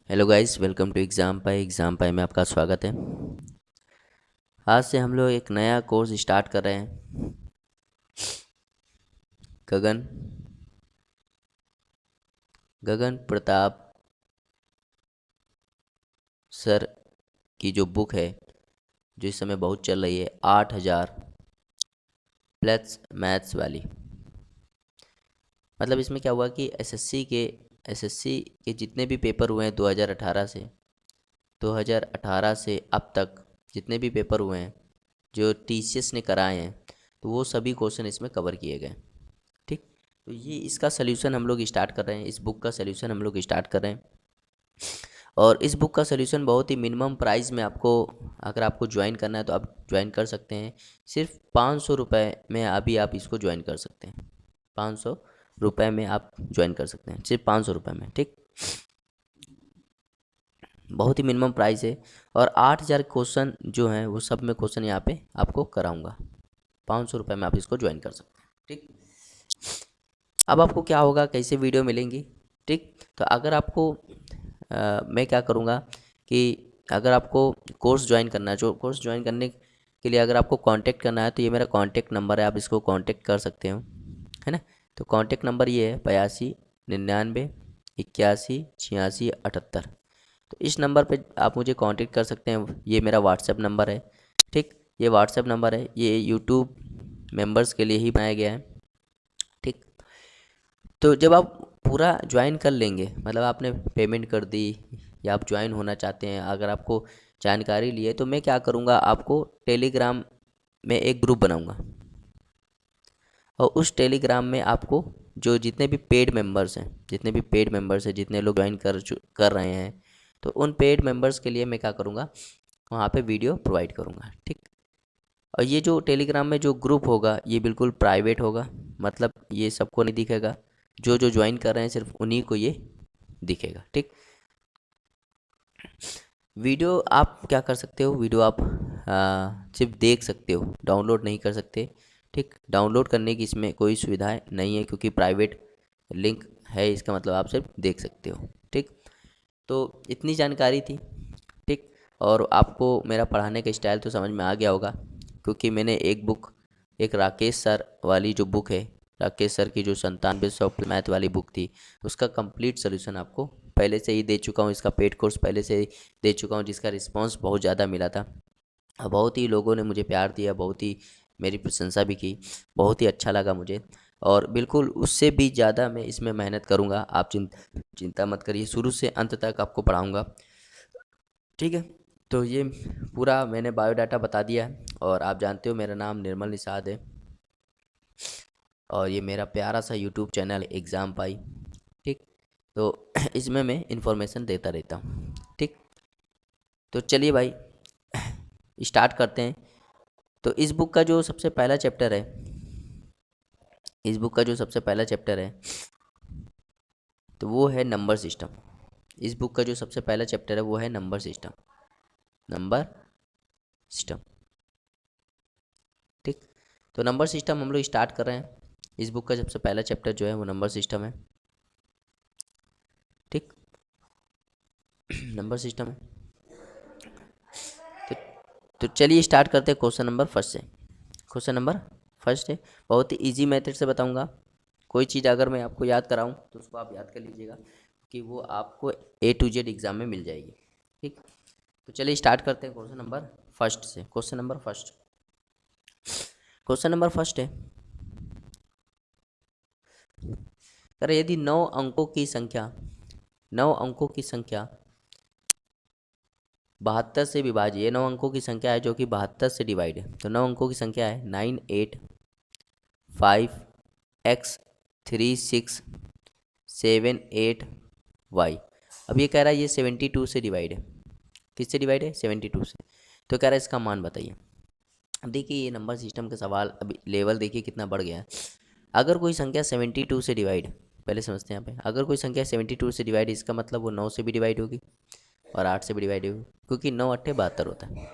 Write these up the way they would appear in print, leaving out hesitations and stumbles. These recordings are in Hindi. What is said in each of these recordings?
Hello guys, welcome to exam pie में आपका स्वागत है। आज से हम लोग एक नया कोर्स स्टार्ट कर रहे हैं। गगन गगन प्रताप सर की जो बुक है, जो इस समय बहुत चल रही है, 8000 प्लस मैथ्स वाली। मतलब इसमें क्या हुआ कि एसएससी के जितने भी पेपर हुए हैं 2018 से अब तक जितने भी पेपर हुए हैं जो टीसीएस ने कराए हैं, तो वो सभी क्वेश्चन इसमें कवर किए गए। ठीक। तो ये इसका सल्यूशन हम लोग स्टार्ट कर रहे हैं, इस बुक का सल्यूशन हम लोग स्टार्ट कर रहे हैं। और इस बुक का सल्यूशन बहुत ही मिनिमम प्राइस में आपको, अगर आपको ज्वाइन करना है तो आप ज्वाइन कर सकते हैं। सिर्फ 500 रुपये में अभी आप इसको ज्वाइन कर सकते हैं। 500 रुपये में आप ज्वाइन कर सकते हैं, सिर्फ 500 रुपये में। ठीक। बहुत ही मिनिमम प्राइस है। और 8000 क्वेश्चन जो हैं वो सब में क्वेश्चन यहाँ पे आपको कराऊंगा। 500 रुपये में आप इसको ज्वाइन कर सकते हैं। ठीक। अब आपको क्या होगा, कैसे वीडियो मिलेंगी। ठीक। तो अगर आपको मैं क्या करूँगा कि अगर आपको कोर्स ज्वाइन करना है, जो कोर्स ज्वाइन करने के लिए अगर आपको कांटेक्ट करना है, तो ये मेरा कांटेक्ट नंबर है, आप इसको कांटेक्ट कर सकते हो, है ना। तो कांटेक्ट नंबर ये है 82 99 81 86 78। तो इस नंबर पे आप मुझे कांटेक्ट कर सकते हैं। ये मेरा व्हाट्सएप नंबर है। ठीक। ये व्हाट्सएप नंबर है, ये यूट्यूब मेंबर्स के लिए ही बनाया गया है। ठीक। तो जब आप पूरा ज्वाइन कर लेंगे, मतलब आपने पेमेंट कर दी या आप ज्वाइन होना चाहते हैं, अगर आपको जानकारी लिए, तो मैं क्या करूँगा, आपको टेलीग्राम में एक ग्रुप बनाऊँगा। और उस टेलीग्राम में आपको जो जितने भी पेड मेंबर्स हैं, जितने लोग ज्वाइन कर रहे हैं, तो उन पेड मेंबर्स के लिए मैं क्या करूँगा, वहाँ पे वीडियो प्रोवाइड करूँगा। ठीक। और ये जो टेलीग्राम में जो ग्रुप होगा, ये बिल्कुल प्राइवेट होगा, मतलब ये सबको नहीं दिखेगा। जो जो ज्वाइन कर रहे हैं सिर्फ उन्हीं को ये दिखेगा। ठीक। वीडियो आप क्या कर सकते हो, वीडियो आप सिर्फ देख सकते हो, डाउनलोड नहीं कर सकते। ठीक। डाउनलोड करने की इसमें कोई सुविधाएं नहीं है, क्योंकि प्राइवेट लिंक है, इसका मतलब आप सिर्फ देख सकते हो। ठीक। तो इतनी जानकारी थी। ठीक। और आपको मेरा पढ़ाने का स्टाइल तो समझ में आ गया होगा, क्योंकि मैंने एक राकेश सर वाली जो बुक है, राकेश सर की जो 9700 मैथ वाली बुक थी, उसका कंप्लीट सोल्यूशन आपको पहले से ही दे चुका हूँ। इसका पेड कोर्स पहले से ही दे चुका हूँ, जिसका रिस्पांस बहुत ज़्यादा मिला था। और बहुत ही लोगों ने मुझे प्यार दिया, बहुत ही मेरी प्रशंसा भी की, बहुत ही अच्छा लगा मुझे। और बिल्कुल उससे भी ज़्यादा मैं इसमें मेहनत करूँगा, आप चिंता मत करिए, शुरू से अंत तक आपको पढ़ाऊँगा। ठीक है। तो ये पूरा मैंने बायोडाटा बता दिया है। और आप जानते हो मेरा नाम निर्मल निषाद है, और ये मेरा प्यारा सा यूट्यूब चैनल है एग्ज़ाम पाई। ठीक। तो इसमें मैं इंफॉर्मेशन देता रहता हूँ। ठीक। तो चलिए भाई, स्टार्ट करते हैं। तो इस बुक का जो सबसे पहला चैप्टर है, तो वो है नंबर सिस्टम। इस बुक का जो सबसे पहला चैप्टर है वो है नंबर सिस्टम। Number system. ठीक। तो नंबर सिस्टम हम लोग स्टार्ट कर रहे हैं। इस बुक का सबसे पहला चैप्टर जो है वो नंबर सिस्टम है। ठीक। नंबर सिस्टम है। तो, तो चलिए स्टार्ट करते हैं क्वेश्चन नंबर फर्स्ट से। क्वेश्चन नंबर फर्स्ट है, बहुत ही इजी मेथड से बताऊंगा। कोई चीज़ अगर मैं आपको याद कराऊं तो उसको आप याद कर लीजिएगा, कि वो आपको A to Z एग्ज़ाम में मिल जाएगी। ठीक। तो चलिए स्टार्ट करते हैं क्वेश्चन नंबर फर्स्ट से। क्वेश्चन नंबर फर्स्ट है, अरे यदि 9 अंकों की संख्या 72 से विभाज्य, ये 9 अंकों की संख्या है जो कि 72 से डिवाइड है। तो 9 अंकों की संख्या है 98 5 x 3 6 7 8 y। अब ये कह रहा है ये 72 से डिवाइड है। किससे डिवाइड है? 72 से। तो कह रहा है इसका मान बताइए। अब देखिए ये नंबर सिस्टम का सवाल, अभी लेवल देखिए कितना बढ़ गया है। अगर कोई संख्या 72 से डिवाइड, पहले समझते हैं यहाँ पे, अगर कोई संख्या 72 से डिवाइड, इसका मतलब वो 9 से भी डिवाइड होगी और 8 से भी डिवाइड होगी, क्योंकि 9 8 72 होता है।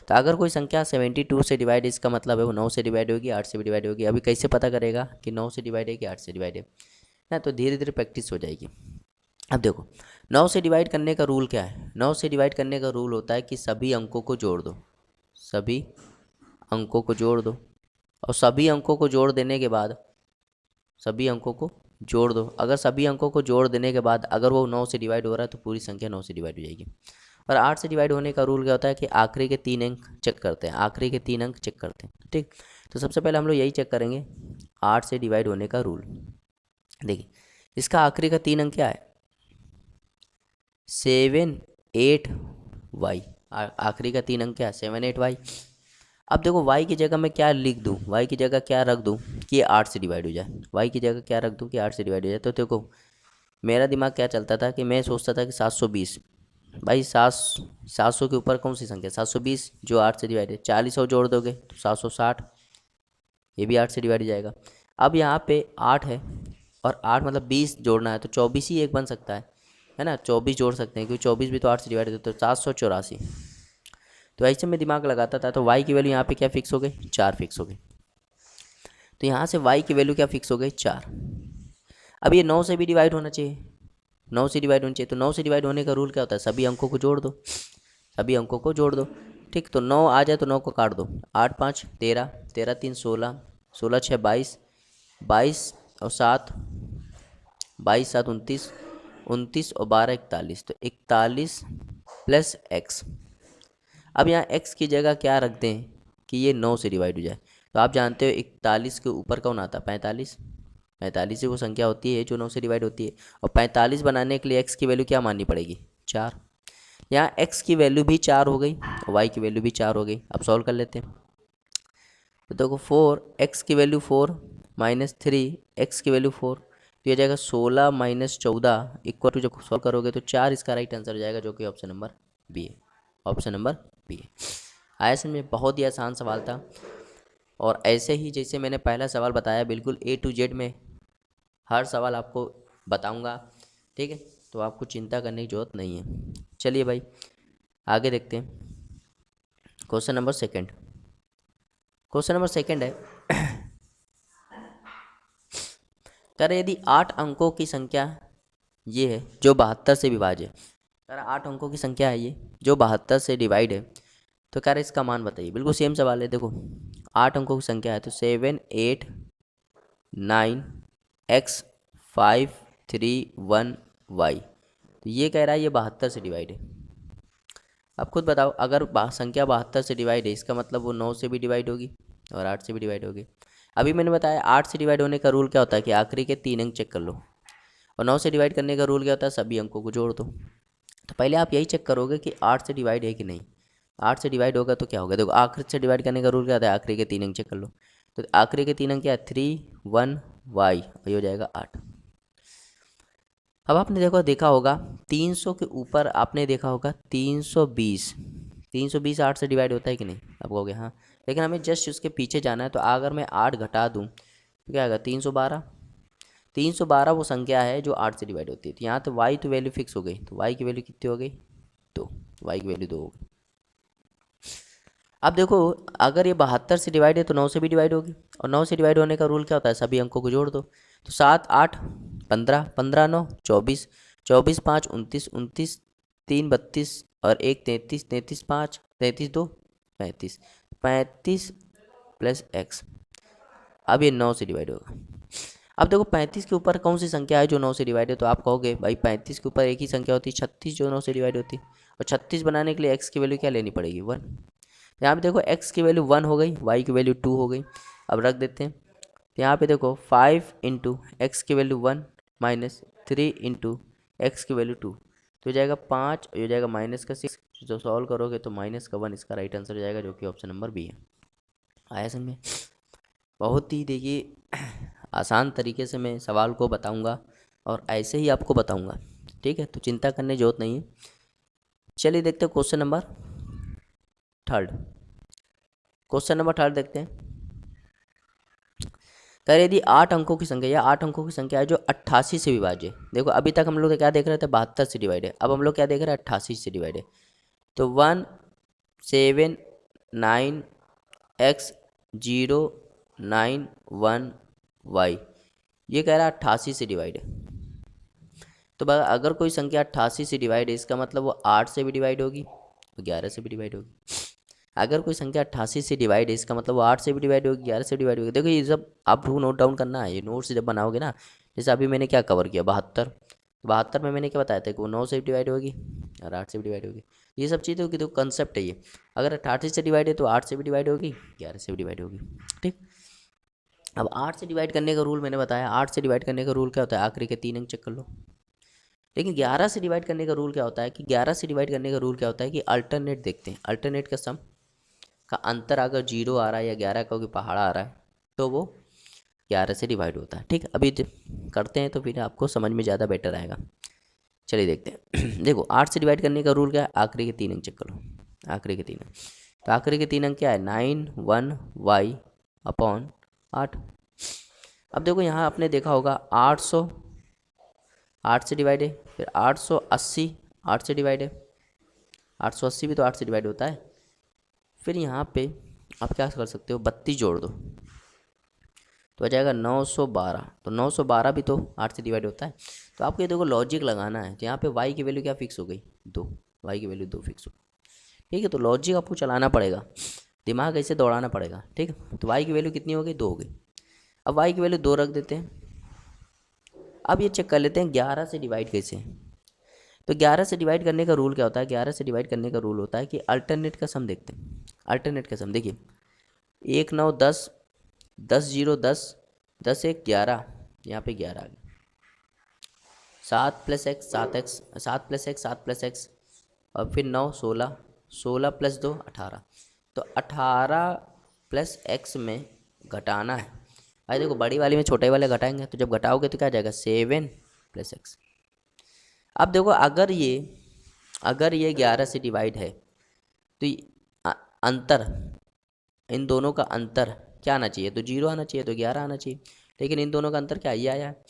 तो अगर कोई संख्या 72 से डिवाइड, इसका मतलब है वो 9 से डिवाइड होगी, 8 से भी डिवाइड होगी। अभी कैसे पता करेगा कि 9 से डिवाइड है कि 8 से डिवाइड है ना? तो धीरे धीरे प्रैक्टिस हो जाएगी। अब देखो, 9 से डिवाइड करने का रूल क्या है? 9 से डिवाइड करने का रूल होता है कि सभी अंकों को जोड़ दो, सभी अंकों को जोड़ दो, और सभी अंकों को जोड़ देने के बाद, सभी अंकों को जोड़ दो, अगर सभी अंकों को जोड़ देने के बाद अगर वो 9 से डिवाइड हो रहा है तो पूरी संख्या 9 से डिवाइड हो जाएगी। और 8 से डिवाइड होने का रूल क्या होता है कि आखिरी के 3 अंक चेक करते हैं, आखिरी के 3 अंक चेक करते हैं। ठीक, तो सबसे पहले हम लोग यही चेक करेंगे 8 से डिवाइड होने का रूल। देखिए इसका आखिरी का 3 अंक क्या है? 7 8 y। आखिरी का 3 अंक क्या है? 7 8 y। अब देखो y की जगह मैं क्या लिख दूँ, y की जगह क्या रख दूँ कि ये 8 से डिवाइड हो जाए, y की जगह क्या रख दूँ कि 8 से डिवाइड हो जाए। तो देखो मेरा दिमाग क्या चलता था कि मैं सोचता था कि 720, भाई 700 के ऊपर कौन सी संख्या? 720 जो 8 से डिवाइड है। 40 और जोड़ दोगे तो 760, ये भी 8 से डिवाइड हो जाएगा। अब यहाँ पे 8 है और 8 मतलब 20 जोड़ना है तो 24 ही एक बन सकता है ना, 24 जोड़ सकते हैं क्योंकि 24 भी तो 8 से डिवाइड है, तो 784। तो ऐसे में दिमाग लगाता था। तो y की वैल्यू यहाँ पे क्या फिक्स हो गई? 4 फिक्स हो गई। तो यहाँ से y की वैल्यू क्या फिक्स हो गई? 4। अब ये 9 से भी डिवाइड होना चाहिए, 9 से डिवाइड होना चाहिए। तो 9 से डिवाइड होने का रूल क्या होता है? सभी अंकों को जोड़ दो, सभी अंकों को जोड़ दो। ठीक, तो 9 आ जाए तो 9 को काट दो, 8 5 13, 13 3 16, 16 6 22, 22 और 7, 22 7 29, 29 और 12 41, तो 41 प्लस एक्स। अब यहाँ x की जगह क्या रख दें कि ये 9 से डिवाइड हो जाए। तो आप जानते हो 41 के ऊपर कौन आता है? 45। 45 से वो संख्या होती है जो 9 से डिवाइड होती है, और 45 बनाने के लिए x की वैल्यू क्या माननी पड़ेगी? 4। यहाँ x की वैल्यू भी 4 हो गई और y की वैल्यू भी 4 हो गई। अब सॉल्व कर लेते हैं। तो देखो 4, x की वैल्यू 4 माइनस 3, x की वैल्यू 4, तो ये जाएगा 16 माइनस 14 इक्वल टू, जब सॉल्व करोगे तो 4 इसका राइट आंसर हो जाएगा, जो कि ऑप्शन नंबर बी है। ऑप्शन नंबर बी है। आया समझ में? बहुत ही आसान सवाल था, और ऐसे ही जैसे मैंने पहला सवाल बताया बिल्कुल A to Z में हर सवाल आपको बताऊंगा। ठीक है, तो आपको चिंता करने की ज़रूरत नहीं है। चलिए भाई आगे देखते हैं। Question number second, question number second है कर यदि 8 अंकों की संख्या ये है जो 72 से विभाज्य है। कर 8 अंकों की संख्या है ये जो 72 से डिवाइड है, तो कह रहे इसका मान बताइए। बिल्कुल सेम सवाल है। देखो 8 अंकों की संख्या है तो 7 8 9 x 5 3 1 y, तो ये कह रहा है ये 72 से डिवाइड है। अब खुद बताओ, अगर संख्या 72 से डिवाइड है इसका मतलब वो 9 से भी डिवाइड होगी और 8 से भी डिवाइड होगी। अभी मैंने बताया 8 से डिवाइड होने का रूल क्या होता है कि आखिरी के 3 अंक चेक कर लो, और 9 से डिवाइड करने का रूल क्या होता है? सभी अंकों को जोड़ दो। तो पहले आप यही चेक करोगे कि 8 से डिवाइड है कि नहीं। 8 से डिवाइड होगा तो क्या होगा? देखो आखिरी से डिवाइड करने का रूल क्या होता है? आखिरी के 3 अंक चेक कर लो। तो आखिरी के 3 अंक क्या है? 3 1 y, और ये हो जाएगा 8। अब आपने देखा होगा 300 के ऊपर आपने देखा होगा 320, 320 8 से डिवाइड होता है कि नहीं? आप कहोगे हाँ, लेकिन हमें जस्ट उसके पीछे जाना है। तो अगर मैं 8 घटा दूँ तो क्या आएगा? 312। 312 वो संख्या है जो 8 से डिवाइड होती है। तो यहाँ तो y तो वैल्यू फिक्स हो गई, तो y की वैल्यू कितनी हो गई? 2। y की वैल्यू 2 हो गई। अब देखो अगर ये 72 से डिवाइड है तो 9 से भी डिवाइड होगी, और 9 से डिवाइड होने का रूल क्या होता है? सभी अंकों को जोड़ दो। तो 7 8 15, 15 9 24, 24 5 29, 29 3 32 और 1 33, 33 5 33 2 35, 35 प्लस एक्स। अब ये 9 से डिवाइड होगा। अब देखो 35 के ऊपर कौन सी संख्या है जो 9 से डिवाइड है? तो आप कहोगे भाई 35 के ऊपर एक ही संख्या होती है 36, जो 9 से डिवाइड होती है, और 36 बनाने के लिए x की वैल्यू क्या लेनी पड़ेगी? 1। यहाँ पे देखो x की वैल्यू 1 हो गई, y की वैल्यू 2 हो गई। अब रख देते हैं। तो यहाँ पे देखो 5 इंटू एक्स की वैल्यू 1 माइनस 3 इंटू एक्स की वैल्यू 2, तो हो जाएगा 5 और हो जाएगा माइनस का 6। जो सॉल्व करोगे तो माइनस का 1 इसका राइट आंसर हो जाएगा, जो कि ऑप्शन नंबर बी है। आया समझ में? बहुत ही देखिए आसान तरीके से मैं सवाल को बताऊंगा और ऐसे ही आपको बताऊंगा। ठीक है, तो चिंता करने की जरूरत नहीं है। चलिए देखते हैं question number third. Question number third देखते हैं। कर यदि 8 अंकों की संख्या या 8 अंकों की संख्या है जो 88 से विभाज्य है। देखो अभी तक हम लोग क्या देख रहे थे? 72 से डिवाइड है। अब हम लोग क्या देख रहे हैं? 88 से डिवाइड है। तो 1 7 9 x 0 9 1 y, ये कह रहा है 88 से डिवाइड है। तो अगर कोई संख्या 88 से डिवाइड है इसका मतलब वो 8 से भी डिवाइड होगी और 11 से भी डिवाइड होगी। अगर कोई संख्या 88 से डिवाइड है इसका मतलब वो 8 से भी डिवाइड होगी, 11 से भी डिवाइड होगी। देखो ये सब आपको नोट डाउन करना है, ये नोट्स जब बनाओगे ना, जैसे अभी मैंने क्या कवर किया 72, 72 में मैंने क्या बताया था कि वो 9 से भी डिवाइड होगी और 8 से भी डिवाइड होगी। ये सब चीज़ें होगी, तो कंसेप्ट है ये। अगर 88 से डिवाइड है तो 8 से भी डिवाइड होगी, 11 से भी डिवाइड होगी। ठीक, अब 8 से डिवाइड करने का रूल मैंने बताया। 8 से डिवाइड करने का रूल क्या होता है, आखिरी के 3 अंक चेक कर लो। लेकिन 11 से डिवाइड करने का रूल क्या होता है कि 11 से डिवाइड करने का रूल क्या होता है कि अल्टरनेट देखते हैं, अल्टरनेट का सम का अंतर अगर 0 आ रहा है या 11 का कोई पहाड़ा आ रहा है तो वो 11 से डिवाइड होता है। ठीक, अभी करते हैं तो फिर आपको समझ में ज़्यादा बेटर आएगा। चलिए देखते हैं। देखो 8 से डिवाइड करने का रूल क्या है, आखिरी के 3 अंक चेक करो, आखिरी के 3 अंक। तो आखिरी के 3 अंक क्या है, 91y अपॉन 8। अब देखो यहाँ आपने देखा होगा 800 8 से डिवाइड है, फिर 880 8 से डिवाइड है, 880 भी तो 8 से डिवाइड होता है। फिर यहाँ पे आप क्या कर सकते हो, 32 जोड़ दो तो आ जाएगा 912। तो 912 भी तो 8 से डिवाइड होता है। तो आपको ये देखो लॉजिक लगाना है। तो यहाँ पे y की वैल्यू क्या फिक्स हो गई, 2, y की वैल्यू 2 फिक्स हो गई। ठीक है, तो लॉजिक आपको चलाना पड़ेगा, दिमाग ऐसे दौड़ाना पड़ेगा। ठीक है, तो y की वैल्यू कितनी हो गई, 2 हो गई। अब y की वैल्यू 2 रख देते हैं। अब ये चेक कर लेते हैं 11 से डिवाइड कैसे है। तो 11 से डिवाइड करने का रूल क्या होता है, 11 से डिवाइड करने का रूल होता है कि अल्टरनेट का सम देखते हैं। अल्टरनेट का सम देखिए, 1 9 10, 10 0 10, 10 1 11, यहाँ पे 11 आ गया। 7 + x 7x, 7 + x 7 + x, और फिर 9 16, 16 + 2 18। तो 18 + x में घटाना है। भाई देखो बड़ी वाली में छोटे वाले घटाएंगे, तो जब घटाओगे तो क्या आ जाएगा, 7 + x। अब देखो अगर ये 11 से डिवाइड है तो अंतर, इन दोनों का अंतर क्या आना चाहिए, तो 0 आना चाहिए, तो 11 आना चाहिए। लेकिन इन दोनों का अंतर क्या, ये आया है।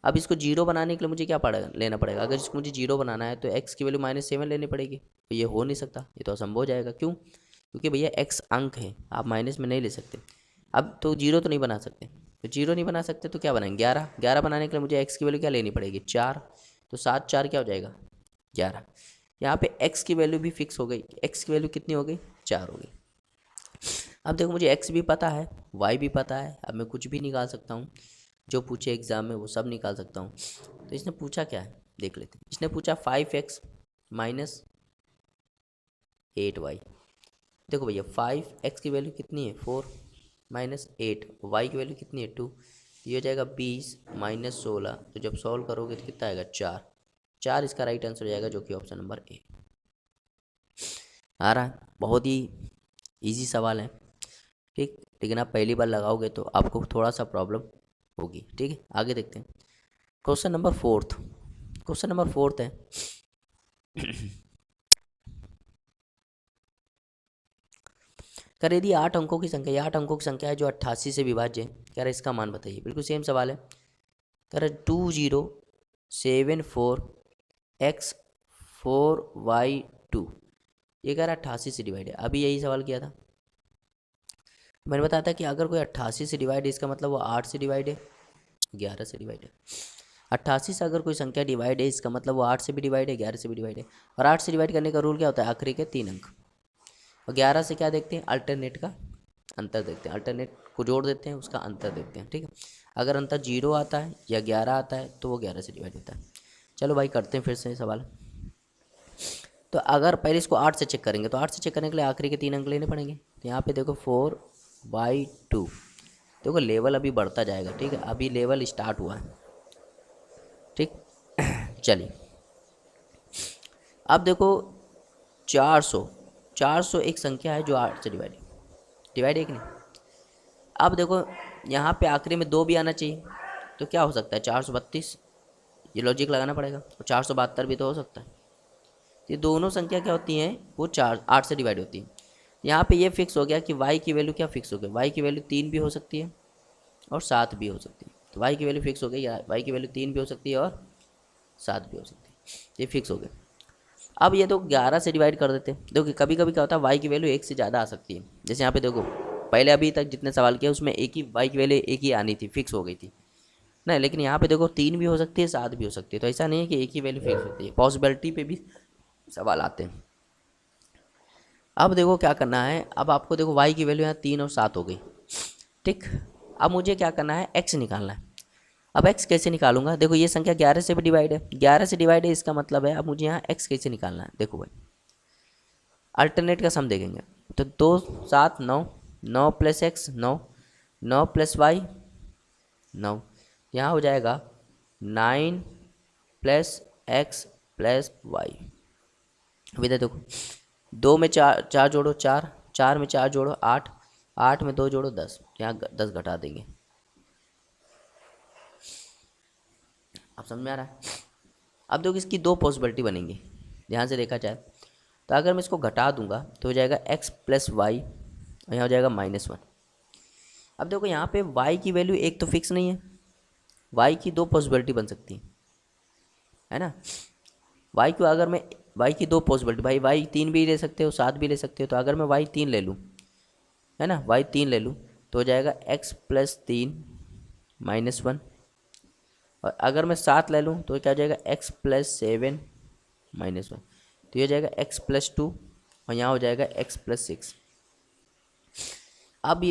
अब इसको 0 बनाने के लिए मुझे क्या लेना पड़ेगा, अगर इसको मुझे 0 बनाना है तो x की वैल्यू -7 लेनी पड़ेगी। तो ये हो नहीं सकता, ये तो असंभव हो जाएगा। क्यों, क्योंकि भैया x अंक है, आप माइनस में नहीं ले सकते। अब तो 0 तो नहीं बना सकते, तो 0 नहीं बना सकते तो क्या बनाएंगे, 11। 11 बनाने के लिए मुझे x की वैल्यू क्या लेनी पड़ेगी, 4। तो 7 4 क्या हो जाएगा, 11। यहाँ पे x की वैल्यू भी फिक्स हो गई, x की वैल्यू कितनी हो गई, 4 हो गई। अब देखो मुझे x भी पता है, y भी पता है, अब मैं कुछ भी निकाल सकता हूँ, जो पूछे एग्जाम में वो सब निकाल सकता हूँ। तो इसने पूछा क्या है, देख लेते हैं। इसने पूछा 5x - 8y। देखो भैया 5x की वैल्यू कितनी है, 4 - 8, y की वैल्यू कितनी है, 2। तो ये हो जाएगा 20 - 16। तो जब सॉल्व करोगे तो कितना आएगा, 4। 4 इसका राइट आंसर हो जाएगा, जो कि ऑप्शन नंबर ए आ रहा है। बहुत ही इजी सवाल है। ठीक, लेकिन आप पहली बार लगाओगे तो आपको थोड़ा सा प्रॉब्लम होगी। ठीक है, आगे देखते हैं। क्वेश्चन नंबर 4, क्वेश्चन नंबर 4 है कर यदि 8 अंकों की संख्या, 8 अंकों की संख्या है जो 88 से विभाज्य है, कह रहे इसका मान बताइए। बिल्कुल सेम सवाल है। कह रहे 2074x 4y2, ये कह रहा 88 से डिवाइड है। अभी यही सवाल किया था, मैंने बताया था कि अगर कोई 88 से डिवाइड है इसका मतलब वो 8 से डिवाइड है, 11 से डिवाइड है। 88 से अगर कोई संख्या डिवाइड है इसका मतलब वो 8 से भी डिवाइड है, 11 से भी डिवाइड है। और 8 से डिवाइड करने का रूल क्या होता है, आखिरी के 3 अंक। और 11 से क्या देखते हैं, अल्टरनेट का अंतर देखते हैं, अल्टरनेट को जोड़ देते हैं, उसका अंतर देखते हैं। ठीक है, अगर अंतर 0 आता है या 11 आता है तो वो 11 से डिवाइड होता है। चलो भाई करते हैं फिर से सवाल। तो अगर पहले इसको 8 से चेक करेंगे, तो 8 से चेक करने के लिए आखिरी के 3 अंक लेने पड़ेंगे। तो यहाँ पे देखो 4y2, देखो लेवल अभी बढ़ता जाएगा। ठीक है, अभी लेवल स्टार्ट हुआ है। ठीक चलिए, अब देखो 400 एक संख्या है जो 8 से डिवाइड है कि नहीं। अब देखो यहाँ पे आखिरी में 2 भी आना चाहिए, तो क्या हो सकता है, 432। ये लॉजिक लगाना पड़ेगा। और 472 भी तो हो सकता है। ये दोनों संख्या क्या होती हैं, वो 8 से डिवाइड होती है। यहाँ पे ये फिक्स हो गया कि y की वैल्यू क्या फिक्स हो गई, y की वैल्यू 3 भी हो सकती है और 7 भी हो सकती है। तो y की वैल्यू फिक्स हो गई, y की वैल्यू 3 भी हो सकती है और 7 भी हो सकती है। ये फिक्स हो गया। अब ये तो 11 से डिवाइड कर देते हैं। देखो कभी कभी क्या होता है, y की वैल्यू 1 से ज़्यादा आ सकती है। जैसे यहाँ पे देखो पहले अभी तक जितने सवाल किए उसमें एक ही y की वैल्यू एक ही आनी थी, फिक्स हो गई थी। नहीं, लेकिन यहाँ पे देखो 3 भी हो सकती है, 7 भी हो सकती है, तो ऐसा नहीं है कि एक ही वैल्यू फिक्स होती है, पॉसिबिलिटी पे भी सवाल आते हैं। अब देखो क्या करना है, अब आपको देखो y की वैल्यू यहाँ 3 और 7 हो गई, ठीक। अब मुझे क्या करना है, x निकालना है। अब x कैसे निकालूंगा, देखो ये संख्या 11 से भी डिवाइड है, 11 से डिवाइड है, इसका मतलब है अब मुझे यहाँ x कैसे निकालना है। देखो भाई अल्टरनेट का सम देखेंगे तो 2 7 9, 9 प्लस एक्स 9, 9 प्लस वाई 9, यहाँ हो जाएगा 9 प्लस एक्स प्लस वाई। अब इधर देखो 2 में 4 4 जोड़ो 4, 4 में 4 जोड़ो 8, 8 में 2 जोड़ो 10, यहाँ 10 घटा देंगे। अब समझ में आ रहा है। अब देखो इसकी दो पॉसिबिलिटी बनेंगी, ध्यान से देखा जाए तो अगर मैं इसको घटा दूंगा तो हो जाएगा x प्लस वाई और यहाँ हो जाएगा -1। अब देखो यहाँ पे y की वैल्यू एक तो फिक्स नहीं है, y की दो पॉसिबिलिटी बन सकती है ना। y को अगर मैं y की दो पॉसिबिलिटी, भाई y 3 भी ले सकते हो 7 भी ले सकते हो, तो अगर मैं y 3 ले लूँ, है ना, y 3 ले लूँ तो हो जाएगा x प्लस 3 -1, और अगर मैं 7 ले लूँ तो क्या हो जाएगा x प्लस 7 -1, तो ये हो जाएगा x प्लस 2 और यहाँ हो जाएगा x प्लस 6। अब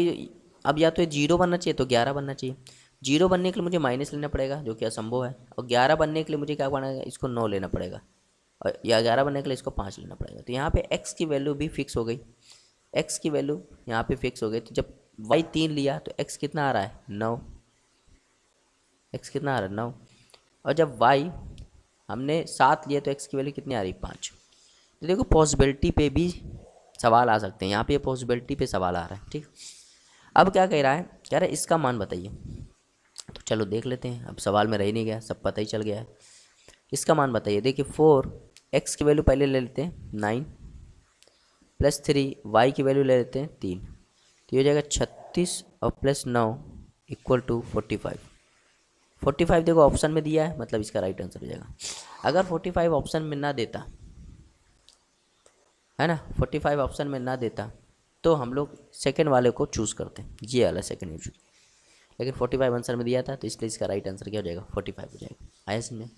या तो ये 0 बनना चाहिए तो 11 बनना चाहिए, 0 बनने के लिए मुझे माइनस लेना पड़ेगा जो कि असंभव है, और 11 बनने के लिए मुझे क्या करना है, इसको 9 लेना पड़ेगा, और या 11 बनने के लिए इसको 5 लेना पड़ेगा। तो यहाँ पे x की वैल्यू भी फिक्स हो गई, x की वैल्यू यहाँ पे फिक्स हो गई। तो जब y 3 लिया तो x कितना आ रहा है 9, x कितना आ रहा है 9, और जब y हमने 7 लिया तो x की वैल्यू कितनी आ रही 5। तो देखो पॉसिबिलिटी पे भी सवाल आ सकते हैं, यहाँ पे पॉसिबिलिटी पे सवाल आ रहा है, ठीक। अब क्या कह रहा है, कह रहा है इसका मान बताइए, तो चलो देख लेते हैं, अब सवाल में रह नहीं गया, सब पता ही चल गया है। इसका मान बताइए, देखिए 4 x की वैल्यू पहले ले लेते हैं 9 प्लस 3 y की वैल्यू ले लेते हैं 3, तो ये हो जाएगा 36 और प्लस 9 इक्वल टू 45। 45 देखो ऑप्शन में दिया है, मतलब इसका राइट आंसर हो जाएगा। अगर 45 ऑप्शन में ना देता, है ना, 45 ऑप्शन में ना देता तो हम लोग सेकंड वाले को चूज़ करते हैं, ये वाला सेकंड यूज, लेकिन 45 आंसर में दिया था तो इसलिए इसका राइट आंसर क्या हो जाएगा 45 हो जाएगा। आया समझ में,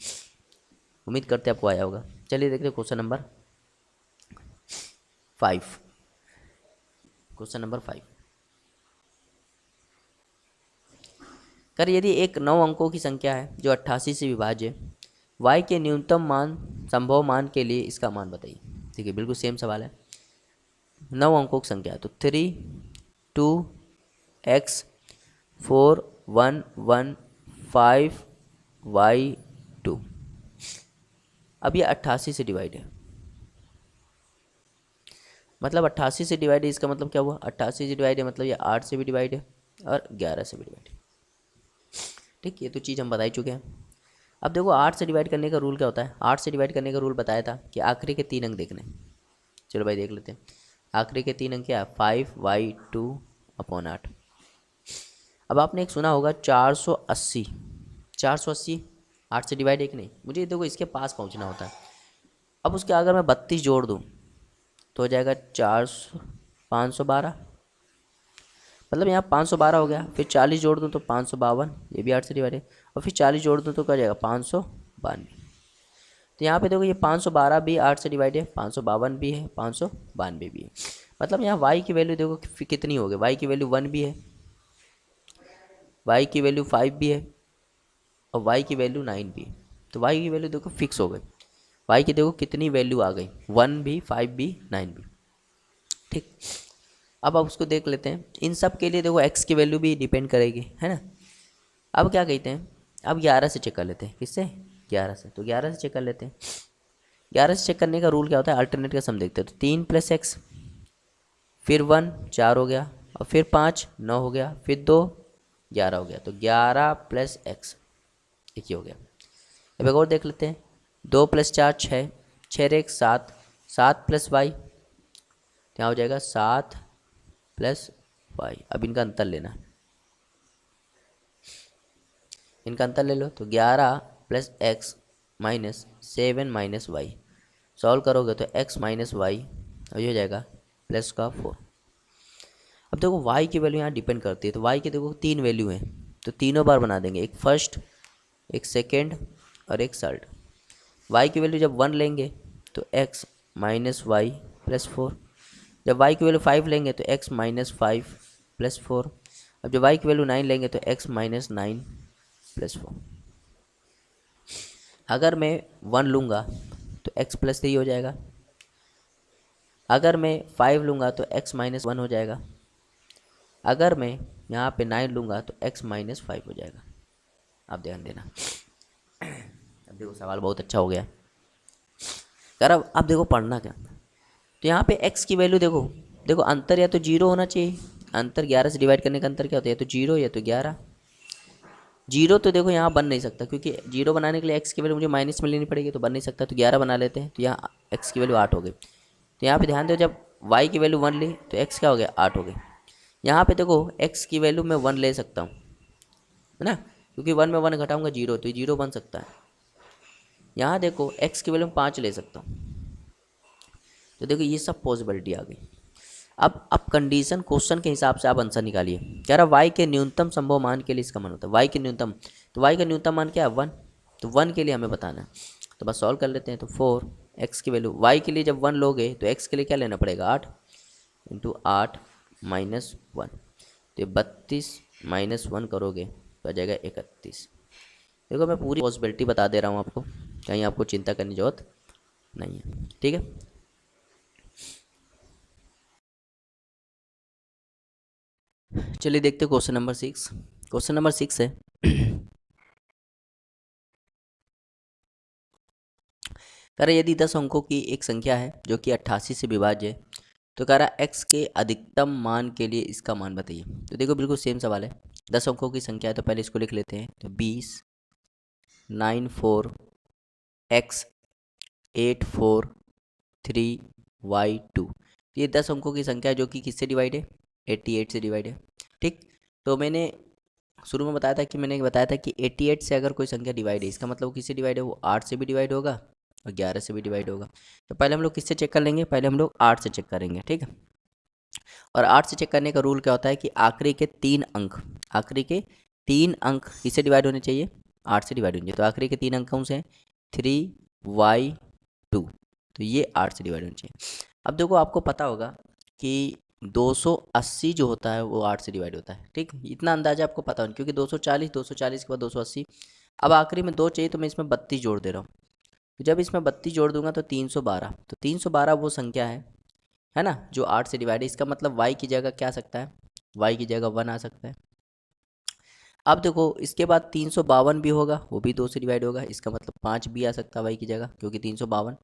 उम्मीद करते हैं आपको आया होगा। चलिए देखते हैं क्वेश्चन नंबर 5। क्वेश्चन नंबर 5, कर यदि एक 9 अंकों की संख्या है जो 88 से विभाज्य है, y के न्यूनतम मान संभव मान के लिए इसका मान बताइए। ठीक है, बिल्कुल सेम सवाल है, 9 अंकों की संख्या है तो 3 2 x 4 1 1 5 y 2। अब ये 88 से डिवाइड है, मतलब 88 से डिवाइड है, इसका मतलब क्या हुआ, 88 से डिवाइड है मतलब ये 8 से भी डिवाइड है और 11 से भी डिवाइड है। ठीक, ये तो चीज़ हम बता ही चुके हैं। अब देखो 8 से डिवाइड करने का रूल क्या होता है, 8 से डिवाइड करने का रूल बताया था कि आखिरी के 3 अंक देखने। चलो भाई देख लेते हैं, आखिरी के 3 अंक क्या है 5y2/8। अब आपने एक सुना होगा 480, 480 8 से डिवाइड है कि नहीं, मुझे देखो इसके पास पहुंचना होता है। अब उसके अगर मैं 32 जोड़ दूं तो हो जाएगा 512, मतलब यहाँ 512 हो गया, फिर 40 जोड़ दूँ तो 552, ये भी 8 से डिवाइड है, और फिर 40 जोड़ दूँ तो क्या हो जाएगा 592। तो यहाँ पे देखो ये 512 भी 8 से डिवाइड है, 552 भी है, 592 भी है, मतलब यहाँ y की वैल्यू देखो कितनी हो गई, y की वैल्यू 1 भी है, y की वैल्यू 5 भी है, और y की वैल्यू 9 भी है। तो y की वैल्यू देखो फिक्स हो गई, y की देखो कितनी वैल्यू आ गई, 1 भी 5 भी 9 भी। ठीक, अब आप उसको देख लेते हैं, इन सब के लिए देखो x की वैल्यू भी डिपेंड करेगी, है ना। अब क्या कहते हैं, अब 11 से चेक कर लेते हैं, किससे 11 से, तो 11 से चेक कर लेते हैं। 11 से चेक करने का रूल क्या होता है, अल्टरनेट का सम देखते हैं, तो 3 प्लस एक्स, फिर 1 4 हो गया, और फिर 5 9 हो गया, फिर 2 11 हो गया, तो 11 प्लस एक्स एक ही हो गया। अब एक और देख लेते हैं, 2 प्लस 4 6, 6 1 7, 7 प्लस वाई, यहाँ हो जाएगा 7 प्लस वाई। अब इनका अंतर लेना, इनका अंतर ले लो, तो 11 plus x minus 7 minus y, solve करोगे तो x माइनस वाई, और ये हो जाएगा प्लस का 4। अब देखो y की वैल्यू यहाँ डिपेंड करती है, तो y की देखो 3 वैल्यू हैं, तो तीनों बार बना देंगे, एक फर्स्ट, एक सेकेंड और एक थर्ड। y की वैल्यू जब 1 लेंगे तो x माइनस वाई प्लस 4। जब y की वैल्यू 5 लेंगे तो x माइनस 5 प्लस 4। अब जब y की वैल्यू 9 लेंगे तो x माइनस 9 प्लस 4। अगर मैं 1 लूँगा तो x प्लस 3 हो जाएगा। अगर मैं 5 लूँगा तो x माइनस 1 हो जाएगा। अगर मैं यहाँ पे 9 लूँगा तो x माइनस 5 हो जाएगा। आप ध्यान देना। अब देखो सवाल बहुत अच्छा हो गया यार। अब देखो पढ़ना क्या, तो यहाँ पे x की वैल्यू देखो, देखो अंतर या तो 0 होना चाहिए। अंतर 11 से डिवाइड करने का अंतर क्या होता है, या तो 0 या तो 11। 0 तो देखो यहाँ बन नहीं सकता, क्योंकि 0 बनाने के लिए x की वैल्यू मुझे माइनस में लेनी पड़ेगी, तो बन नहीं सकता। तो 11 बना लेते हैं, तो यहाँ x की वैल्यू 8 हो गई। तो यहाँ पे ध्यान दो, जब y की वैल्यू 1 ली तो x क्या हो गया, 8 हो गई। यहाँ पे देखो x की वैल्यू मैं 1 ले सकता हूँ, है ना, क्योंकि 1 में 1 घटाऊंगा 0, तो 0 बन सकता है। यहाँ देखो x की वैल्यू 5 ले सकता हूँ। तो देखो ये सब पॉसिबिलिटी आ गई। अब कंडीशन क्वेश्चन के हिसाब से आप आंसर निकालिए। कह रहा y के न्यूनतम संभव मान के लिए इसका मान होता है, y के न्यूनतम, तो y का न्यूनतम मान क्या है, 1। तो 1 के लिए हमें बताना है, तो बस सॉल्व कर लेते हैं। तो 4 x की वैल्यू, y के लिए जब 1 लोगे तो x के लिए क्या लेना पड़ेगा, 8 इंटू 8 माइनस 1। तो 32 माइनस 1 करोगे तो आ जाएगा 31। देखो मैं पूरी पॉसिबिलिटी बता दे रहा हूँ आपको, कहीं आपको चिंता करने की जरूरत नहीं है, ठीक है। चलिए देखते हैं क्वेश्चन नंबर 6। क्वेश्चन नंबर 6 है कह रहा यदि 10 अंकों की एक संख्या है जो कि 88 से विभाज्य है, तो कह रहा x के अधिकतम मान के लिए इसका मान बताइए। तो देखो बिल्कुल सेम सवाल है, 10 अंकों की संख्या है, तो पहले इसको लिख लेते हैं। तो 20 9 4 x 8 4 3 y 2। ये 10 अंकों की संख्या है जो कि किससे डिवाइड है, 88 से डिवाइड है, ठीक। तो मैंने शुरू में बताया था कि मैंने बताया था कि 88 से अगर कोई संख्या डिवाइड है, इसका मतलब वो किससे डिवाइड है, वो 8 से भी डिवाइड होगा और 11 से भी डिवाइड होगा। तो पहले हम लोग किससे चेक कर लेंगे, पहले हम लोग 8 से चेक करेंगे, ठीक है। और 8 से चेक करने का रूल क्या होता है कि आखिरी के 3 अंक, आखिरी के 3 अंक किससे डिवाइड होने चाहिए, 8 से डिवाइड होने चाहिए। तो आखिरी के 3 अंक कौन से हैं, 3y2, तो ये 8 से डिवाइड होने चाहिए। अब देखो आपको पता होगा कि 280 जो होता है वो 8 से डिवाइड होता है, ठीक। इतना अंदाजा आपको पता होगा, क्योंकि 240 के बाद 280, अब आखिरी में 2 चाहिए, तो मैं इसमें 32 जोड़ दे रहा हूँ। तो जब इसमें 32 जोड़ दूंगा तो 312, तो 312 वो संख्या है ना, जो 8 से डिवाइड है। इसका मतलब y की जगह क्या आ सकता है, y की जगह 1 आ सकता है। अब देखो इसके बाद 352 भी होगा, वो भी 2 से डिवाइड होगा, इसका मतलब 5 भी आ सकता है y की जगह, क्योंकि 352।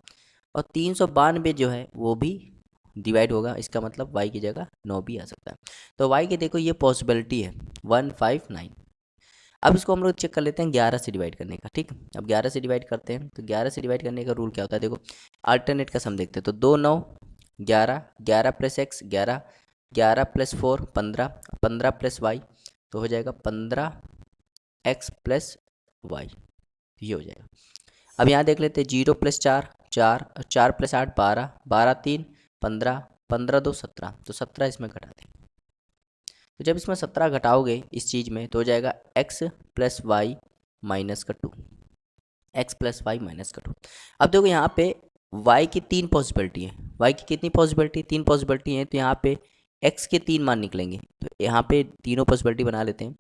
और 392 जो है वो भी डिवाइड होगा, इसका मतलब y की जगह 9 भी आ सकता है। तो y की देखो ये पॉसिबिलिटी है 159। अब इसको हम लोग चेक कर लेते हैं 11 से डिवाइड करने का, ठीक। अब 11 से डिवाइड करते हैं, तो 11 से डिवाइड करने का रूल क्या होता है, देखो अल्टरनेट का सम देखते हैं। तो 2 9 11, 11 plus x 11, 11 plus 4 15, 15 plus y, तो हो जाएगा 15x प्लस वाई, ये हो जाएगा। अब यहाँ देख लेते हैं 0 प्लस 4 4, 4 प्लस 8 12, 12 3 15, 15 2 17, तो 17 इसमें घटा दें। तो जब इसमें 17 घटाओगे इस चीज़ में तो हो जाएगा x प्लस वाई माइनस का 2, x प्लस वाई माइनस का 2। अब देखो यहाँ पे y की 3 पॉसिबिलिटी है, y की कितनी पॉसिबिलिटी, 3 पॉसिबिलिटी है। तो यहाँ पे x के 3 मान निकलेंगे, तो यहाँ पे तीनों पॉसिबिलिटी बना लेते हैं।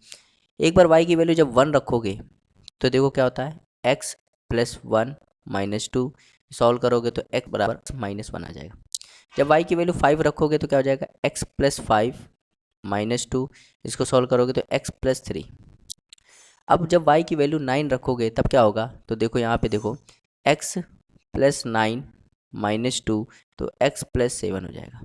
एक बार y की वैल्यू जब 1 रखोगे तो देखो क्या होता है, x प्लस 1 माइनस 2, सॉल्व करोगे तो x बराबर माइनस 1 आ जाएगा। जब y की वैल्यू 5 रखोगे तो क्या हो जाएगा, x प्लस 5 माइनस 2, इसको सॉल्व करोगे तो x प्लस 3। अब जब y की वैल्यू 9 रखोगे तब क्या होगा, तो देखो यहाँ पे देखो x प्लस 9 माइनस 2, तो x प्लस 7 हो जाएगा।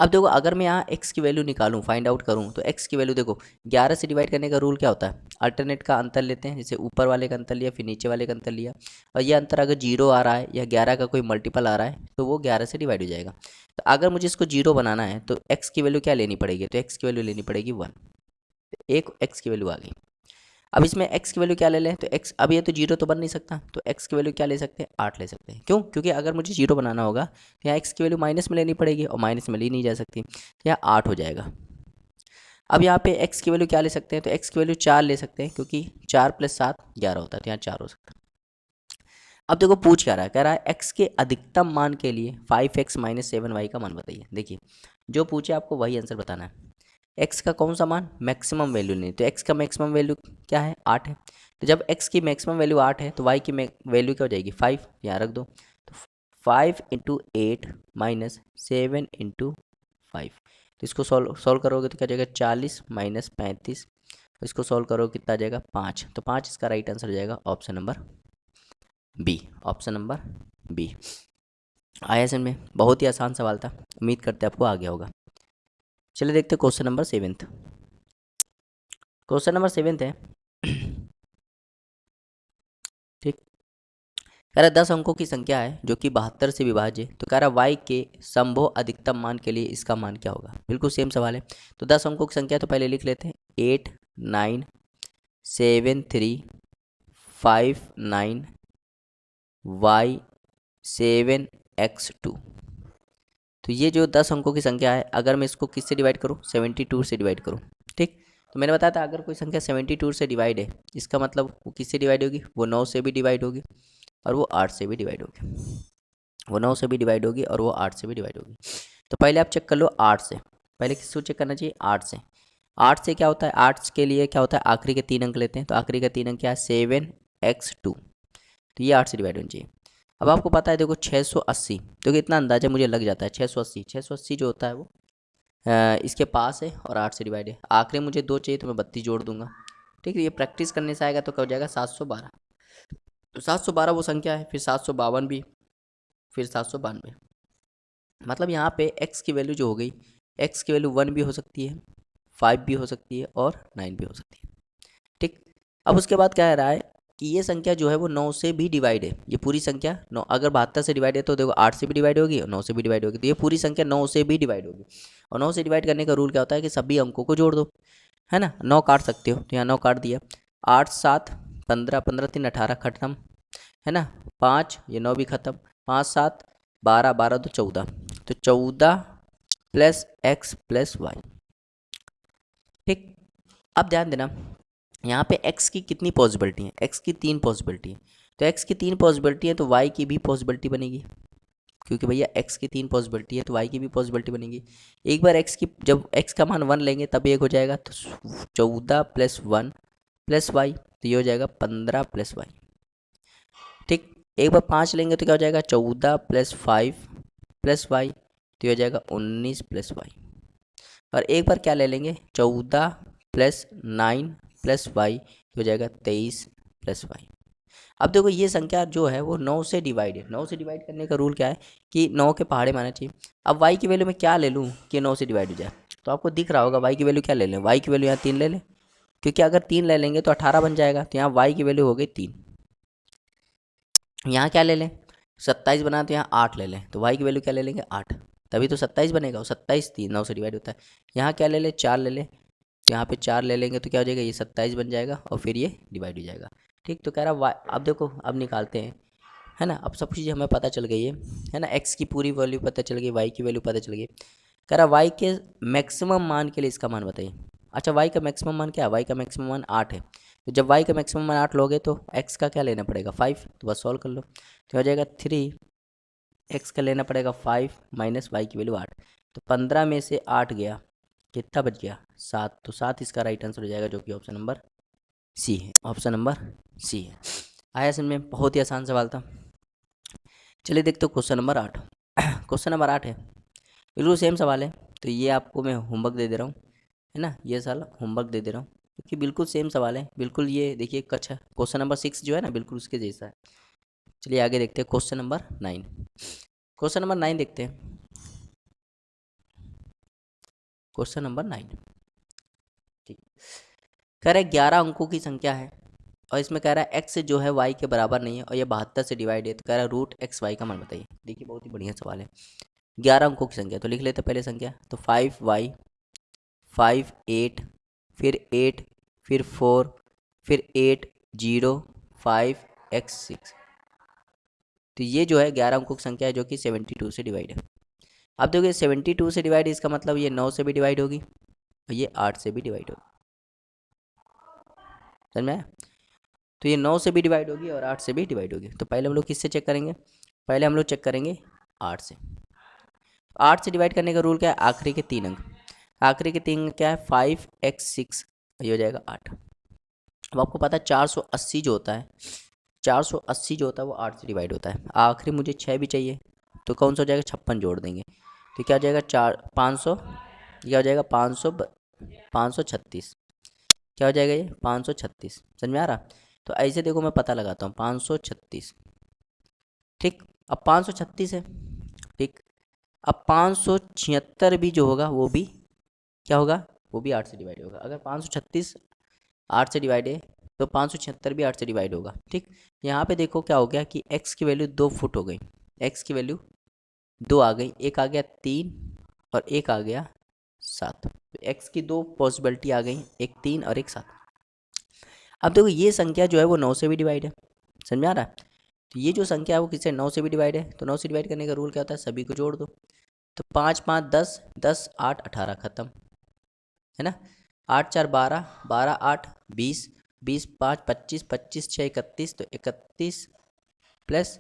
अब देखो अगर मैं यहाँ x की वैल्यू निकालूं, फाइंड आउट करूं, तो x की वैल्यू देखो 11 से डिवाइड करने का रूल क्या होता है, अल्टरनेट का अंतर लेते हैं। जैसे ऊपर वाले का अंतर लिया, फिर नीचे वाले का अंतर लिया, और ये अंतर अगर 0 आ रहा है या 11 का कोई मल्टीपल आ रहा है तो वो 11 से डिवाइड हो जाएगा। तो अगर मुझे इसको 0 बनाना है तो x की वैल्यू क्या लेनी पड़ेगी, तो x की वैल्यू लेनी पड़ेगी 1। एक x की वैल्यू आ गई। अब इसमें x की वैल्यू क्या ले लें, तो x, अब ये तो 0 तो बन नहीं सकता, तो x की वैल्यू क्या ले सकते हैं, 8 ले सकते हैं। क्यों, क्योंकि अगर मुझे 0 बनाना होगा तो यहाँ x की वैल्यू माइनस में लेनी पड़ेगी, और माइनस में ली नहीं जा सकती, तो यहाँ 8 हो जाएगा। अब यहाँ पे x की वैल्यू क्या ले सकते हैं, तो x की वैल्यू 4 ले सकते हैं, क्योंकि 4 + 7 11 होता है, तो यहाँ 4 हो सकता है। अब देखो पूछ क्या रहा है, कह रहा है x के अधिकतम मान के लिए 5x - 7y का मान बताइए। देखिए जो पूछे आपको वही आंसर बताना है। x का कौन सा मान, मैक्सिमम वैल्यू नहीं, तो x का मैक्सिमम वैल्यू क्या है, 8 है। तो जब x की मैक्सिमम वैल्यू 8 है तो y की वैल्यू क्या हो जाएगी, 5, यहाँ रख दो। तो 5 × 8 - 7 × 5, तो इसको सॉल्व करोगे तो क्या जाएगा, 40 - 35, इसको सॉल्व करोगे कितना आ जाएगा, 5। तो 5 इसका राइट आंसर हो जाएगा option number B, option number B. आया समझ में, बहुत ही आसान सवाल था, उम्मीद करते आपको आ गया होगा। चलिए देखते क्वेश्चन नंबर 7। क्वेश्चन नंबर 7 है ठीक, कह रहा 10 अंकों की संख्या है जो कि 72 से विभाज्य है, तो कह रहा y के संभव अधिकतम मान के लिए इसका मान क्या होगा। बिल्कुल सेम सवाल है। तो 10 अंकों की संख्या तो पहले लिख लेते हैं, 8 9 7 3 5 9 y 7 x 2। तो ये जो 10 अंकों की संख्या है, अगर मैं इसको किससे डिवाइड करूँ, 72 से डिवाइड करूँ। ठीक, तो मैंने बताया था अगर कोई संख्या 72 से डिवाइड है, इसका मतलब वो किससे डिवाइड होगी, वो 9 से भी डिवाइड होगी और वो 8 से भी डिवाइड होगी। वो 9 से भी डिवाइड होगी और वो 8 से भी डिवाइड होगी। तो पहले आप चेक कर लो 8 से, पहले किसको चेक करना चाहिए, 8 से। 8 से क्या होता है, 8 के लिए क्या होता है, आखिरी के 3 अंक लेते हैं, तो आखिरी का 3 अंक क्या है, 7x2, तो ये 8 से डिवाइड होनी चाहिए। अब आपको पता है देखो 680, क्योंकि इतना अंदाजा मुझे लग जाता है, 680 जो होता है वो इसके पास है और 8 से डिवाइड है। आखिरी मुझे 2 चाहिए तो मैं 32 जोड़ दूंगा। ठीक है, ये प्रैक्टिस करने से आएगा तो क्या हो जाएगा, 712। तो 712 वो संख्या है, फिर 752 भी, फिर 792। मतलब यहाँ पे x की वैल्यू जो हो गई, x की वैल्यू 1 भी हो सकती है, 5 भी हो सकती है और 9 भी हो सकती है। ठीक, अब उसके बाद क्या कह रहा है कि ये संख्या जो है वो 9 से भी डिवाइड है। ये पूरी संख्या 9, अगर 72 से डिवाइड है तो देखो 8 से भी डिवाइड होगी और 9 से भी डिवाइड होगी, तो ये पूरी संख्या 9 से भी डिवाइड होगी। और 9 से डिवाइड करने का रूल क्या होता है कि सभी अंकों को जोड़ दो, है ना। 9 काट सकते हो, तो यहाँ 9 काट दिया, 8 7 15, 15 3 18 खत्म, है ना। 5, ये 9 भी खत्म, 5 7 12, 12 2 14, तो 14 + x + y। ठीक, अब ध्यान देना यहाँ पे x की कितनी पॉसिबिलिटी है, x की 3 पॉसिबिलिटी है। तो x की 3 पॉसिबिलिटी है तो y की भी पॉसिबिलिटी बनेगी, क्योंकि भैया x की 3 पॉसिबिलिटी है तो y की भी पॉसिबिलिटी बनेगी। एक बार x की, जब x का मान 1 लेंगे तब एक हो जाएगा, तो 14 + 1 + y, तो ये हो जाएगा 15 + y। ठीक, एक बार 5 लेंगे तो क्या हो जाएगा, 14 + 5 + y, तो ये हो जाएगा 19 + y। और एक बार क्या ले लेंगे, 14 + 9 + y, तो हो जाएगा 23 + y। अब देखो ये संख्या जो है वो 9 से डिवाइड है। 9 से डिवाइड करने का रूल क्या है कि 9 के पहाड़े माना चाहिए। अब y की वैल्यू में क्या ले लूँ कि 9 से डिवाइड हो जाए, तो आपको दिख रहा होगा y की वैल्यू क्या ले लें, y की वैल्यू यहाँ 3 ले लें, क्योंकि अगर 3 ले लेंगे तो 18 बन जाएगा, तो यहाँ y की वैल्यू हो गई 3। यहाँ क्या ले लें, 27 बना तो यहाँ 8 ले लें, तो y की वैल्यू क्या ले लेंगे, 8, तभी तो 27 बनेगा। और 27 3 9 से डिवाइड होता है। यहाँ क्या ले लें, 4 ले लें, तो यहाँ पे 4 ले लेंगे तो क्या हो जाएगा, ये 27 बन जाएगा और फिर ये डिवाइड हो जाएगा। ठीक, तो कह रहा वाई, अब देखो अब निकालते हैं, है ना। अब सब चीज़ हमें पता चल गई है ना, x की पूरी वैल्यू पता चल गई, y की वैल्यू पता चल गई। कह रहा y के मैक्सिमम मान के लिए इसका मान बताइए। अच्छा, y का मैक्सिमम मान क्या है, y का मैक्सिमम मान 8 है, तो जब y का मैक्सिमम मान 8 लोगे तो x का क्या लेना पड़ेगा, 5, तो बस सॉल्व कर लो, तो हो जाएगा 3, x का लेना पड़ेगा 5 - y की वैल्यू 8, तो 15 में से 8 गया, कितना बच गया, 7, तो 7 इसका राइट आंसर हो जाएगा, जो कि ऑप्शन नंबर सी है, ऑप्शन नंबर सी है। आया समझ में, बहुत ही आसान सवाल था। चलिए देखते हो क्वेश्चन नंबर 8। क्वेश्चन नंबर 8 है, बिल्कुल सेम सवाल है, तो ये आपको मैं होमवर्क दे दे रहा हूँ, है ना, ये साल होमवर्क दे दे रहा हूँ, क्योंकि बिल्कुल सेम सवाल है, बिल्कुल ये देखिए कच्चा क्वेश्चन नंबर 6 जो है ना, बिल्कुल उसके जैसा है। चलिए आगे देखते हैं क्वेश्चन नंबर 9। क्वेश्चन नंबर 9 देखते हैं, क्वेश्चन नंबर 9। ठीक, कह रहा है 11 अंकों की संख्या है और इसमें कह रहा है x जो है y के बराबर नहीं है और ये 72 से डिवाइड है, तो कह रहा है √xy का मान बताइए। देखिए बहुत ही बढ़िया सवाल है। 11 अंकों की संख्या, तो लिख लेते पहले संख्या, तो 5y 5 8 फिर 8 फिर 4 फिर 8 0 5 x 6, तो ये जो है 11 अंकों की संख्या है जो कि 72 से डिवाइड है। अब देखिए 72 से डिवाइड, इसका मतलब ये 9 से भी डिवाइड होगी, और ये 8 से भी डिवाइड होगी। समझ में आया? तो ये 9 से भी डिवाइड होगी और 8 से भी डिवाइड होगी। तो पहले हम लोग किससे चेक करेंगे? पहले हम लोग चेक करेंगे 8 से। 8 से डिवाइड करने का रूल क्या है? आखिरी के 3 अंक। आखिरी के 3 अंक क्या है? 5x6, ये हो जाएगा 8। अब आपको पता है 480 जो होता है, 480 जो होता है वो 8 से डिवाइड होता है। आखिरी मुझे 6 भी चाहिए, तो कौन सा हो जाएगा? 56 जोड़ देंगे, तो क्या हो जाएगा? 500, क्या हो जाएगा? 536। क्या हो जाएगा ये? 536। समझ में आ रहा? तो ऐसे देखो मैं पता लगाता हूँ, 536। ठीक, अब 536 है। ठीक, अब 576 भी जो होगा वो भी क्या होगा? वो भी 8 से डिवाइड होगा। अगर 536 8 से डिवाइड है तो 576 भी 8 से डिवाइड होगा। ठीक, यहाँ पे देखो क्या हो गया कि x की वैल्यू 2 फुट हो गई। x की वैल्यू 2 आ गई, एक आ गया 3 और एक आ गया 7। तो x की 2 पॉसिबिलिटी आ गई, एक 3 और एक 7। अब देखो ये संख्या जो है वो 9 से भी डिवाइड है। समझ में आ रहा है? तो ये जो संख्या है वो किससे? 9 से भी डिवाइड है। तो 9 से डिवाइड करने का रूल क्या होता है? सभी को जोड़ दो। तो 5 5 10, 10 8 18 खत्म, है ना? 8 4 12, 12 8 20, 20 5 25, 25 6 31, तो 31 प्लस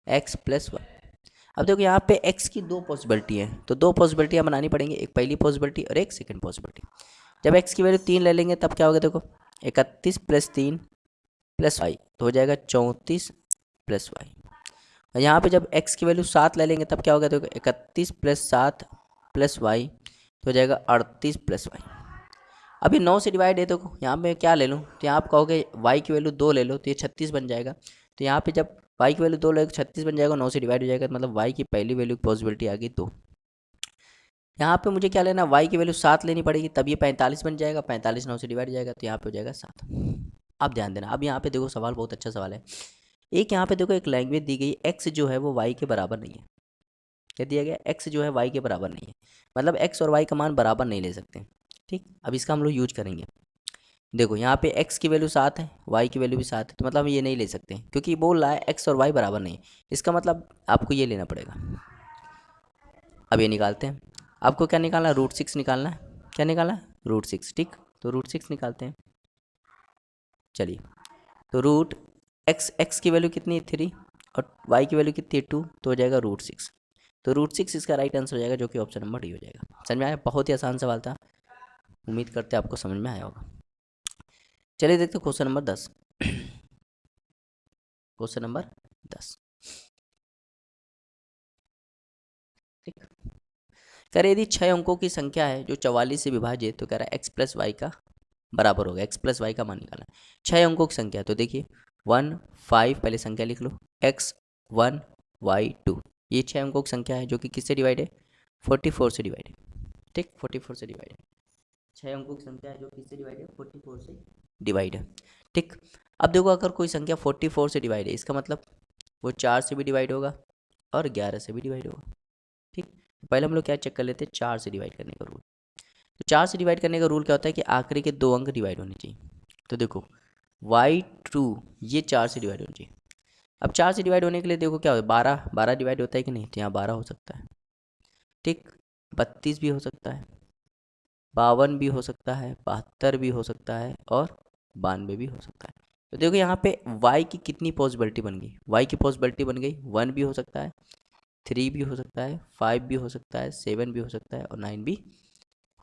x प्लस 1। अब देखो यहाँ पे x की 2 पॉसिबिलिटी है, तो 2 पॉसिबिलिटियाँ बनानी पड़ेंगी, एक पहली पॉसिबिलिटी और एक सेकंड पॉसिबिलिटी। जब x की वैल्यू 3 ले लेंगे तब क्या होगा? देखो 31 प्लस 3 प्लस वाई, तो हो जाएगा 34 प्लस वाई। और यहाँ पे जब x की वैल्यू 7 ले लेंगे तब क्या होगा? देखो 31 प्लस 7 प्लस वाई, तो हो जाएगा 38 प्लस वाई। अभी 9 से डिवाइड है, देखो यहाँ पे क्या ले लूँ? तो यहाँ आप कहोगे y की वैल्यू 2 ले लो, तो ये 36 बन जाएगा। तो यहाँ पे जब y की वैल्यू 2 ले 36 बन जाएगा, 9 से डिवाइड हो जाएगा, मतलब y की पहली वैल्यू की पॉसिबिलिटी आ गई 2। यहाँ पे मुझे क्या लेना? y की वैल्यू 7 लेनी पड़ेगी, तब ये 45 बन जाएगा। 45 9 से डिवाइड हो जाएगा, तो यहाँ पे हो जाएगा 7। अब ध्यान देना, अब यहाँ पे देखो सवाल बहुत अच्छा सवाल है। एक यहाँ पे देखो एक लैंग्वेज दी गई, x जो है वो y के बराबर नहीं है। क्या दिया गया? x जो है y के बराबर नहीं है, मतलब x और y का मान बराबर नहीं ले सकते। ठीक, अब इसका हम लोग यूज करेंगे। देखो यहाँ पे x की वैल्यू 7 है, y की वैल्यू भी 7 है, तो मतलब हम ये नहीं ले सकते क्योंकि ये बोल रहा है x और y बराबर नहीं है। इसका मतलब आपको ये लेना पड़ेगा। अब ये निकालते हैं। आपको क्या निकालना है? √6 निकालना है। क्या निकालना है? √6। ठीक, तो √6 निकालते हैं। चलिए, तो रूट x की वैल्यू कितनी है? 3 और y की वैल्यू कितनी है? 2, तो हो जाएगा √6। तो √6 इसका राइट आंसर हो जाएगा, जो कि ऑप्शन नंबर डी हो जाएगा। समझ में आया? बहुत ही आसान सवाल था, उम्मीद करते हैं आपको समझ में आया होगा। चलिए देखते हैं क्वेश्चन नंबर 10। Question number 10। ठीक, कह रहे यदि 6 अंकों की संख्या है जो 44 से विभाजित, तो कह रहा है x प्लस वाई का बराबर होगा। x प्लस वाई का मान निकालना है। 6 अंकों की संख्या, तो देखिए 1 5, पहले संख्या लिख लो, x 1 y 2, ये 6 अंकों की संख्या है जो कि किससे डिवाइड है? 44 से डिवाइड है। ठीक, 44 से डिवाइड है। 6 अंकों की संख्या है जो किससे डिवाइड है? 44 से डिवाइड है। ठीक, अब देखो अगर कोई संख्या 44 से डिवाइड है, इसका मतलब वो 4 से भी डिवाइड होगा और 11 से भी डिवाइड होगा। ठीक, पहले हम लोग क्या चेक कर लेते हैं? 4 से डिवाइड करने का रूल। तो 4 से डिवाइड करने का रूल क्या होता है कि आखिरी के 2 अंक डिवाइड होने चाहिए। तो देखो y2 ये 4 से डिवाइड होना चाहिए। अब 4 से डिवाइड होने के लिए देखो क्या होता है? 12 12 डिवाइड होता है कि नहीं? तो यहाँ 12 हो सकता है। ठीक, 32 भी हो सकता है, 52 भी हो सकता है, 72 भी हो सकता है और 92 भी हो सकता है। तो देखो यहाँ पे y की कितनी पॉसिबिलिटी बन गई? y की पॉसिबिलिटी बन गई 1 भी हो सकता है, 3 भी हो सकता है, 5 भी हो सकता है, 7 भी हो सकता है और 9 भी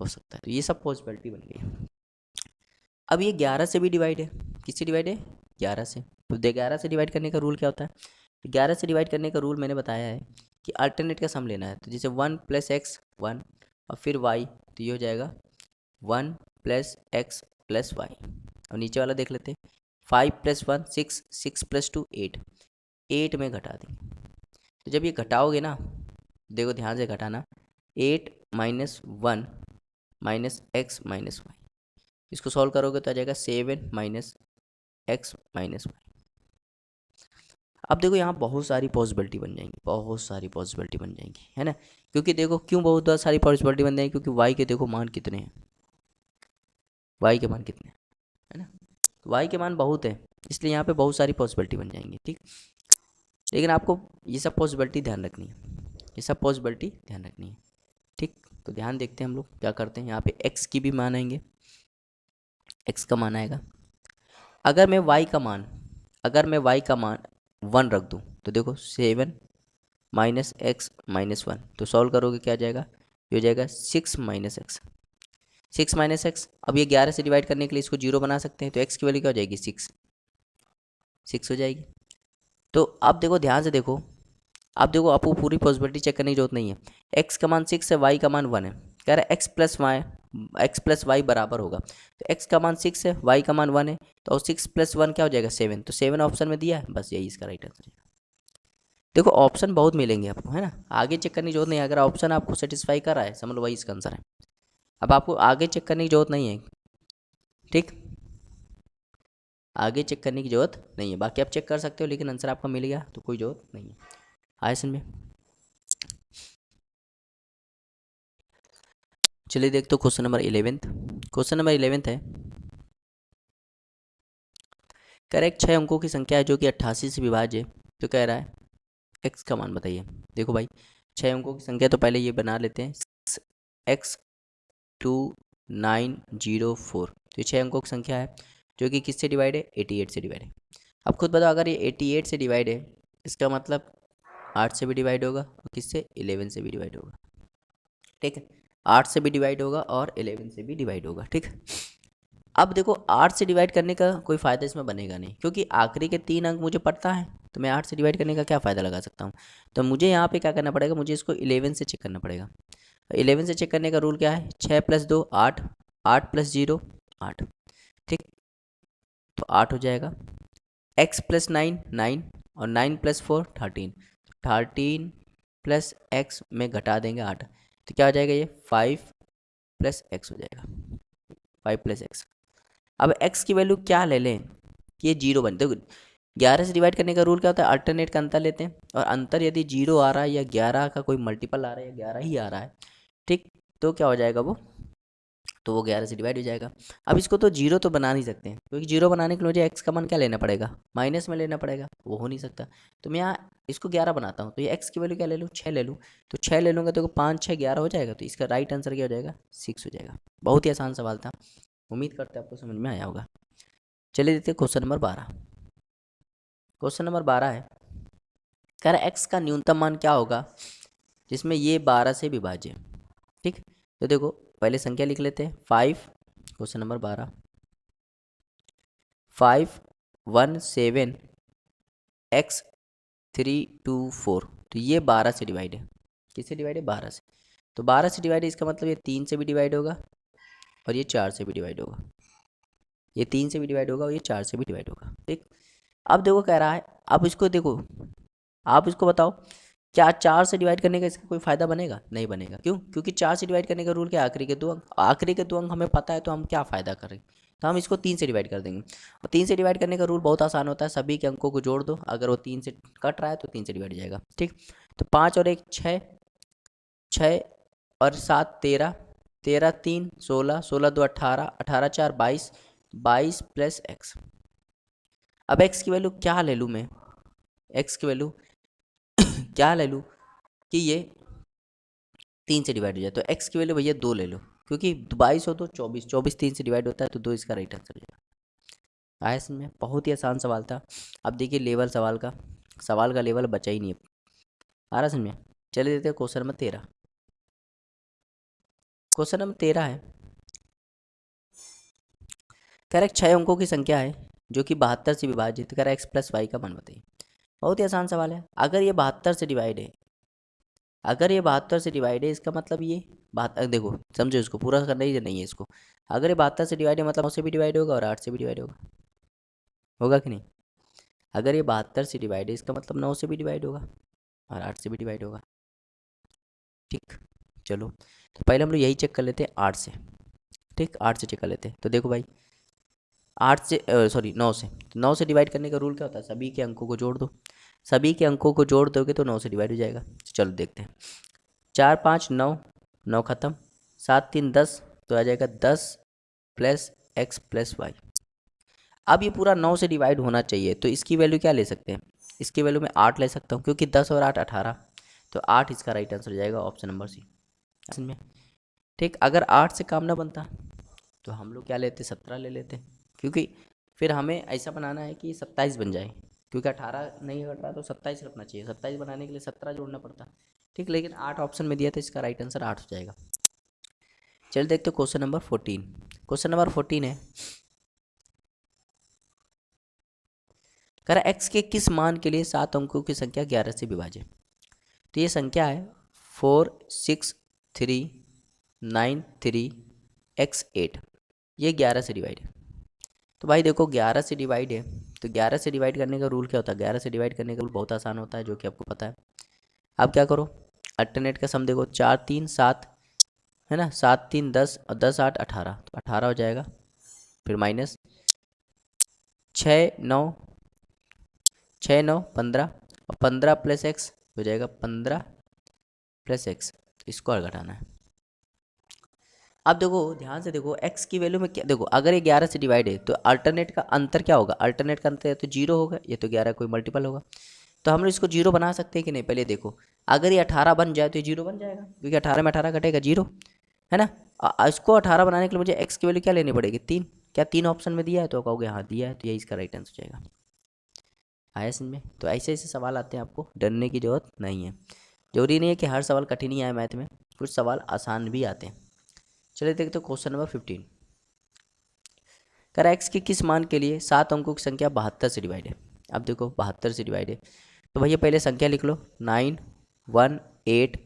हो सकता है। तो ये सब पॉसिबिलिटी बन गई। अब ये 11 से भी डिवाइड है। किससे डिवाइड है? 11 से। तो 11 से डिवाइड करने का रूल क्या होता है? 11 से डिवाइड करने का रूल मैंने बताया है कि अल्टरनेट का सम लेना है। तो जैसे 1 प्लस एक्स 1 और फिर y, तो ये हो जाएगा 1 प्लस एक्स प्लस वाई। और नीचे वाला देख लेते हैं, 5 प्लस 1 6, 6 प्लस 2 8, 8 में घटा देंगे। तो जब ये घटाओगे ना, देखो ध्यान से घटाना, 8 minus 1 minus x minus y, इसको सॉल्व करोगे तो आ जाएगा 7 माइनस एक्स माइनस वाई। अब देखो यहाँ बहुत सारी पॉसिबिलिटी बन जाएंगी, बहुत सारी पॉसिबिलिटी बन जाएंगी, है ना? क्योंकि देखो क्यों बहुत सारी पॉसिबिलिटी बन जाएंगी? क्योंकि वाई के देखो मान कितने हैं, वाई के मान कितने हैं, है ना? वाई के मान बहुत है, इसलिए यहाँ पे बहुत सारी पॉसिबिलिटी बन जाएंगी। ठीक, लेकिन आपको ये सब पॉसिबिलिटी ध्यान रखनी है, ये सब पॉसिबिलिटी ध्यान रखनी है। ठीक, तो ध्यान देखते हैं हम लोग क्या करते हैं। यहाँ पे x की भी मान आएंगे, x का मान आएगा। अगर मैं y का मान 1 रख दूँ तो देखो 7 माइनस एक्स माइनस 1, तो सॉल्व करोगे क्या आ जाएगा, ये हो जाएगा 6 माइनस एक्स। 6 माइनस एक्स, अब ये 11 से डिवाइड करने के लिए इसको 0 बना सकते हैं, तो x की वैल्यू क्या हो जाएगी, 6 हो जाएगी। तो अब देखो ध्यान से देखो, अब देखो आपको पूरी पॉसिबिलिटी चेक करने की जरूरत नहीं है। x का मान 6 है, y का मान 1 है, कह रहा है x प्लस वाई बराबर होगा। तो x का मान 6 है, y का मान 1 है, तो 6 प्लस 1 क्या हो जाएगा 7, तो 7 ऑप्शन में दिया है, बस यही इसका राइट आंसर है। देखो ऑप्शन बहुत मिलेंगे आपको, है ना, आगे चेक करने की जरूरत नहीं है। अगर ऑप्शन आपको सेटिस्फाई कर रहा है समझ लो वही इसका आंसर है। अब आपको आगे चेक करने की जरूरत नहीं है, ठीक, आगे चेक करने की जरूरत नहीं है, बाकी आप चेक कर सकते हो, लेकिन आंसर आपका मिल गया तो कोई जरूरत नहीं है। आए समझ में। चलिए देखते हो क्वेश्चन नंबर 11। क्वेश्चन नंबर 11 है, करेक्ट 6 अंकों की संख्या है जो कि 88 से विभाज्य है, तो कह रहा है x का मान बताइए। देखो भाई 6 अंकों की संख्या, तो पहले ये बना लेते हैं, x2904, तो ये 6 अंकों की संख्या है जो कि किससे डिवाइड है, 88 से डिवाइड है। अब खुद बताओ, अगर ये 88 से डिवाइड है, इसका मतलब 8 से भी डिवाइड होगा और किससे, 11 से भी डिवाइड होगा, ठीक है, 8 से भी डिवाइड होगा और 11 से भी डिवाइड होगा, ठीक। अब देखो 8 से डिवाइड करने का कोई फ़ायदा इसमें बनेगा नहीं, क्योंकि आखिरी के 3 अंक मुझे पता है, तो मैं 8 से डिवाइड करने का क्या फ़ायदा लगा सकता हूँ। तो मुझे यहाँ पे क्या करना पड़ेगा, मुझे इसको 11 से चेक करना पड़ेगा। 11 से चेक करने का रूल क्या है, 6 प्लस 2 8, 8 प्लस 0 8, ठीक, तो 8 हो जाएगा। x प्लस 9 9 और 9 प्लस 4 13, 13 प्लस एक्स में घटा देंगे 8, तो क्या हो जाएगा, ये 5 प्लस एक्स हो जाएगा, 5 प्लस एक्स। अब x की वैल्यू क्या ले लें कि ये 0 बन, देखो 11 से डिवाइड करने का रूल क्या होता है, अल्टरनेट का अंतर लेते हैं, और अंतर यदि 0 आ रहा है या 11 का कोई मल्टीपल आ रहा है या 11 ही आ रहा है, ठीक, तो क्या हो जाएगा वो, तो वो 11 से डिवाइड हो जाएगा। अब इसको तो 0 तो बना नहीं सकते हैं, क्योंकि 0 बनाने के लिए मुझे x का मान क्या लेना पड़ेगा, माइनस में लेना पड़ेगा, वो हो नहीं सकता। तो मैं यहाँ इसको 11 बनाता हूँ, तो ये x की वैल्यू क्या ले लूँ, 6 ले लूँ, तो 6 ले लूँगा तो 5 6 11 हो जाएगा, तो इसका राइट आंसर क्या हो जाएगा, 6 हो जाएगा। बहुत ही आसान सवाल था, उम्मीद करते हैं आपको समझ में आया होगा। चलिए देखते हैं क्वेश्चन नंबर 12। क्वेश्चन नंबर 12 है, कह रहा है x का न्यूनतम मान क्या होगा जिसमें ये 12 से विभाज्य है, ठीक। तो देखो पहले संख्या लिख लेते हैं, 5, क्वेश्चन नंबर 12, 517 x 324, तो ये 12 से डिवाइड है, किससे डिवाइड है, 12 से, तो 12 से डिवाइड है, इसका मतलब ये 3 से भी डिवाइड होगा और ये 4 से भी डिवाइड होगा, ये 3 से भी डिवाइड होगा और ये 4 से भी डिवाइड होगा, ठीक। अब देखो कह रहा है, अब इसको देखो, आप इसको बताओ, क्या 4 से डिवाइड करने का इसका कोई फ़ायदा बनेगा, नहीं बनेगा, क्यों, क्योंकि 4 से डिवाइड करने का रूल क्या है, आखिरी के 2 अंक, आखिरी के 2 अंक हमें पता है, तो हम क्या फ़ायदा करें, तो हम इसको 3 से डिवाइड कर देंगे। और 3 से डिवाइड करने का रूल बहुत आसान होता है, सभी के अंकों को जोड़ दो, अगर वो 3 से कट रहा है तो 3 से डिवाइड हो जाएगा, ठीक। तो 5 और 1 6, 6 और 7 13, 13 3 16, 16 2 18, 18 4 22, 22 प्लस एक्स। अब एक्स की वैल्यू क्या ले लूँ मैं, एक्स की वैल्यू क्या ले लूँ कि ये 3 से डिवाइड हो जाए, तो x की वैल्यू भैया 2 ले लो, क्योंकि 22 हो तो 24, 24 3 से डिवाइड होता है, तो 2 इसका राइट आंसर हो जाएगा। आया समझ में, बहुत ही आसान सवाल था। अब देखिए लेवल सवाल का लेवल बचा ही नहीं, आ रहा समझ में। चले देते हैं क्वेश्चन नंबर 13। क्वेश्चन नंबर 13 है, करेक्ट 6 अंकों की संख्या है जो कि 72 से विभाजित, करेक्ट एक्स प्लस वाई का मान बताइए। बहुत ही आसान सवाल है, अगर ये 72 से डिवाइड है, अगर ये 72 से डिवाइड है, इसका मतलब ये 72, देखो समझो इसको पूरा करना ही नहीं है इसको, अगर ये 72 से डिवाइड है मतलब 9 से भी डिवाइड होगा और 8 से भी डिवाइड होगा, होगा कि नहीं। अगर ये 72 से डिवाइड है, इसका मतलब 9 से भी डिवाइड होगा और 8 से भी डिवाइड होगा, ठीक। चलो तो पहले हम लोग यही चेक कर लेते हैं 8 से, ठीक, 8 से चेक कर लेते हैं। तो देखो भाई 8 से सॉरी 9 से, तो 9 से डिवाइड करने का रूल क्या होता है, सभी के अंकों को जोड़ दो, सभी के अंकों को जोड़ दोगे तो 9 से डिवाइड हो जाएगा। तो चलो देखते हैं, 4 5 9, 9 खत्म, 7 3 10, तो आ जाएगा 10 प्लस एक्स प्लस वाई। अब ये पूरा 9 से डिवाइड होना चाहिए, तो इसकी वैल्यू क्या ले सकते हैं, इसकी वैल्यू मैं 8 ले सकता हूँ, क्योंकि 10 और 8 18, तो 8 इसका राइट आंसर हो जाएगा, ऑप्शन नंबर सी। में ठीक, अगर 8 से काम ना बनता तो हम लोग क्या लेते, 17 ले लेते, क्योंकि फिर हमें ऐसा बनाना है कि 27 बन जाए, क्योंकि 18 नहीं घट रहा तो 27 रखना चाहिए, 27 बनाने के लिए 17 जोड़ना पड़ता। ठीक, लेकिन 8 ऑप्शन में दिया था, इसका राइट आंसर 8 हो जाएगा। चलिए देखते हो क्वेश्चन नंबर 14। क्वेश्चन नंबर 14 है, कह रहा एक्स के किस मान के लिए 7 अंकों की संख्या 11 से विभाज्य। तो ये संख्या है 46393x8, ये 11 से डिवाइड है। तो भाई देखो 11 से डिवाइड है, तो 11 से डिवाइड करने का रूल क्या होता है, 11 से डिवाइड करने का रूल बहुत आसान होता है, जो कि आपको पता है। अब क्या करो, अल्टरनेट का सम देखो, 4 3 7 है ना, 7 3 10 और 10 8 18, तो 18 हो जाएगा। फिर माइनस 6 9 15 और 15 प्लस एक्स हो जाएगा 15 प्लस एक्स, इसको और घटाना है। अब देखो ध्यान से देखो, x की वैल्यू में क्या, देखो अगर ये 11 से डिवाइड है तो अल्टरनेट का अंतर क्या होगा, अल्टरनेट का अंतर या तो 0 होगा, ये तो 11 कोई मल्टीपल होगा। तो हम लोग इसको 0 बना सकते हैं कि नहीं, पहले देखो, अगर ये 18 बन जाए तो ये 0 बन जाएगा, क्योंकि 18 में 18 घटेगा 0, है ना। इसको 18 बनाने के लिए मुझे x की वैल्यू क्या लेनी पड़ेगी, 3। क्या 3 ऑप्शन में दिया है, तो कहोगे हाँ दिया है, तो यही इसका राइट आंसर हो जाएगा। आया समझ में। तो ऐसे ऐसे सवाल आते हैं, आपको डरने की जरूरत नहीं है। जरूरी नहीं है कि हर सवाल कठिन ही आए मैथ में, कुछ सवाल आसान भी आते हैं। चलिए देखते हो क्वेश्चन नंबर 15। कह रहा एक्स के किस मान के लिए 7 अंकों की संख्या 72 से डिवाइड है। अब देखो 72 से डिवाइड है, तो भैया पहले संख्या लिख लो, 9 1 8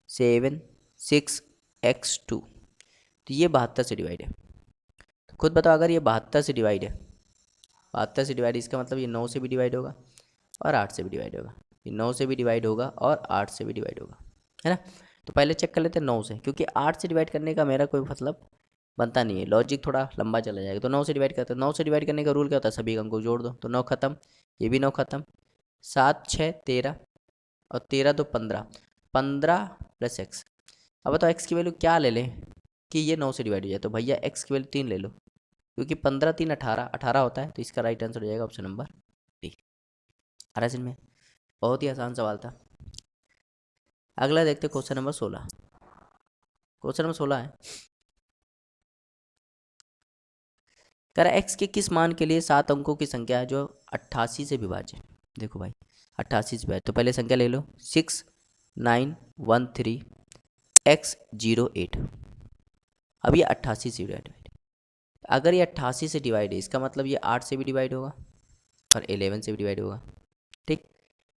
7 6 x2, तो ये 72 से डिवाइड है। तो खुद बताओ, अगर ये 72 से डिवाइड है, 72 से डिवाइड, इसका मतलब ये 9 से भी डिवाइड होगा और 8 से भी डिवाइड होगा, ये 9 से भी डिवाइड होगा और 8 से भी डिवाइड होगा, है ना। तो पहले चेक कर लेते हैं 9 से, क्योंकि 8 से डिवाइड करने का मेरा कोई मतलब बनता नहीं है, लॉजिक थोड़ा लंबा चला जाएगा। तो 9 से डिवाइड करते हैं, 9 से डिवाइड करने का रूल क्या होता है, सभी अंकों को जोड़ दो, तो 9 खत्म, ये भी 9 खत्म, 7 6 13 और 13 तो 15, 15 प्लस एक्स। अब बताओ एक्स की वैल्यू क्या ले लें कि ये 9 से डिवाइड हो जाए, तो भैया एक्स की वैल्यू 3 ले लो, क्योंकि 15 3 18, 18 होता है, तो इसका राइट आंसर हो जाएगा ऑप्शन नंबर डी। आ रहा में, बहुत ही आसान सवाल था। अगला देखते क्वेश्चन नंबर 16। क्वेश्चन नंबर 16 है, कह रहा एक्स के किस मान के लिए 7 अंकों की संख्या है जो 88 से विभाज्य है। देखो भाई 88 से विभाज्य, तो पहले संख्या ले लो, 6 9 1 3 x08। अब ये 88 से डिवाइड है, अगर ये 88 से डिवाइड है, इसका मतलब ये 8 से भी डिवाइड होगा और 11 से भी डिवाइड होगा। ठीक,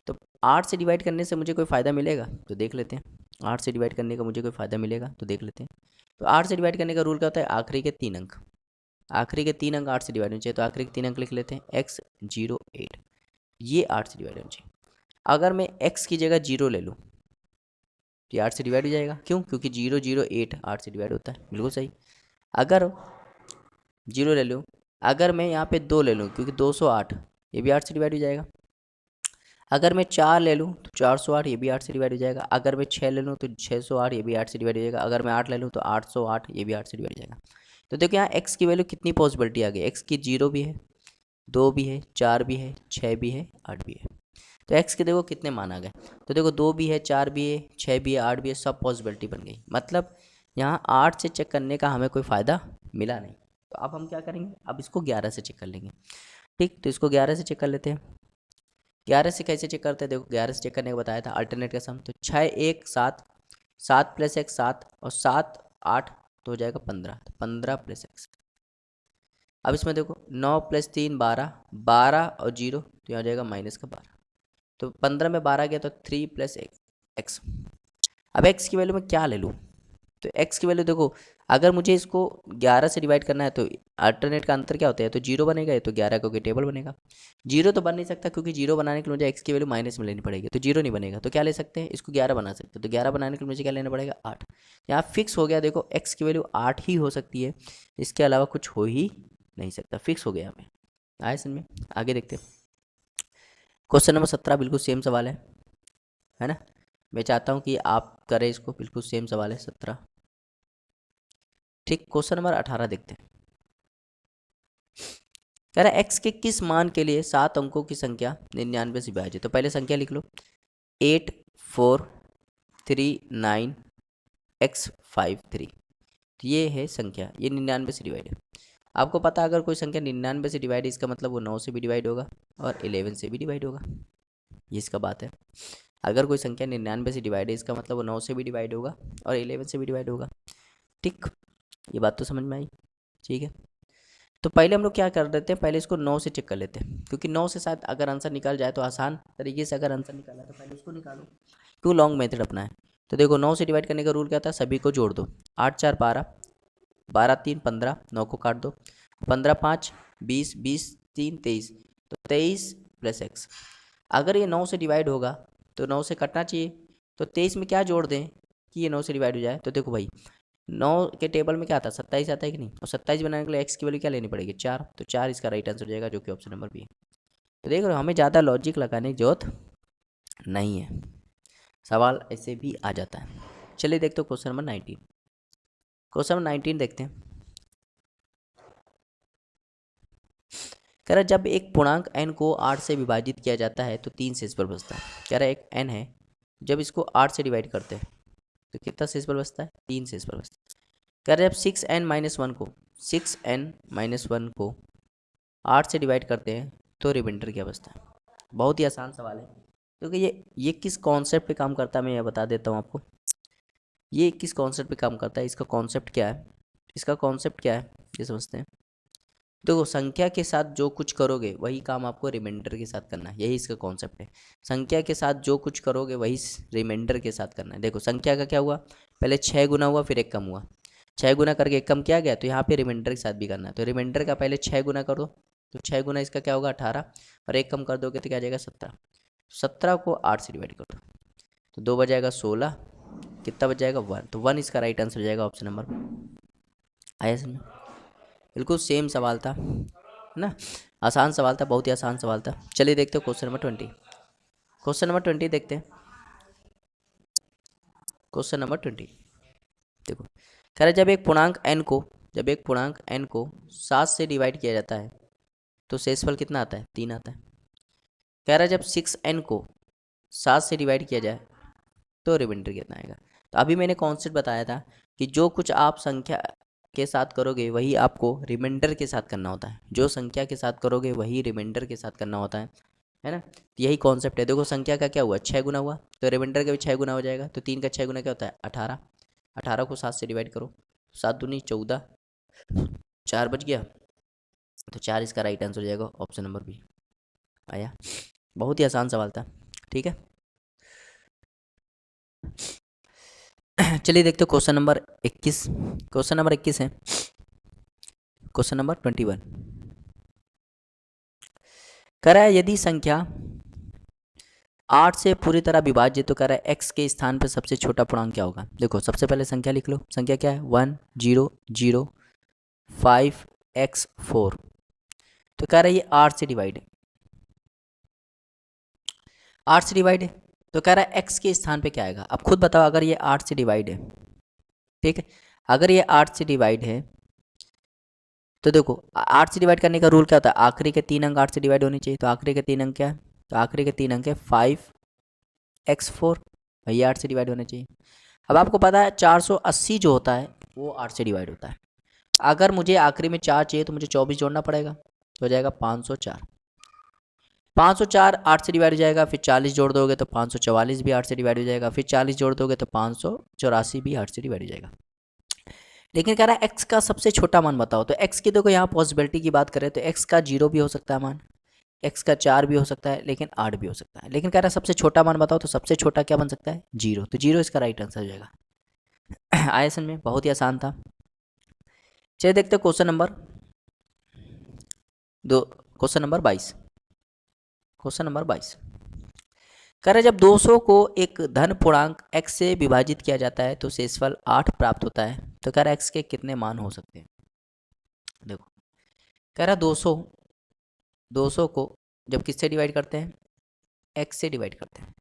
तो 8 से डिवाइड करने से मुझे कोई फ़ायदा मिलेगा, तो देख लेते हैं। 8 से डिवाइड करने का मुझे कोई फ़ायदा मिलेगा, तो देख लेते हैं। तो 8 से डिवाइड करने का रूल क्या होता है, आखिरी के 3 अंक, आखिरी के 3 अंक 8 से डिवाइड होने चाहिए, तो आखिरी के 3 अंक लिख लेते हैं, x08, ये 8 से डिवाइड होना चाहिए। अगर मैं x की जगह 0 ले लूँ, तो 8 से डिवाइड हो जाएगा, क्यों, क्योंकि 008 8 से डिवाइड होता है, बिल्कुल सही। अगर 0 ले लूँ, अगर मैं यहाँ पे 2 ले लूँ, क्योंकि 208, ये भी 8 से डिवाइड हो जाएगा। अगर मैं 4 ले लूँ तो 408, ये भी 8 से डिवाइड हो जाएगा। अगर मैं 6 ले लूँ तो 608, ये भी 8 से डिवाइड हो जाएगा। अगर मैं 8 ले लूँ तो 808, ये भी 8 से डिवाइड हो जाएगा। तो देखो यहाँ x की वैल्यू कितनी पॉसिबिलिटी आ गई, x की 0 भी है, 2 भी है, 4 भी है, 6 भी है, 8 भी है। तो x के देखो कितने मान आ गए, तो देखो 2 भी है, 4 भी है, 6 भी है, 8 भी है, सब पॉसिबिलिटी बन गई। मतलब यहाँ 8 से चेक करने का हमें कोई फ़ायदा मिला नहीं। तो अब हम क्या करेंगे, अब इसको 11 से चेक कर लेंगे। ठीक, तो इसको 11 से चेक कर लेते हैं। 11 से कैसे चेक करते हैं, देखो 11 से चेक करने का बताया था अल्टरनेट का सम, तो 6 1 7, 7 प्लस एक्स 7 और 7 8, तो हो जाएगा 15, तो 15 प्लस एक्स। अब इसमें देखो 9 प्लस 3 12, 12 और 0, तो यहाँ हो जाएगा माइनस का 12, तो 15 में 12 गया तो 3 प्लस एक्स। अब एक्स की वैल्यू में क्या ले लूँ, तो x की वैल्यू देखो, अगर मुझे इसको 11 से डिवाइड करना है तो अल्टरनेट का अंतर क्या होता है, तो 0 बनेगा, ये तो 11 का कोई टेबल बनेगा। 0 तो बन नहीं सकता, क्योंकि 0 बनाने के लिए मुझे x की वैल्यू माइनस में लेनी पड़ेगी, तो 0 नहीं बनेगा। तो क्या ले सकते हैं, इसको 11 बना सकते हैं, तो 11 बनाने के लिए मुझे क्या लेना पड़ेगा, 8। यहाँ फिक्स हो गया, देखो x की वैल्यू 8 ही हो सकती है, इसके अलावा कुछ हो ही नहीं सकता, फिक्स हो गया हमें। आए समझ में। आगे देखते हैं क्वेश्चन नंबर 17, बिल्कुल सेम सवाल है ना। मैं चाहता हूँ कि आप करें इसको, बिल्कुल सेम सवाल है 17। ठीक, क्वेश्चन नंबर 18 देखते हैं। कह रहा है x के किस मान के लिए 7 अंकों की संख्या 99 से विभाज्य। तो पहले संख्या लिख लो, 8 4 3 9 x 5 3। तो ये है संख्या, ये 99 से डिवाइड है। आपको पता है अगर कोई संख्या 99 से डिवाइड है इसका मतलब वो 9 से भी डिवाइड होगा और 11 से भी डिवाइड होगा, ये इसका बात है। अगर कोई संख्या 99 से डिवाइड है इसका मतलब वो 9 से भी डिवाइड होगा और 11 से भी डिवाइड होगा। ठीक, ये बात तो समझ में आई। ठीक है, तो पहले हम लोग क्या कर देते हैं, पहले इसको 9 से चेक कर लेते हैं, क्योंकि 9 से शायद अगर आंसर निकल जाए तो आसान तरीके से अगर आंसर निकाला तो पहले उसको निकालो, क्यों लॉन्ग मेथड अपना है। तो देखो 9 से डिवाइड करने का रूल क्या था, सभी को जोड़ दो, 8 4 12, 12 3 15, 9 को काट दो, 15 5 20, 20 3 23, तो 23 प्लस एक्स। अगर ये 9 से डिवाइड होगा तो 9 से कटना चाहिए, तो 23 में क्या जोड़ दें कि ये 9 से डिवाइड हो जाए। तो देखो भाई 9 के टेबल में क्या आता है, 27 आता है कि नहीं, और 27 बनाने के लिए एक्स की वैल्यू क्या लेनी पड़ेगी, 4, तो 4 इसका राइट आंसर हो जाएगा, जो कि ऑप्शन नंबर बी है। तो देख रहे हो हमें ज़्यादा लॉजिक लगाने की जरूरत नहीं है, सवाल ऐसे भी आ जाता है। चलिए देखते हो क्वेश्चन नंबर 19। क्वेश्चन नंबर 19 देखते हैं। कह रहा है जब एक पूर्णांक n को 8 से विभाजित किया जाता है तो 3 शेषफल बचता है। कह रहा है एक n है, जब इसको 8 से डिवाइड करते हैं तो कितना शेषफल बचता है, 3 शेषफल बचता है। कह रहे हैं जब 6n-1 को 8 से डिवाइड करते हैं तो रिमाइंडर क्या बचता है। बहुत ही आसान सवाल है, क्योंकि ये किस कॉन्सेप्ट पे काम करता है मैं ये बता देता हूँ आपको। ये किस कॉन्सेप्ट पे काम करता है, इसका कॉन्सेप्ट क्या है, इसका कॉन्सेप्ट क्या है ये समझते हैं। देखो संख्या के साथ जो कुछ करोगे वही काम आपको रिमाइंडर के साथ करना है, यही इसका कॉन्सेप्ट है। संख्या के साथ जो कुछ करोगे वही रिमाइंडर के साथ करना है। देखो संख्या का क्या हुआ, पहले 6 गुना हुआ फिर 1 कम हुआ, 6 गुना करके 1 कम किया गया, तो यहाँ पे रिमाइंडर के साथ भी करना है। तो रिमाइंडर का पहले 6 गुना कर दो, तो 6 गुना इसका क्या होगा 18, और 1 कम कर दोगे तो क्या आ जाएगा 17। 17 को 8 से डिवाइड कर दो तो 2 बच जाएगा 16, कितना बच जाएगा 1, तो 1 इसका राइट आंसर हो जाएगा ऑप्शन नंबर। आया समझ, बिल्कुल सेम सवाल था ना, आसान सवाल था, बहुत ही आसान सवाल था। चलिए देखते हो क्वेश्चन नंबर 20। क्वेश्चन नंबर 20 देखते हैं। क्वेश्चन नंबर 20 देखो, कह रहा है जब एक पूर्णांक n को 7 से डिवाइड किया जाता है तो शेषफल कितना आता है, 3 आता है। कह रहा है जब 6n को 7 से डिवाइड किया जाए तो रिमाइंडर कितना आएगा। तो अभी मैंने कॉन्सेप्ट बताया था कि जो कुछ आप संख्या के साथ करोगे वही आपको रिमाइंडर के साथ करना होता है, जो संख्या के साथ करोगे वही रिमाइंडर के साथ करना होता है ना। तो यही कॉन्सेप्ट है। देखो संख्या का क्या हुआ, 6 गुना हुआ, तो रिमाइंडर का भी 6 गुना हो जाएगा। तो 3 का 6 गुना क्या होता है 18, 18 को 7 से डिवाइड करो, 7 दूनी 14, 4 बच गया, तो 4 इसका राइट आंसर हो जाएगा ऑप्शन नंबर बी। आया, बहुत ही आसान सवाल था। ठीक है, चलिए देखते हो क्वेश्चन नंबर 21। क्वेश्चन नंबर 21 है क्वेश्चन नंबर 21। कह रहा है यदि संख्या 8 से पूरी तरह विभाज्य तो कह रहा है x के स्थान पर सबसे छोटा पूर्णांक क्या होगा। देखो सबसे पहले संख्या लिख लो, संख्या क्या है 1 0 0 5 x 4। तो कह रहा है ये 8 से डिवाइड है, 8 से डिवाइड है, तो कह रहा है x के स्थान पे क्या आएगा। अब खुद बताओ, अगर ये 8 से डिवाइड है, ठीक है, अगर ये 8 से डिवाइड है तो देखो 8 से डिवाइड करने का रूल क्या होता है, आखिरी के 3 अंक 8 से डिवाइड होने चाहिए। तो आखिरी के 3 अंक क्या है, तो आखिरी के 3 अंक है 5x4, भैया 8 से डिवाइड होने चाहिए। अब आपको पता है 480 जो होता है वो 8 से डिवाइड होता है। अगर मुझे आखिरी में 4 चाहिए तो मुझे 24 जोड़ना पड़ेगा, तो हो जाएगा 504। 504 8 से डिवाइड हो जाएगा, फिर 40 जोड़ दोगे तो 544 भी 8 से डिवाइड हो जाएगा, फिर 40 जोड़ दोगे तो 584 भी 8 से डिवाइड हो जाएगा। लेकिन कह रहा है x का सबसे छोटा मान बताओ। तो x की देखो यहाँ पॉसिबिलिटी की बात करें तो x का 0 भी हो सकता है मान, x का 4 भी हो सकता है, लेकिन 8 भी हो सकता है। लेकिन कह रहा है सबसे छोटा मान बताओ, तो सबसे छोटा क्या बन सकता है 0, तो 0 इसका राइट आंसर हो जाएगा। आया समझ में, बहुत ही आसान था। चलिए देखते क्वेश्चन नंबर 22। क्वेश्चन नंबर 22 कह रहा है जब 200 को एक धन पूर्णांक x से विभाजित किया जाता है तो शेषफल 8 प्राप्त होता है। तो कह रहा है x के कितने मान हो सकते हैं। देखो कह रहा है 200 को जब किससे डिवाइड करते हैं, x से डिवाइड करते हैं,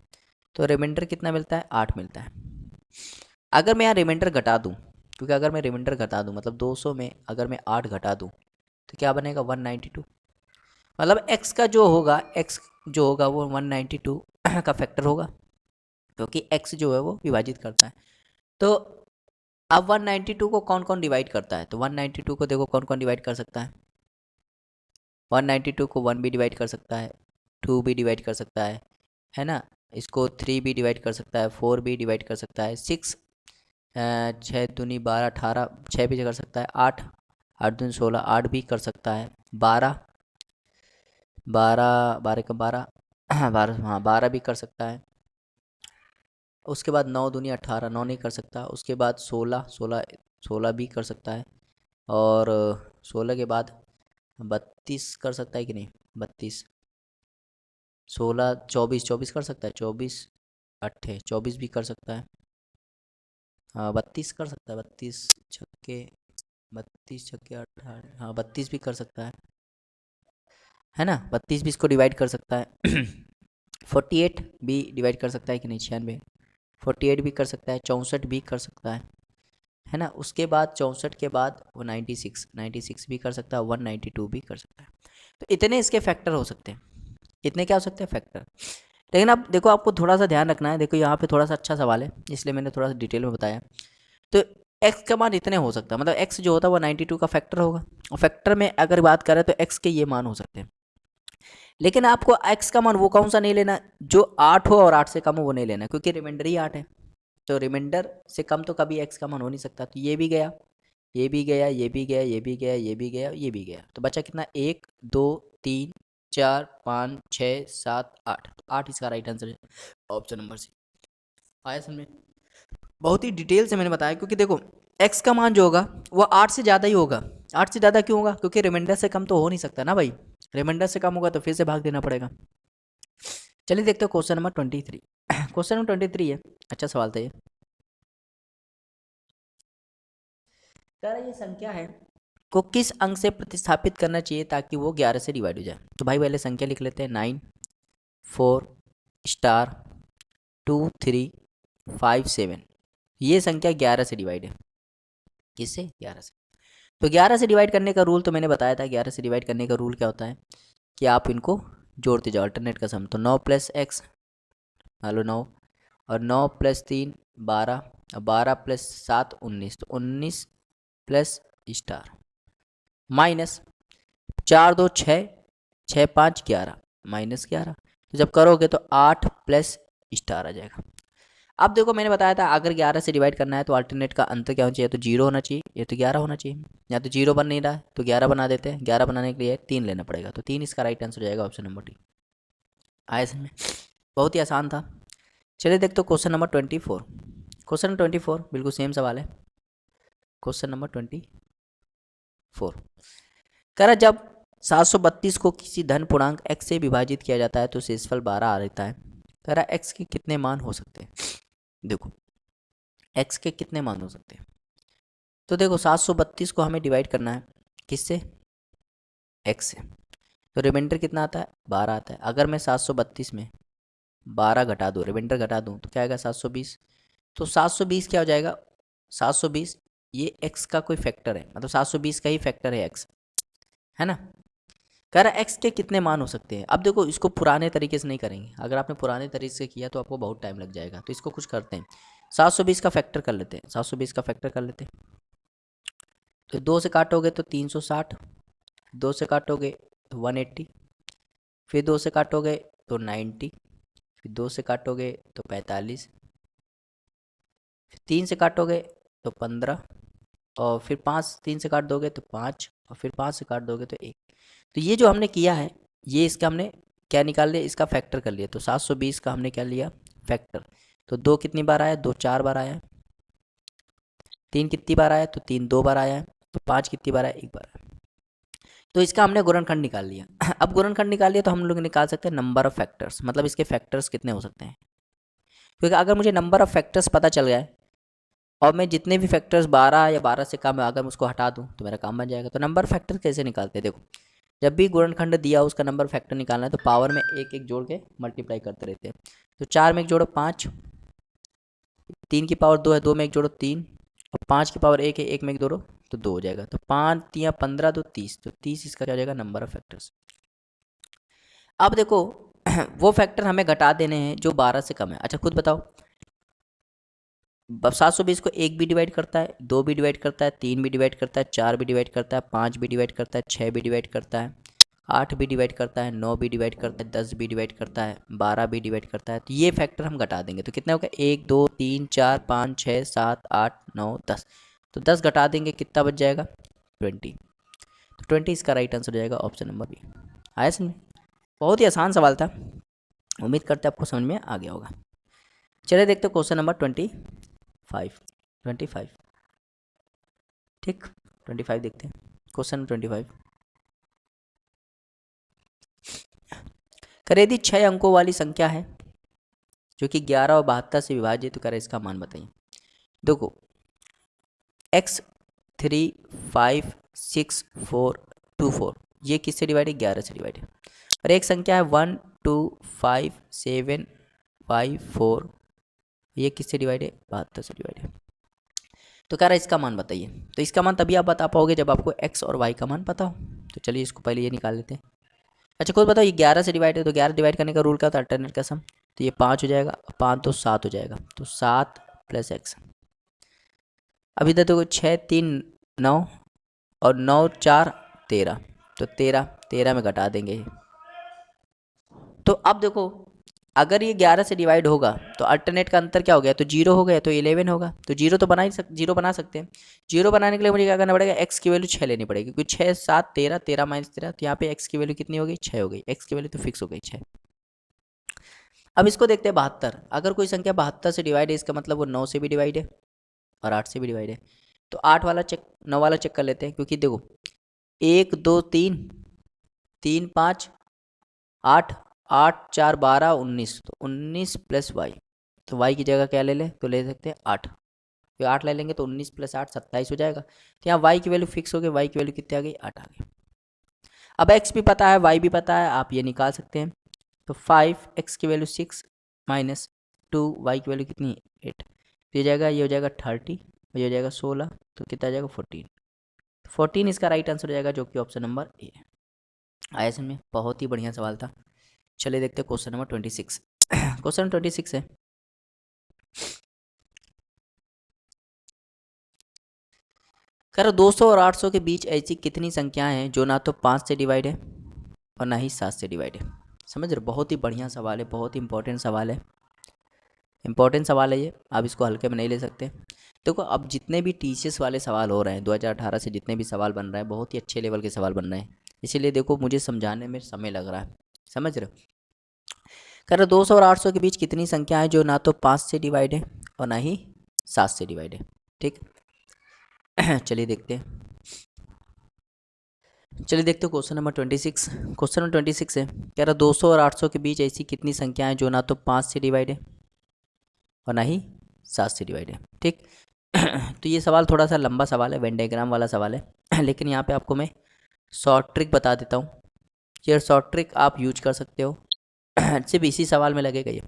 तो रिमाइंडर कितना मिलता है 8 मिलता है। अगर मैं यहाँ रिमाइंडर घटा दूँ, क्योंकि अगर मैं रिमाइंडर घटा दूँ मतलब 200 में अगर मैं 8 घटा दूँ तो क्या बनेगा 192, मतलब x का जो होगा वो 192 का फैक्टर होगा, क्योंकि x जो है वो विभाजित करता है। तो अब 192 को कौन कौन डिवाइड करता है, तो 192 को देखो कौन कौन डिवाइड कर सकता है। 192 को 1 भी डिवाइड कर सकता है, 2 भी डिवाइड कर सकता है ना। इसको 3 भी डिवाइड कर सकता है, 4 भी डिवाइड कर सकता है, 6 छः दूनी 12 18 6 भी कर सकता है, 8 8 दूनी 16 8 भी कर सकता है, 12 12 12 का 12 12 हाँ 12 भी कर सकता है। उसके बाद 9 दूनी 18 9 नहीं कर सकता। उसके बाद 16 16 16 भी कर सकता है। और 16 के बाद 32 कर सकता है कि नहीं, 32 16 24 24 कर सकता है, 24 अट्ठे 24 भी कर सकता है। हाँ 32 कर सकता है, 32 छक्के 18 हाँ 32 भी कर सकता है ना। 32 भी इसको डिवाइड कर सकता है 48 भी डिवाइड कर सकता है कि नहीं, 96 48 भी कर सकता है, 64 भी कर सकता है ना। उसके बाद 64 के बाद वो 96 भी कर सकता है, 192 भी कर सकता है। तो इतने इसके फैक्टर हो सकते हैं, इतने क्या हो सकते हैं फैक्टर। लेकिन अब देखो आपको थोड़ा सा ध्यान रखना है, देखो यहाँ पे थोड़ा सा अच्छा सवाल है इसलिए मैंने थोड़ा सा डिटेल में बताया। तो एक्स का मान इतने हो सकता है, मतलब एक्स जो होता है वो 92 का फैक्टर होगा, और फैक्टर में अगर बात करें तो एक्स के ये मान हो सकते हैं। लेकिन आपको एक्स का मान वो कौन सा नहीं लेना जो 8 हो और 8 से कम हो, वो नहीं लेना, क्योंकि रिमाइंडर ही 8 है। तो रिमाइंडर से कम तो कभी एक्स का मान हो नहीं सकता। तो ये भी गया, ये भी गया, ये भी गया, ये भी गया, ये भी गया, ये भी गया। तो बचा कितना, 1 2 3 4 5 6 7 8। तो 8 इसका राइट आंसर है, ऑप्शन नंबर सी। आया समझ। बहुत ही डिटेल से मैंने बताया, क्योंकि देखो एक्स का मान जो होगा वो 8 से ज़्यादा ही होगा। 8 से ज़्यादा क्यों होगा, क्योंकि रिमाइंडर से कम तो हो नहीं सकता ना भाई। रिमाइंडर से कम होगा तो फिर से भाग देना पड़ेगा। चलिए देखते हो क्वेश्चन नंबर 23। क्वेश्चन नंबर 23 है, अच्छा सवाल था ये। कह रहा ये संख्या है को किस अंक से प्रतिस्थापित करना चाहिए ताकि वो 11 से डिवाइड हो जाए। तो भाई पहले संख्या लिख लेते हैं, 9 4 स्टार 2 3 5 7। ये संख्या 11 से डिवाइड है, किससे, 11 से। तो 11 से डिवाइड करने का रूल तो मैंने बताया था। 11 से डिवाइड करने का रूल क्या होता है कि आप इनको जोड़ते जाओ, अल्टरनेट का सम। तो 9 प्लस एक्स, मान लो 9, और 9 प्लस 3 12, और 12 प्लस 7 19। तो 19 प्लस स्टार माइनस 4 2 6 6 5 11 माइनस 11। तो जब करोगे तो 8 प्लस स्टार आ जाएगा। अब देखो मैंने बताया था अगर 11 से डिवाइड करना है तो अल्टरनेट का अंतर क्या होना चाहिए, तो 0 होना चाहिए, ये तो 11 होना चाहिए। या तो 0 बन नहीं रहा है तो 11 बना देते हैं, 11 बनाने के लिए 3 लेना पड़ेगा। तो 3 इसका राइट आंसर हो जाएगा, ऑप्शन नंबर डी। आया समझ में, बहुत ही आसान था। चलिए देखते हो क्वेश्चन नंबर 24। क्वेश्चन नंबर 24 बिल्कुल सेम सवाल है। क्वेश्चन नंबर 24 कह रहा जब 732 को किसी धन पूर्णांक x से विभाजित किया जाता है तो शेषफल 12 आ रहता है। कह रहा x के कितने मान हो सकते हैं। देखो x के कितने मान हो सकते हैं, तो देखो 732 को हमें डिवाइड करना है किससे, x से। तो रिमाइंडर कितना आता है, 12 आता है। अगर मैं 732 में 12 घटा दूँ, रिमाइंडर घटा दूँ, तो क्या आएगा 720। तो 720 क्या हो जाएगा, 720 ये x का कोई फैक्टर है, मतलब 720 का ही फैक्टर है x, है ना। कह रहा x के कितने मान हो सकते हैं। अब देखो इसको पुराने तरीके से नहीं करेंगे, अगर आपने पुराने तरीके से किया तो आपको बहुत टाइम लग जाएगा। तो इसको कुछ करते हैं, 720 का फैक्टर कर लेते हैं, 720 का फैक्टर कर लेते हैं। तो 2 से काटोगे तो 360, 2 से काटोगे तो 180, फिर 2 से काटोगे तो 90, फिर 2 से काटोगे तो 45, फिर 3 से काटोगे तो 15, और फिर 5 3 से काट दोगे तो 5, और फिर 5 से काट दोगे तो 1। तो ये जो हमने किया है ये इसका हमने क्या निकाल लिया, इसका फैक्टर कर लिया। तो 720 का हमने क्या लिया, फैक्टर। तो 2 कितनी बार आया, 2 4 बार आया। 3 कितनी बार आया, तो 3 2 बार आया। तो 5 कितनी बार आया, 1 बार आया। तो इसका हमने गुणनखंड निकाल लिया। अब गुणनखंड निकाल लिया तो हम लोग निकाल सकते हैं नंबर ऑफ फैक्टर्स, मतलब इसके फैक्टर्स कितने हो सकते हैं। क्योंकि अगर मुझे नंबर ऑफ फैक्टर्स पता चल गया है और मैं जितने भी फैक्टर्स 12 या 12 से कम है अगर मैं उसको हटा दूं तो मेरा काम बन जाएगा। तो नंबर फैक्टर कैसे निकालते हैं, देखो जब भी गुणनखंड दिया उसका नंबर फैक्टर निकालना है तो पावर में एक एक जोड़ के मल्टीप्लाई करते रहते हैं। तो 4 में एक जोड़ो 5, 3 की पावर 2 है, 2 में एक जोड़ो 3, और 5 की पावर 1 है, 1 में एक जोड़ो तो 2 हो जाएगा। तो 5 या 15 2 30, तो 30 इसका क्या हो जाएगा, नंबर ऑफ फैक्टर्स। अब देखो वो फैक्टर हमें घटा देने हैं जो 12 से कम है। अच्छा खुद बताओ 720 को 1 भी डिवाइड करता है, 2 भी डिवाइड करता है, 3 भी डिवाइड करता है, 4 भी डिवाइड करता है, 5 भी डिवाइड करता है, 6 भी डिवाइड करता है, 8 भी डिवाइड करता है, 9 भी डिवाइड करता है, 10 भी डिवाइड करता है, 12 भी डिवाइड करता है। तो ये फैक्टर हम घटा देंगे तो कितना होगा, 1 2 3 4 5 6 7 8 9 10। तो 10 घटा देंगे, कितना बच जाएगा, 20। तो 20 इसका राइट आंसर हो जाएगा ऑप्शन नंबर बी। आया समझ में? बहुत ही आसान सवाल था, उम्मीद करते हैं आपको समझ में आ गया होगा। चलिए देखते हैं क्वेश्चन नंबर 25। ठीक, 25 देखते हैं। क्वेश्चन 25, करे यदि 6 अंकों वाली संख्या है जो कि 11 और 72 से विभाजित, तो करे इसका मान बताइए। देखो x 3 5 6 4 2 4 ये किससे डिवाइड है, 11 से डिवाइड है। और एक संख्या है 1 2 5 7 5 4 ये किससे डिवाइड है, 72 से डिवाइड है। तो कह रहा है इसका मान बताइए। तो इसका मान तभी आप बता पाओगे जब आपको x और y का मान पता हो। तो चलिए इसको पहले ये निकाल लेते हैं। अच्छा खुद बताओ, ये 11 से डिवाइड है तो 11 डिवाइड करने का रूल क्या होता है, अल्टरनेट का सम। तो ये 5 हो जाएगा, 5 तो 7 हो जाएगा, तो 7 प्लस x। अब इधर देखो 6 3 9 और 9 4 13, तो 13 में घटा देंगे। तो अब देखो अगर ये 11 से डिवाइड होगा तो अल्टरनेट का अंतर क्या हो गया, तो 0 हो गया, तो 11 होगा। तो जीरो तो बना ही जीरो बना सकते हैं। जीरो बनाने के लिए मुझे क्या करना पड़ेगा, x की वैल्यू 6 लेनी पड़ेगी, क्योंकि 6 7 13 13 माइनस 13, तो यहाँ पे x की वैल्यू कितनी हो गई, 6 हो गई। x की वैल्यू तो फिक्स हो गई 6। अब इसको देखते हैं 72। अगर कोई संख्या 72 से डिवाइड है, इसका मतलब वो 9 से भी डिवाइड है और 8 से भी डिवाइड है। तो 8 वाला चेक 9 वाला चेक कर लेते हैं, क्योंकि देखो 1 2 3 3 5 8 8 4 12 19, तो 19 प्लस वाई। तो वाई की जगह क्या ले लें, तो ले सकते हैं 8। फिर 8 ले लेंगे तो 19 प्लस 8 27 हो जाएगा। तो यहाँ वाई की वैल्यू फिक्स हो गई, वाई की वैल्यू कितनी आ गई, 8 आ गई। अब एक्स भी पता है, वाई भी पता है, आप ये निकाल सकते हैं। तो 5 एक्स की वैल्यू 6 माइनस 2 वाई की वैल्यू कितनी है 8। तो ये हो जाएगा 30 और ये हो जाएगा 16, तो कितना आ जाएगा 14। 14 इसका राइट आंसर हो जाएगा, जो कि ऑप्शन नंबर ए है। आया समझ में? बहुत ही बढ़िया सवाल था। चलिए देखते हैं क्वेश्चन नंबर 26। क्वेश्चन 26 है, कर 200 और 800 के बीच ऐसी कितनी संख्याएं हैं जो ना तो 5 से डिवाइड है और ना ही 7 से डिवाइड है। समझ रहे हो? बहुत ही बढ़िया सवाल है, बहुत ही इंपॉर्टेंट सवाल है। इंपॉर्टेंट सवाल है ये, आप इसको हल्के में नहीं ले सकते। देखो अब जितने भी टीसीएस वाले सवाल हो रहे हैं 2018 से, जितने भी सवाल बन रहे हैं बहुत ही अच्छे लेवल के सवाल बन रहे हैं। इसीलिए देखो मुझे समझाने में समय लग रहा है। समझ रहे हो? कह रहे 200 और 800 के बीच कितनी संख्या है जो ना तो 5 से डिवाइड है और ना ही 7 से डिवाइड है। ठीक चलिए देखते हैं। चलिए देखते हो क्वेश्चन नंबर 26। क्वेश्चन नंबर 26 है, कह रहा 200 और 800 के बीच ऐसी कितनी संख्या है जो ना तो 5 से डिवाइड है और ना ही 7 से डिवाइड है। ठीक तो ये सवाल थोड़ा सा लंबा सवाल है, वेन डायग्राम वाला सवाल है लेकिन यहाँ पे आपको मैं शॉर्ट ट्रिक बता देता हूँ। ये शॉर्ट ट्रिक आप यूज कर सकते हो सिर्फ इसी सवाल में लगेगा, ये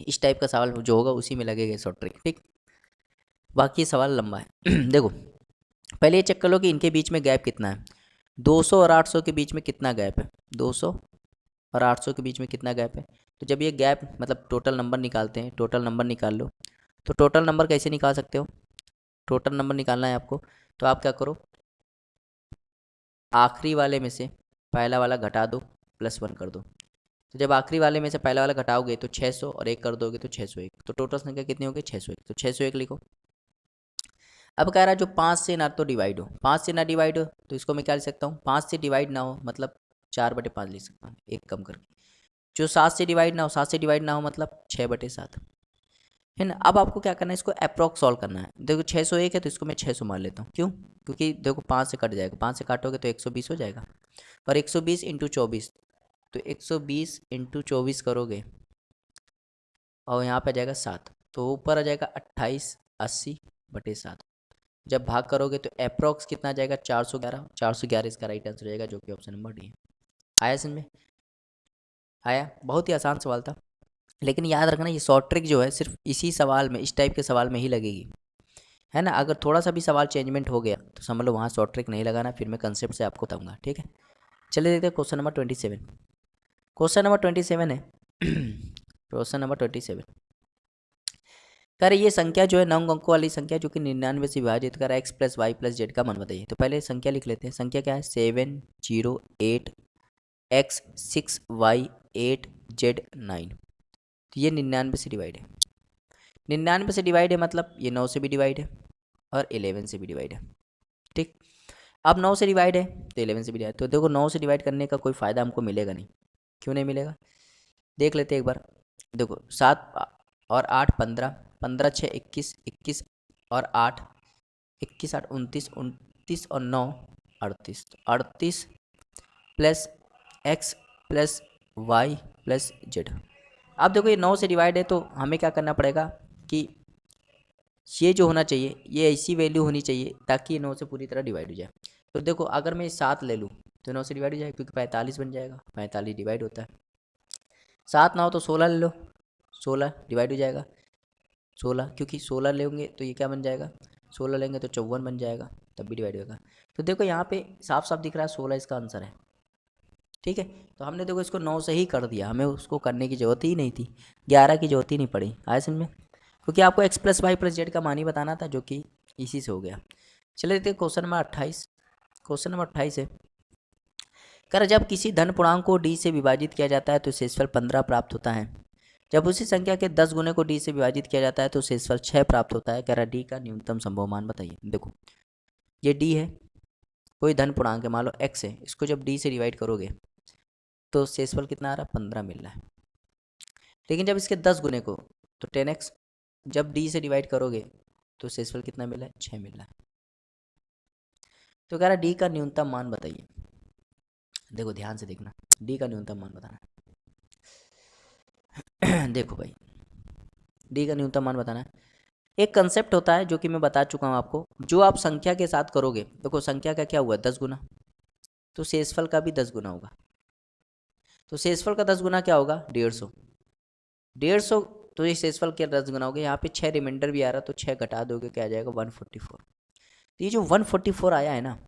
इस टाइप का सवाल जो होगा उसी में लगेगा शॉर्ट ट्रिक। ठीक, बाकी सवाल लंबा है देखो पहले ये चेक कर लो कि इनके बीच में गैप कितना है। 200 और 800 के बीच में कितना गैप है, 200 और 800 के बीच में कितना गैप है। तो जब ये गैप मतलब टोटल नंबर निकालते हैं, टोटल नंबर निकाल लो। तो टोटल नंबर कैसे निकाल सकते हो, टोटल नंबर निकालना है आपको, तो आप क्या करो, आखिरी वाले में से पहला वाला घटा दो, +1 कर दो। तो जब आखिरी वाले में से पहला वाला घटाओगे तो 600 और 1 कर दोगे तो 601, तो टोटल संख्या कितनी होगी 601, तो 601 लिखो। अब कह रहा है जो 5 से ना तो डिवाइड हो, 5 से ना डिवाइड हो तो इसको मैं क्या लिख सकता हूँ, 5 से डिवाइड ना हो मतलब 4/5 लिख सकता हूँ, एक कम करके। जो 7 से डिवाइड ना हो, 7 से डिवाइड ना हो मतलब 6/7 है ना। अब आपको क्या करना है, इसको अप्रॉक्स सॉल्व करना है। देखो 601 है तो इसको मैं 600 मान लेता हूँ, क्यों, क्योंकि देखो 5 से कट जाएगा, 5 से काटोगे तो 120 हो जाएगा, और 120 इंटू 24, तो 120 इंटू 24 करोगे और यहाँ पे आ जाएगा 7, तो ऊपर आ जाएगा 28/80/7। जब भाग करोगे तो अप्रॉक्स कितना आ जाएगा, 411। 411 इसका राइट आंसर हो जाएगा, जो कि ऑप्शन नंबर डी है। आया समझ में? आया? बहुत ही आसान सवाल था, लेकिन याद रखना ये शॉर्ट ट्रिक जो है सिर्फ इसी सवाल में, इस टाइप के सवाल में ही लगेगी, है ना। अगर थोड़ा सा भी सवाल चेंजमेंट हो गया तो समझ लो वहाँ शॉर्ट ट्रिक नहीं लगाना, फिर मैं कंसेप्ट से आपको बताऊंगा। ठीक है, चलिए देखते हैं क्वेश्चन नंबर 27। क्वेश्चन नंबर 27 है क्वेश्चन नंबर 27, कह रहे ये संख्या जो है 9 अंकों वाली संख्या जो कि 99 से विभाजित कर x plus y plus z का मान बताइए। तो पहले संख्या लिख लेते हैं। संख्या क्या है? 708 एक्स 6y 8 जेड 9। तो ये 99 से डिवाइड है। 99 से डिवाइड है मतलब ये 9 से भी डिवाइड है और 11 से भी डिवाइड है। ठीक, अब 9 से डिवाइड है तो 11 से भी डिवाइड। तो देखो 9 से डिवाइड करने का कोई फ़ायदा हमको मिलेगा नहीं। क्यों नहीं मिलेगा? देख लेते हैं एक बार। देखो 7 और 8 15, 15 6 21, 21 और 8 21 8 29, 29 और 9 38। तो 38 plus x plus y plus z. अब देखो ये 9 से डिवाइड है तो हमें क्या करना पड़ेगा कि ये जो होना चाहिए ये ऐसी वैल्यू होनी चाहिए ताकि ये 9 से पूरी तरह डिवाइड हो जाए। तो देखो अगर मैं 7 ले लूँ तो 9 से डिवाइड हो जाए क्योंकि 45 बन जाएगा, 45 डिवाइड होता है। 7 ना हो तो 16 ले लो, 16 डिवाइड हो जाएगा। 16 क्योंकि 16 लेंगे तो ये क्या बन जाएगा, 16 लेंगे तो 54 बन जाएगा, तब भी डिवाइड होगा। तो देखो यहाँ पे साफ साफ दिख रहा है 16 इसका आंसर है। ठीक है, तो हमने देखो इसको 9 से ही कर दिया, हमें उसको करने की ज़रूरत ही नहीं थी, 11 की ज़रूरत ही नहीं पड़ी। आया समझ में? क्योंकि आपको x plus y plus z का मान ही बताना था जो कि इसी से हो गया। चलिए देखते हैं क्वेश्चन नंबर 28। क्वेश्चन नंबर 28 है, कर जब किसी धन पूर्णांक को डी से विभाजित किया जाता है तो शेषफल 15 प्राप्त होता है। जब उसी संख्या के 10 गुने को डी से विभाजित किया जाता है तो शेषफल 6 प्राप्त होता है। कह रहा डी का न्यूनतम संभव मान बताइए। देखो ये डी है, कोई धन पूर्णांक है, मान लो एक्स है, इसको जब डी से डिवाइड करोगे तो शेषफल कितना आ रहा है? 15 मिल रहा है। लेकिन जब इसके 10 गुने को तो 10x, जब डी से डिवाइड करोगे तो शेषफल कितना मिला है? 6 मिल रहा है। तो कह रहा डी का न्यूनतम मान बताइए। देखो ध्यान से देखना, डी का न्यूनतम मान बताना है। देखो भाई डी का न्यूनतम मान बताना है। एक कंसेप्ट होता है जो कि मैं बता चुका हूँ आपको, जो आप संख्या के साथ करोगे। देखो संख्या का क्या हुआ? 10 गुना, तो शेषफल का भी 10 गुना होगा। तो शेषफल का 10 गुना क्या होगा? 150। 150 तो ये शेषफल के 10 गुना हो गया। यहाँ पे 6 रिमाइंडर भी आ रहा तो 6 घटा दोगे क्या आ जाएगा? 144। तो ये जो 144 आया है ना,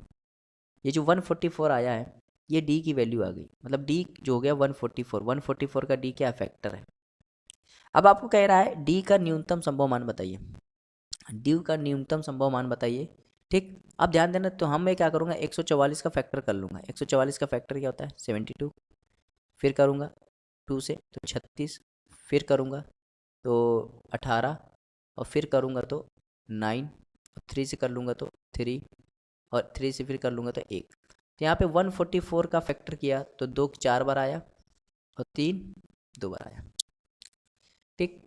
ये जो 144 आया है ये डी की वैल्यू आ गई। मतलब डी जो हो गया 144, 144 का डी क्या फैक्टर है। अब आपको कह रहा है डी का न्यूनतम संभव मान बताइए। डी का न्यूनतम संभव मान बताइए। ठीक, अब ध्यान देना, तो हम मैं क्या करूँगा 144 का फैक्टर कर लूँगा। 144 का फैक्टर क्या होता है? 72। फिर करूँगा 2 से तो 36, फिर करूँगा तो 18, और फिर करूँगा तो 9, और 3 से कर लूँगा तो 3, और 3 से फिर कर लूँगा तो 1। तो यहाँ पे 144 का फैक्टर किया तो 2 4 बार आया और 3 2 बार आया। ठीक,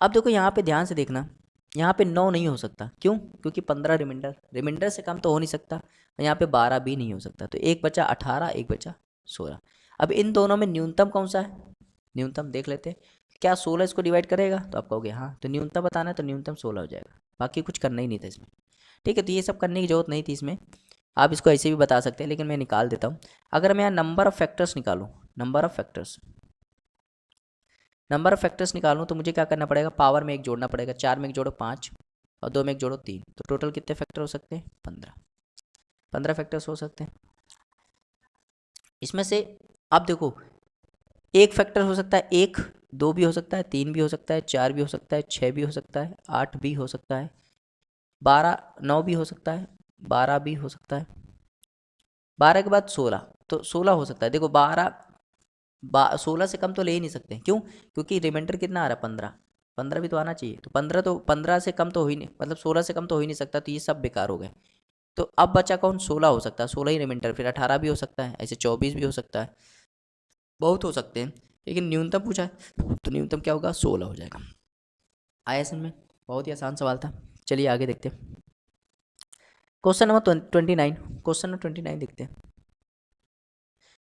अब देखो यहाँ पे ध्यान से देखना, यहाँ पे 9 नहीं हो सकता। क्यों? क्योंकि 15 रिमाइंडर, रिमाइंडर से कम तो हो नहीं सकता, और यहाँ पे 12 भी नहीं हो सकता। तो एक बचा 18, एक बचा 16। अब इन दोनों में न्यूनतम कौन सा है? न्यूनतम देख लेते हैं। क्या 16 इसको डिवाइड करेगा? तो आप कहोगे हाँ, तो न्यूनतम बताना है तो न्यूनतम 16 हो जाएगा। बाकी कुछ करना ही नहीं था इसमें। ठीक है, तो ये सब करने की जरूरत नहीं थी इसमें, आप इसको ऐसे भी बता सकते हैं, लेकिन मैं निकाल देता हूँ। अगर मैं यहाँ नंबर ऑफ फैक्टर्स निकालूँ, नंबर ऑफ फैक्टर्स निकालूँ तो मुझे क्या करना पड़ेगा? पावर में 1 जोड़ना पड़ेगा। 4 में 1 जोड़ो 5, और 2 में 1 जोड़ो 3, तो टोटल कितने फैक्टर हो सकते हैं? 15 फैक्टर्स हो सकते हैं। इसमें से अब देखो एक फैक्टर हो सकता है 1, 2 भी हो सकता है, 3 भी हो सकता है, 4 भी हो सकता है, 6 भी हो सकता है, 8 भी हो सकता है, 12 9 भी हो सकता है, 12 भी हो सकता है, 12 के बाद 16, तो 16 हो सकता है। देखो 16 से कम तो ले ही नहीं सकते। क्यों? क्योंकि रिमाइंडर कितना आ रहा है? 15, 15 भी तो आना चाहिए। तो 15 से कम तो हो ही नहीं, मतलब 16 से कम तो हो ही नहीं सकता। तो ये सब बेकार हो गए। तो अब बचा कौन? 16 हो सकता है, 16 ही रिमाइंडर। फिर 18 भी हो सकता है, ऐसे 24 भी हो सकता है, बहुत हो सकते हैं, लेकिन न्यूनतम पूछा है तो न्यूनतम क्या होगा? 16 हो जाएगा। आया समझ में? बहुत ही आसान सवाल था। चलिए आगे देखते हैं। Question number 29। क्वेश्चन नंबर 29 देखते हैं।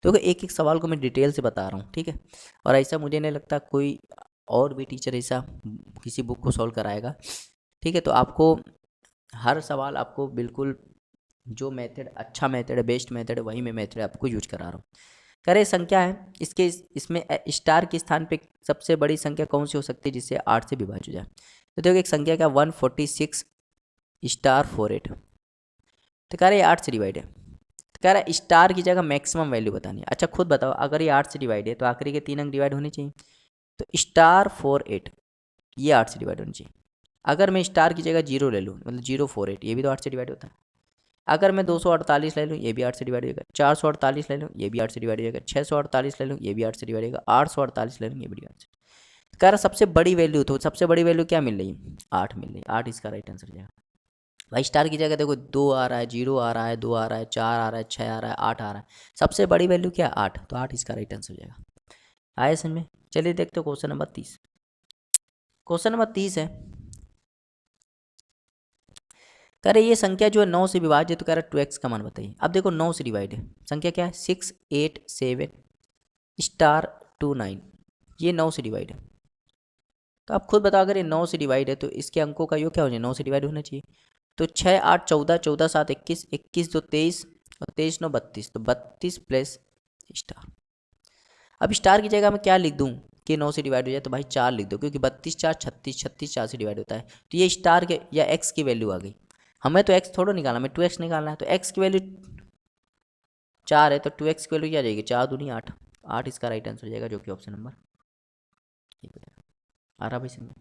तो एक एक सवाल को मैं डिटेल से बता रहा हूँ, ठीक है। और ऐसा मुझे नहीं लगता कोई और भी टीचर ऐसा किसी बुक को सॉल्व कराएगा, ठीक है। तो आपको हर सवाल आपको बिल्कुल जो मेथड अच्छा मेथड है, बेस्ट मेथड है, वही मैं मेथड आपको यूज करा रहा हूँ। करे संख्या है इसके, इसमें स्टार के स्थान पे सबसे बड़ी संख्या कौन सी हो सकती है जिससे 8 से विभाजित हो जाए? तो देखो एक संख्या क्या 146 स्टार 48, तो कह रहे 8 से डिवाइड है। तो कह रहा है स्टार की जगह मैक्सिमम वैल्यू बतानी है। अच्छा खुद बताओ, अगर ये 8 से डिवाइड है तो आखिरी के 3 अंक डिवाइड होने चाहिए। तो स्टार 48, ये 8 से डिवाइड होनी चाहिए। अगर मैं स्टार की जगह 0 ले लूँ, मतलब 048, ये भी तो 8 से डिवाइड होता है। अगर मैं 248 ले लूँ, ये भी 8 से डिवाइड हो जाएगा। 448 ले लूँ, ये भी 8 से डिवाइड हो जाएगा। 648 ले लूँ, ये भी 8 से डिवाइड हो जाएगा। 848 ले लूँ, ये भी 8 से। कह रहा सबसे बड़ी वैल्यू, तो सबसे बड़ी वैल्यू क्या मिल रही है? 8 मिल रही है। 8 इसका राइट आंसर हो जाएगा। भाई स्टार की जगह देखो 2 आ रहा है, 0 आ रहा है, 2 आ रहा है, 4 आ रहा है, 6 आ रहा है, 8 आ रहा है। सबसे बड़ी वैल्यू क्या है? 8, तो 8 इसका राइट आंसर हो जाएगा। आए समझ में? चलिए देखते हो क्वेश्चन नंबर 30। क्वेश्चन नंबर 30 है, कह रहे ये संख्या जो है 9 से विभाज्य है, तो कह रहा है 2x का मान बताइए। अब देखो 9 से डिवाइड है, संख्या क्या है? 6 8 7 स्टार 2 9, ये 9 से डिवाइड है। तो आप खुद बताओ, अगर ये 9 से डिवाइड है तो इसके अंकों का योग क्या हो जाए? 9 से डिवाइड होना चाहिए। तो 6 8 14, 14 7 21, 21 2 23 और 23 9 32, तो 32 प्लस स्टार। अब स्टार की जगह मैं क्या लिख दूं कि 9 से डिवाइड हो जाए? तो भाई 4 लिख दो, क्योंकि 32 4 36, 36 4 से डिवाइड होता है। तो ये स्टार के या एक्स की वैल्यू आ गई। हमें तो एक्स थोड़ा निकालना, हमें 2x निकालना है। तो एक्स की वैल्यू 4 है, तो 2x की वैल्यू क्या आ जाएगी? 4 दूनी 8, 8 इसका राइट आंसर हो जाएगा, जो कि ऑप्शन नंबर एक हो जाएगा। आ रहा भाई समझ?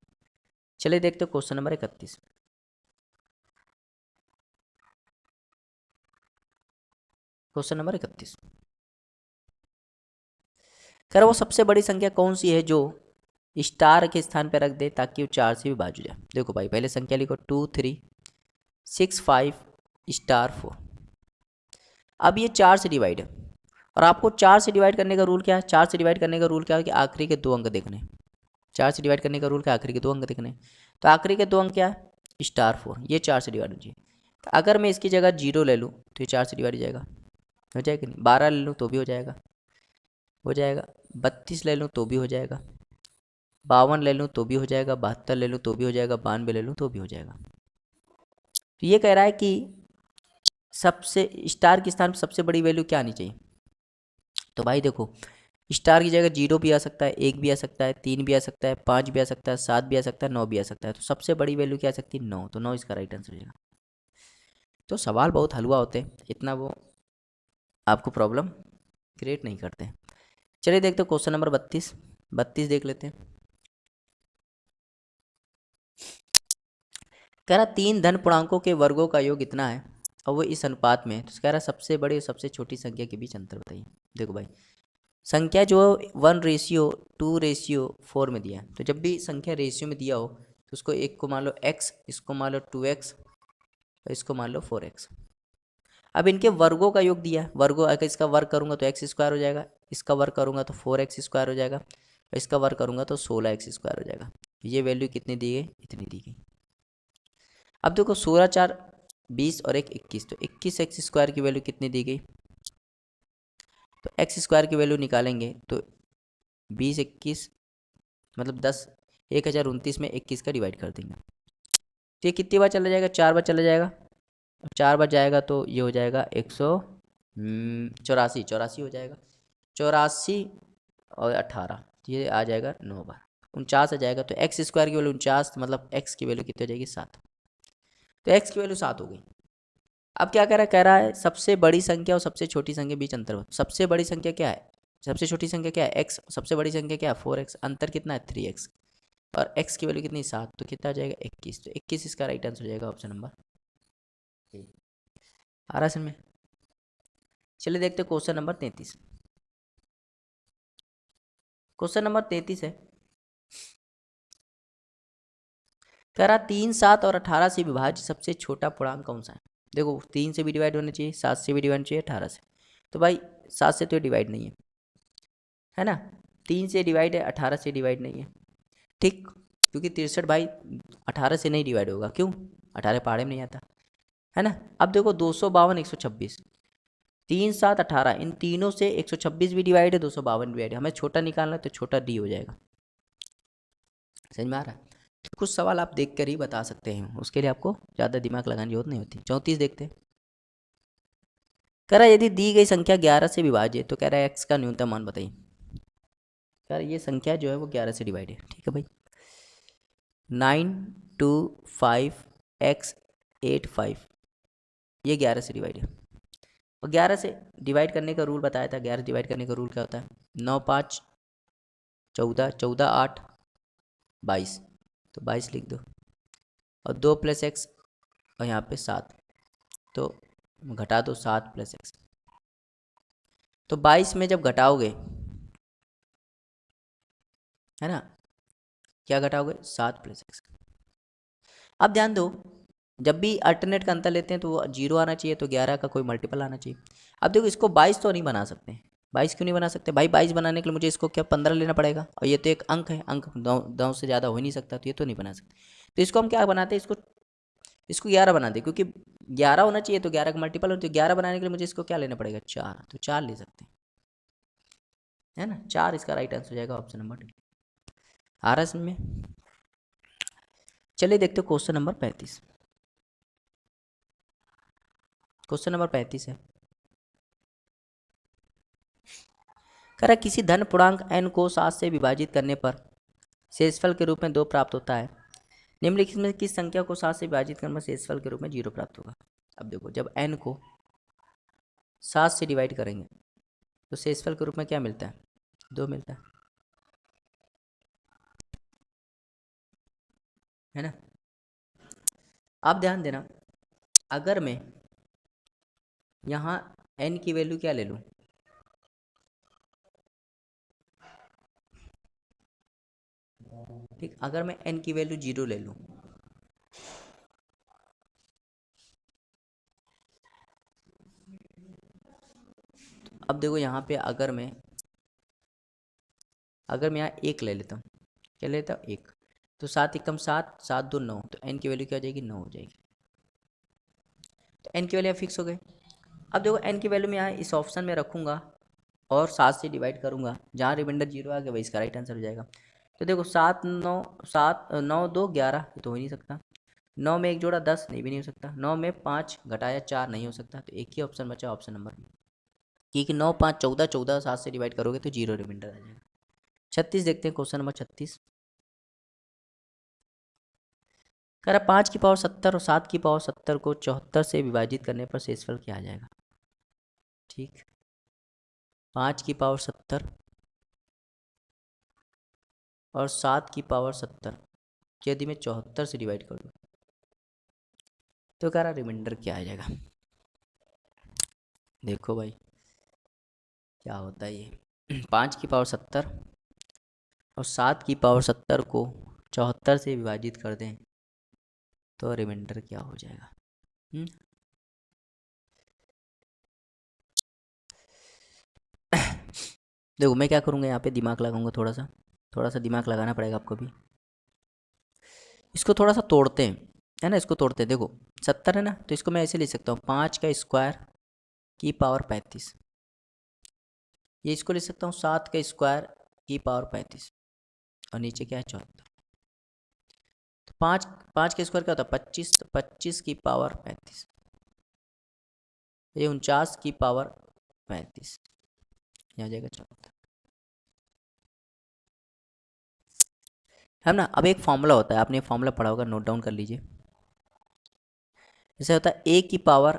चलिए देखते हो क्वेश्चन नंबर 31। क्वेश्चन नंबर 31, कह रहा वो सबसे बड़ी संख्या कौन सी है जो स्टार के स्थान पर रख दे ताकि वो 4 से भी भाज्य जाए। देखो भाई पहले संख्या लिखो 2 3 6 5 स्टार 4। अब ये 4 से डिवाइड है, और आपको 4 से डिवाइड करने का रूल क्या है? 4 से डिवाइड करने का रूल क्या है कि आखिरी के 2 अंक देखने। 4 से डिवाइड करने का रूल क्या है? आखिरी के 2 अंक देखने। तो आखिरी के 2 अंक क्या है? स्टार 4, ये 4 से डिवाइड हो जाए। तो अगर मैं इसकी जगह 0 ले लूँ तो ये 4 से डिवाइड हो जाएगा, हो जाएगा नहीं? 12 ले लूँ तो भी हो जाएगा, हो जाएगा। 32 ले लूँ तो भी हो जाएगा, 52 ले लूँ तो भी हो जाएगा, 72 ले लूँ तो भी हो जाएगा, 92 ले लूँ तो भी हो जाएगा। तो ये कह रहा है कि सबसे स्टार के स्थान पर सबसे बड़ी वैल्यू क्या आनी चाहिए? तो भाई देखो स्टार की जगह 0 भी आ सकता है, 1 भी आ सकता है, 3 भी आ सकता है, 5 भी आ सकता है, 7 भी आ सकता है, 9 भी आ सकता है। तो सबसे बड़ी वैल्यू क्या आ सकती है? 9, तो 9 इसका राइट आंसर हो जाएगा। तो सवाल बहुत हलवा होते हैं, इतना वो आपको प्रॉब्लम क्रिएट नहीं करते हैं। चलिए देखते हैं क्वेश्चन नंबर 32। 32 देख लेते हैं। कह रहा 3 धन पूर्णांकों के वर्गों का योग इतना है और वो इस अनुपात में है। तो कह रहा सबसे बड़ी और सबसे छोटी संख्या के बीच अंतर बताइए। देखो भाई संख्या जो 1:2:4 में दिया है, तो जब भी संख्या रेशियो में दिया हो तो उसको एक को मान लो x, इसको मान लो 2x और इसको मान लो 4x। अब इनके वर्गों का योग दिया है, वर्गों अगर इसका वर्ग करूंगा तो x स्क्वायर हो जाएगा, इसका वर्ग करूंगा तो 4x स्क्वायर हो जाएगा, और इसका वर्ग करूंगा तो 16x स्क्वायर हो जाएगा। ये वैल्यू कितनी दी गई? इतनी दी गई। अब देखो 16 4 20 और 1 21, तो 21x स्क्वायर की वैल्यू कितनी दी गई? तो एक्स स्क्वायर की वैल्यू निकालेंगे तो 20 21 मतलब 10, 1029 में 21 का डिवाइड कर देंगे। तो ये कितनी बार चला जाएगा? 4 बार चला जाएगा। 4 बार जाएगा तो ये हो जाएगा 184, 84 हो जाएगा। 84 और 18, ये आ जाएगा 9 बार, 49 आ जाएगा। तो एक्स स्क्वायर की वैल्यू 49, मतलब एक्स की वैल्यू कितनी हो जाएगी? 7। तो एक्स की वैल्यू 7 हो गई। अब क्या कह रहा है? कह रहा है सबसे बड़ी संख्या और सबसे छोटी संख्या के बीच अंतर बताओ। सबसे बड़ी संख्या क्या है? सबसे छोटी संख्या क्या है? एक्स। सबसे बड़ी संख्या क्या है? 4x। अंतर कितना है? 3x। और x की वैल्यू कितनी? 7, तो कितना आ जाएगा? 21। तो 21 इसका राइट आंसर हो जाएगा, ऑप्शन नंबर ए। आ रहा समझ में? चलिए देखते हैं क्वेश्चन नंबर 33। क्वेश्चन नंबर 33 है, कह रहा 3 7 और 18 से विभाज्य सबसे छोटा पूर्णांक कौन सा है? देखो 3 से भी डिवाइड होना चाहिए, 7 से भी डिवाइड होना चाहिए, 18 से। तो भाई 7 से तो डिवाइड नहीं है ना? 3 से डिवाइड है, 18 से डिवाइड नहीं है, ठीक? क्योंकि 63 भाई 18 से नहीं डिवाइड होगा, क्यों? 18 पहाड़े में नहीं आता है ना? अब देखो 252 126, 3 7 18, इन तीनों से 126 भी डिवाइड है, 252 भी डिवाइड है। हमें छोटा निकालना है तो छोटा डी हो जाएगा। समझ में आ रहा है? तो कुछ सवाल आप देख कर ही बता सकते हैं, उसके लिए आपको ज़्यादा दिमाग लगाने की जरूरत नहीं होती। 34 देखते हैं। कह रहा है यदि दी गई संख्या 11 से विभाज्य है तो कह रहा है एक्स का न्यूनतम मान बताइए। कह रहा है ये संख्या जो है वो 11 से डिवाइड है, ठीक है भाई। 925x85, ये 11 से डिवाइड है। और 11 से डिवाइड करने का रूल बताया था। 11 डिवाइड करने का रूल क्या होता है? 9 5 14, 14 8 22, तो 22 लिख दो, और 2 + x और यहाँ पे 7, तो घटा दो 7 + x। तो 22 में जब घटाओगे, है ना, क्या घटाओगे, 7 + x। अब ध्यान दो, जब भी अल्टरनेट का अंतर लेते हैं तो वो 0 आना चाहिए, तो 11 का कोई मल्टीपल आना चाहिए। अब देखो इसको 22 तो नहीं बना सकते, 22 क्यों नहीं बना सकते भाई, 22 बनाने के लिए मुझे इसको क्या 15 लेना पड़ेगा, और ये तो एक अंक है, अंक 9 से ज़्यादा हो ही नहीं सकता, तो ये तो नहीं बना सकते। तो इसको हम क्या बनाते हैं, इसको 11 बना दे, क्योंकि 11 होना चाहिए, तो 11 का मल्टीपल हो, तो 11 बनाने के लिए मुझे इसको क्या लेना पड़ेगा, 4, तो 4 ले सकते हैं, है ना, 4 इसका राइट आंसर हो जाएगा, ऑप्शन नंबर 2। आ रहा है समझ में। चलिए देखते हो क्वेश्चन नंबर 35। क्वेश्चन नंबर 35 है, कह रहा किसी धन पूर्णांक n को 7 से विभाजित करने पर शेषफल के रूप में 2 प्राप्त होता है, निम्नलिखित में किस संख्या को 7 से विभाजित करने पर शेषफल के रूप में 0 प्राप्त होगा। अब देखो, जब n को 7 से डिवाइड करेंगे तो शेषफल के रूप में क्या मिलता है, 2 मिलता है ना। आप ध्यान देना, अगर मैं यहाँ n की वैल्यू क्या ले लूँ, ठीक, अगर मैं n की वैल्यू 0 ले लूँ, अब देखो यहाँ पे अगर मैं यहाँ 1 ले लेता हूँ, क्या लेता हूँ 1, तो 7 एकम 7, 7 2 9, तो n की वैल्यू क्या हो जाएगी, 9 हो जाएगी। तो n की वैल्यू फिक्स हो गई। अब देखो n की वैल्यू मैं यहाँ इस ऑप्शन में रखूँगा और 7 से डिवाइड करूँगा, जहाँ रिमाइंडर 0 आ गया वही इसका राइट आंसर हो जाएगा। तो देखो 7 9 2 11, ये तो हो ही नहीं सकता। 9 में 1 जोड़ा 10, नहीं भी नहीं हो सकता। 9 में 5 घटाया 4, नहीं हो सकता। तो एक ही ऑप्शन बचा, ऑप्शन नंबर बी, क्योंकि 9 5 14, 14 7 से डिवाइड करोगे तो 0 रिमाइंडर आ जाएगा। 36 देखते हैं, क्वेश्चन नंबर 36 कह रहा 5 की पावर 70 और 7 की पावर 70 को 74 से विभाजित करने पर शेषफल क्या आ जाएगा। ठीक, 5 की पावर 70 और 7 की पावर 70 यदि मैं 74 से डिवाइड कर दूँ तो कह रहा रिमाइंडर क्या आ जाएगा। देखो भाई क्या होता है ये, 5 की पावर 70 और 7 की पावर 70 को 74 से विभाजित कर दें तो रिमाइंडर क्या हो जाएगा। देखो मैं क्या करूँगा, यहाँ पे दिमाग लगाऊंगा, थोड़ा सा दिमाग लगाना पड़ेगा आपको भी। इसको थोड़ा सा तोड़ते हैं, है ना, इसको तोड़ते हैं। देखो 70 है ना, तो इसको मैं ऐसे लिख सकता हूँ, 5 का स्क्वायर की पावर 35, ये इसको लिख सकता हूँ 7 का स्क्वायर की पावर 35, और नीचे क्या है 74। तो 5 का स्क्वायर क्या होता है 25, तो 25 की पावर 35, ये 49 की पावर 35, यहाँ जाएगा 74, है ना। अब एक फॉर्मूला होता है, आपने फॉर्मूला पढ़ा होगा, नोट डाउन कर लीजिए। जैसे होता है ए की पावर,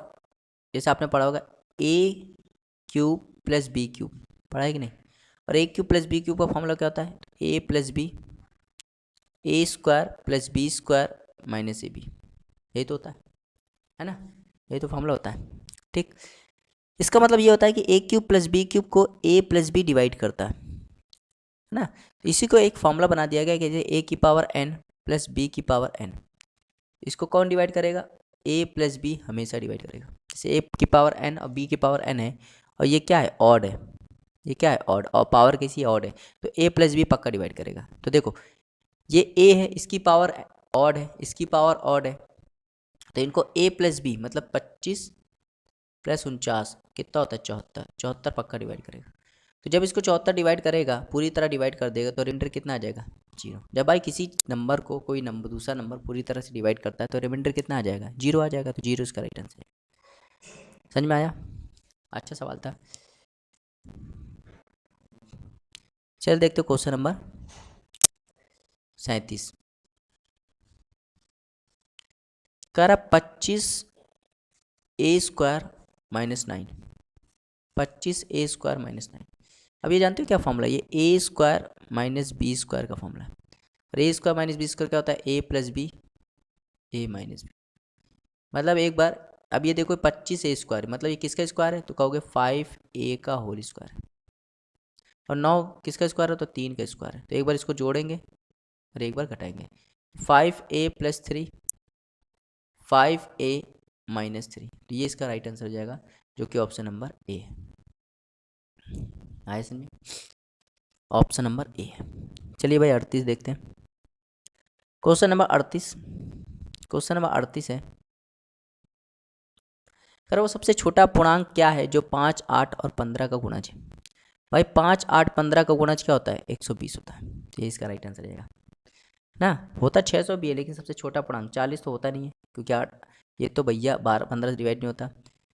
जैसे आपने पढ़ा होगा a³ + b³ पढ़ा है कि नहीं। और a³ + b³ का फॉर्मूला क्या होता है, a + b, a² + b² - ab, यही तो होता है ना, यही तो फॉर्मूला होता है। ठीक, इसका मतलब ये होता है कि a³ + b³ को a + b डिवाइड करता है ना। इसी को एक फॉर्मूला बना दिया गया कि जैसे a की पावर n + b की पावर n, इसको कौन डिवाइड करेगा, a + b हमेशा डिवाइड करेगा। जैसे a की पावर n और b की पावर n है, और ये क्या है, ऑड है, ये क्या है ऑड, और पावर कैसी ऑड है, तो a + b पक्का डिवाइड करेगा। तो देखो ये a है, इसकी पावर ऑड है, इसकी पावर ऑड है, तो इनको a + b मतलब 25 + 49 कितना होता है 74, 74 पक्का डिवाइड करेगा। तो जब इसको 74 डिवाइड करेगा, पूरी तरह डिवाइड कर देगा, तो रिमाइंडर कितना आ जाएगा, 0। जब भाई किसी नंबर को कोई नंबर दूसरा नंबर पूरी तरह से डिवाइड करता है तो रिमाइंडर कितना आ जाएगा, 0 आ जाएगा। तो 0 इसका राइट आंसर है। समझ में आया, अच्छा सवाल था। चल देखते हो क्वेश्चन नंबर 37, कह रहा 25a² - 9, 25a² - 9। अब ये जानते हो क्या फॉर्मूला, ये a² - b² का फॉर्मूला है। और ए स्क्वायर माइनस बी स्क्वायर क्या होता है, ए प्लस बी ए माइनस बी। मतलब एक बार अब ये देखो 25 ए स्क्वायर, मतलब ये किसका स्क्वायर है, तो कहोगे 5a का होल स्क्वायर। और 9 किसका स्क्वायर है, तो 3 का स्क्वायर है। तो एक बार इसको जोड़ेंगे और एक बार घटाएंगे। 5a प्लस 3 5a माइनस 3, तो ये इसका राइट आंसर हो जाएगा, जो कि ऑप्शन नंबर ए है। आए समझे, ऑप्शन नंबर ए है। चलिए भाई 38 देखते हैं। क्वेश्चन नंबर 38, क्वेश्चन नंबर 38 है, अगर वो सबसे छोटा पूर्णांक क्या है जो 5, 8 और 15 का गुणज है। भाई 5, 8, 15 का गुणज क्या होता है, 120 होता है। तो ये इसका राइट आंसर रहेगा ना। होता 600 भी है, लेकिन सबसे छोटा पूर्णांक 40 तो होता नहीं है, क्योंकि 8 ये तो भैया 12, 15 से डिवाइड नहीं होता,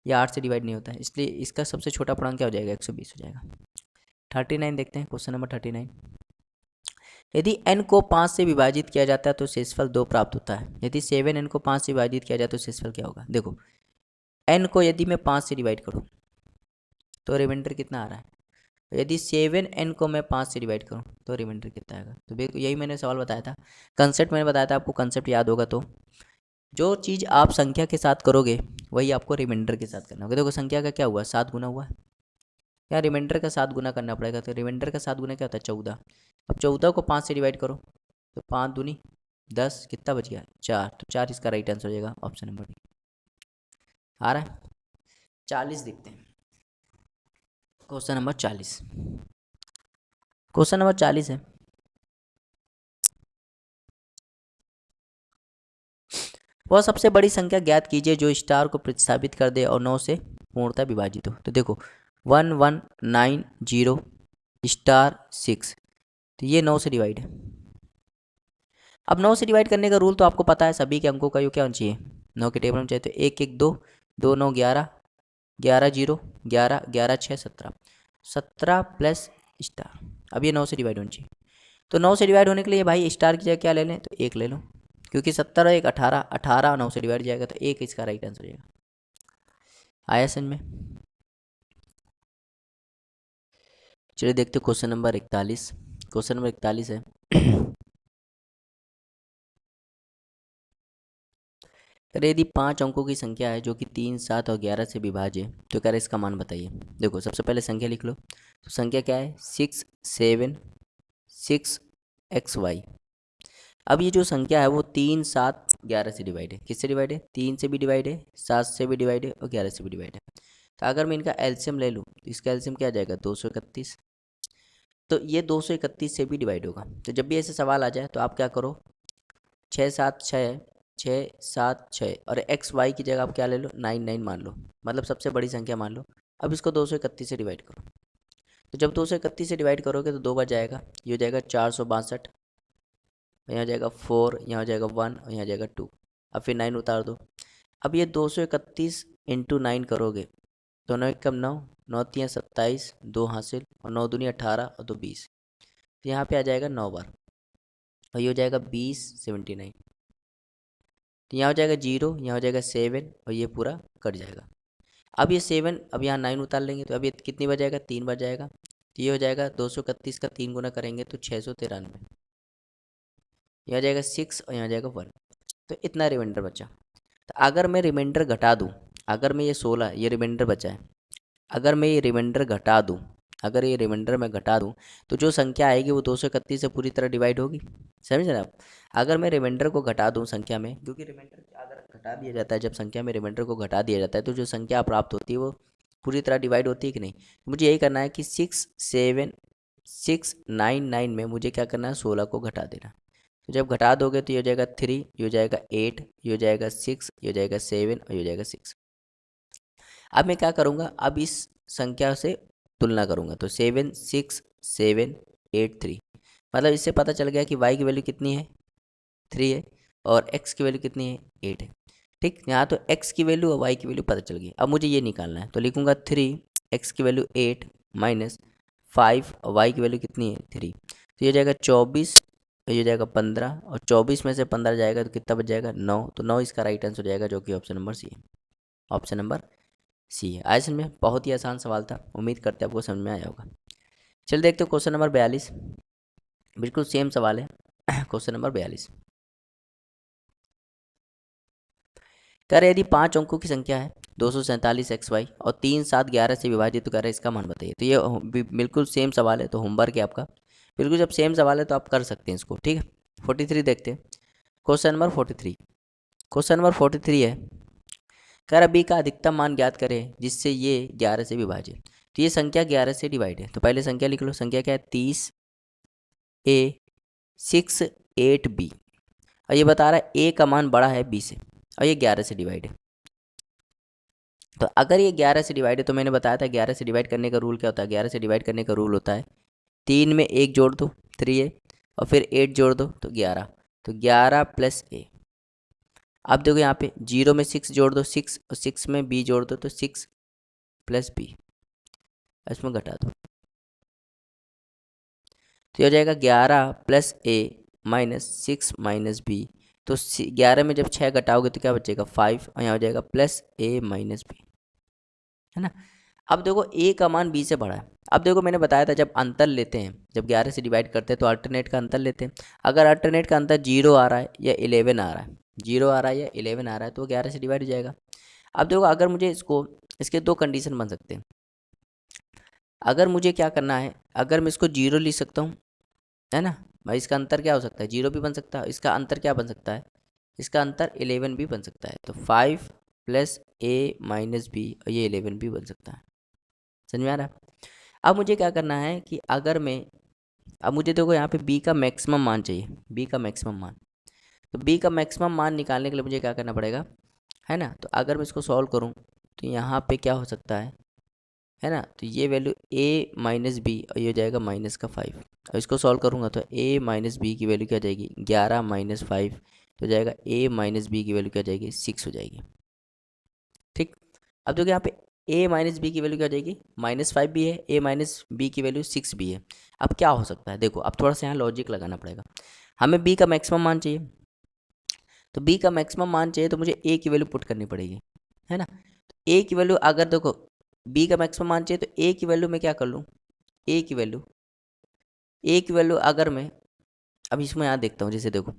या 8 से डिवाइड नहीं होता है, इसलिए इसका सबसे छोटा पूर्णांक क्या हो जाएगा, 120 हो जाएगा। 39 देखते हैं, क्वेश्चन नंबर 39। यदि n को 5 से विभाजित किया जाता है तो शेषफल 2 प्राप्त होता है। यदि 7n को 5 से विभाजित किया जाए तो शेषफल क्या होगा। देखो n को यदि मैं 5 से डिवाइड करूँ तो रिमाइंडर कितना आ रहा है, यदि 7n को मैं 5 से डिवाइड करूँ तो रिमाइंडर कितना आएगा। तो देखो यही मैंने सवाल बताया था, कंसेप्ट मैंने बताया था, आपको कंसेप्ट याद होगा तो जो चीज़ आप संख्या के साथ करोगे वही आपको रिमाइंडर के साथ करना होगा। देखो संख्या का क्या हुआ, 7 गुना हुआ, या रिमाइंडर का 7 गुना करना पड़ेगा। तो रिमाइंडर का 7 गुना क्या होता है, 14। अब 14 को 5 से डिवाइड करो तो 5 दूनी 10, कितना बच गया 4, तो 4 इसका राइट आंसर हो जाएगा, ऑप्शन नंबर डी। आ रहा है 40 देखते हैं, क्वेश्चन नंबर 40। क्वेश्चन नंबर 40 है, वह सबसे बड़ी संख्या ज्ञात कीजिए जो स्टार को प्रतिस्थापित कर दे और 9 से पूर्णतः विभाजित हो। तो देखो 1190 स्टार 6, तो ये 9 से डिवाइड है। अब 9 से डिवाइड करने का रूल तो आपको पता है, सभी के अंकों का योग क्या होना चाहिए, 9 के टेबल में चाहिए। तो 1 1 2, 2 9 11, 11 0 11, 11 6 17, 17 प्लस स्टार। अब ये 9 से डिवाइड होनी चाहिए। तो 9 से डिवाइड होने के लिए भाई स्टार की जगह क्या ले लें, तो 1 ले लो, क्योंकि 70 1 18, 18 9 से डिवाइड जाएगा तो 1 इसका राइट आंसर हो जाएगा। आया समझ में। चलिए देखते क्वेश्चन नंबर 41। क्वेश्चन नंबर 41 है, अरे यदि 5 अंकों की संख्या है जो कि 3, 7 और 11 से विभाज्य है तो कह रहे इसका मान बताइए। देखो सबसे पहले संख्या लिख लो, तो संख्या क्या है 6 7 6 XY। अब ये जो संख्या है वो 3, 7, 11 से डिवाइड है। किससे डिवाइड है, 3 से भी डिवाइड है, 7 से भी डिवाइड है और 11 से भी डिवाइड है। तो अगर मैं इनका एलसीएम ले लूँ तो इसका एलसीएम क्या आ जाएगा 231। तो ये 231 से भी डिवाइड होगा। तो जब भी ऐसे सवाल आ जाए तो आप क्या करो, 6 7 6 6 7 6 और XY की जगह आप क्या ले लो 9 9 मान लो, मतलब सबसे बड़ी संख्या मान लो। अब इसको 231 से डिवाइड करो, तो जब 231 से डिवाइड करोगे तो 2 बार जाएगा, ये हो जाएगा 462, यहाँ जाएगा 4, यहाँ जाएगा 1 और यहाँ जाएगा 2। अब फिर 9 उतार दो। अब ये 231 इंटू 9 करोगे तो 9 कम 9, 9 3 27, 2 हासिल और 9 दूनी 18 और 2 20। तो यहाँ पे आ जाएगा 9 बार और ये हो जाएगा 20 79। तो यहाँ हो जाएगा 0, यहाँ हो जाएगा 7 और ये पूरा कट जाएगा। अब ये 7, अब यहाँ 9 उतार लेंगे तो अब ये कितनी बार जाएगा, 3 बार जाएगा। तो ये हो जाएगा 231 का 3 गुना करेंगे तो 693। यहाँ जाएगा 6 और यहाँ जाएगा 1, तो इतना रिमाइंडर बचा। तो अगर मैं रिमाइंडर घटा दूँ, अगर मैं ये 16 ये रिमाइंडर बचा है, अगर मैं ये रिमाइंडर घटा दूँ, अगर ये रिमाइंडर मैं घटा दूँ तो जो संख्या आएगी वो 231 से पूरी तरह डिवाइड होगी। समझ रहे आप। अगर मैं रिमाइंडर को घटा दूँ संख्या में, क्योंकि रिमाइंडर अगर घटा दिया जाता है, जब संख्या में रिमाइंडर को घटा दिया जाता है तो जो संख्या प्राप्त होती है वो पूरी तरह डिवाइड होती है कि नहीं। मुझे यही करना है कि 6 7 6 9 9 में मुझे क्या करना है 16 को घटा देना। तो जब घटा दोगे तो ये हो जाएगा 3, ये हो जाएगा 8, ये हो जाएगा 6, ये हो जाएगा 7 और ये हो जाएगा 6। अब मैं क्या करूँगा, अब इस संख्या से तुलना करूँगा। तो 7 6 7 8 3, मतलब इससे पता चल गया कि y की वैल्यू कितनी है 3 है और x की वैल्यू कितनी है 8 है। ठीक, यहाँ तो x की वैल्यू और y की वैल्यू पता चल गई। अब मुझे ये निकालना है, तो लिखूँगा 3, x की वैल्यू 8 माइनस 5 और y की वैल्यू कितनी है 3। तो ये जाएगा 24, ये जाएगा 15 और 24 में से 15 जाएगा तो कितना बच जाएगा 9। तो 9 इसका राइट आंसर हो जाएगा, जो कि ऑप्शन नंबर सी है। ऑप्शन नंबर सी है। आज में बहुत ही आसान सवाल था, उम्मीद करते हैं आपको समझ में आया होगा। चलिए देखते हो क्वेश्चन नंबर 42, बिल्कुल सेम सवाल है। क्वेश्चन नंबर 42 कह रहे यदि 5 अंकों की संख्या है 247 XY और 3 7 11 से विभाजित, तो कह रहे इसका मान बताइए। तो ये बिल्कुल सेम सवाल है, तो होमवर्क है आपका। बिल्कुल जब सेम सवाल है तो आप कर सकते हैं इसको, ठीक है। 43 देखते हैं। क्वेश्चन नंबर 43, क्वेश्चन नंबर 43 है, कह रहा बी का अधिकतम मान ज्ञात करें जिससे ये 11 से विभाजित। तो ये संख्या 11 से डिवाइड है, तो पहले संख्या लिख लो। संख्या क्या है? 30A 68B। और ये बता रहा है ए का मान बड़ा है बी से, और ये 11 से डिवाइड है। तो अगर ये 11 से डिवाइड है, तो मैंने बताया था 11 से डिवाइड करने का रूल क्या होता है। 11 से डिवाइड करने का रूल होता है 3 में 1 जोड़ दो 3A, और फिर 8 जोड़ दो तो 11, तो 11 प्लस A। अब देखो यहाँ पे 0 में 6 जोड़ दो 6, और 6 में B जोड़ दो तो 6 प्लस B, इसमें घटा दो तो ये हो जाएगा 11 plus A minus 6 minus B। तो 11 में जब 6 घटाओगे तो क्या बचेगा 5, और यहाँ हो जाएगा प्लस A माइनस B, है ना। अब देखो A का मान B से बड़ा है। अब देखो मैंने बताया था जब अंतर लेते हैं, जब 11 से डिवाइड करते हैं तो अल्टरनेट का अंतर लेते हैं। अगर अल्टरनेट का अंतर 0 आ रहा है या 11 आ रहा है, 0 आ रहा है या 11 आ रहा है, तो 11 से डिवाइड हो जाएगा। अब देखो अगर मुझे इसको, इसके दो कंडीशन बन सकते हैं। अगर मुझे क्या करना है, अगर मैं इसको 0 लिख सकता हूँ, है ना भाई, इसका अंतर क्या हो सकता है, 0 भी बन सकता है। इसका अंतर क्या बन सकता है, इसका अंतर 11 भी बन सकता है। तो 5 प्लस A माइनस B, और ये 11 भी बन सकता है। समझ में आ रहा है। अब मुझे क्या करना है कि अगर मैं, अब मुझे देखो यहाँ पे B का मैक्सिमम मान चाहिए, B का मैक्सिमम मान। तो B का मैक्सिमम मान निकालने के लिए मुझे क्या करना पड़ेगा, है ना। तो अगर मैं इसको सॉल्व करूँ तो यहाँ पे क्या हो सकता है ना। तो ये वैल्यू A माइनस बी, और ये हो जाएगा माइनस का 5। और इसको सॉल्व करूँगा तो A माइनस बी की वैल्यू क्या जाएगी 11 माइनस 5, तो जाएगा A माइनस बी की वैल्यू क्या जाएगी 6 हो जाएगी, ठीक। अब देखो यहाँ पे A माइनस बी की वैल्यू क्या हो जाएगी -5 भी है, A माइनस बी की वैल्यू 6 भी है। अब क्या हो सकता है, देखो अब थोड़ा सा यहाँ लॉजिक लगाना पड़ेगा। हमें B का मैक्सिमम मान चाहिए, तो B का मैक्सिमम मान चाहिए तो मुझे A की वैल्यू पुट करनी पड़ेगी, है ना। A की वैल्यू अगर देखो B का मैक्सिमम मान चाहिए तो A की वैल्यू मैं क्या कर लूँ, A की वैल्यू अगर मैं, अब इसमें यहाँ देखता हूँ, जैसे देखो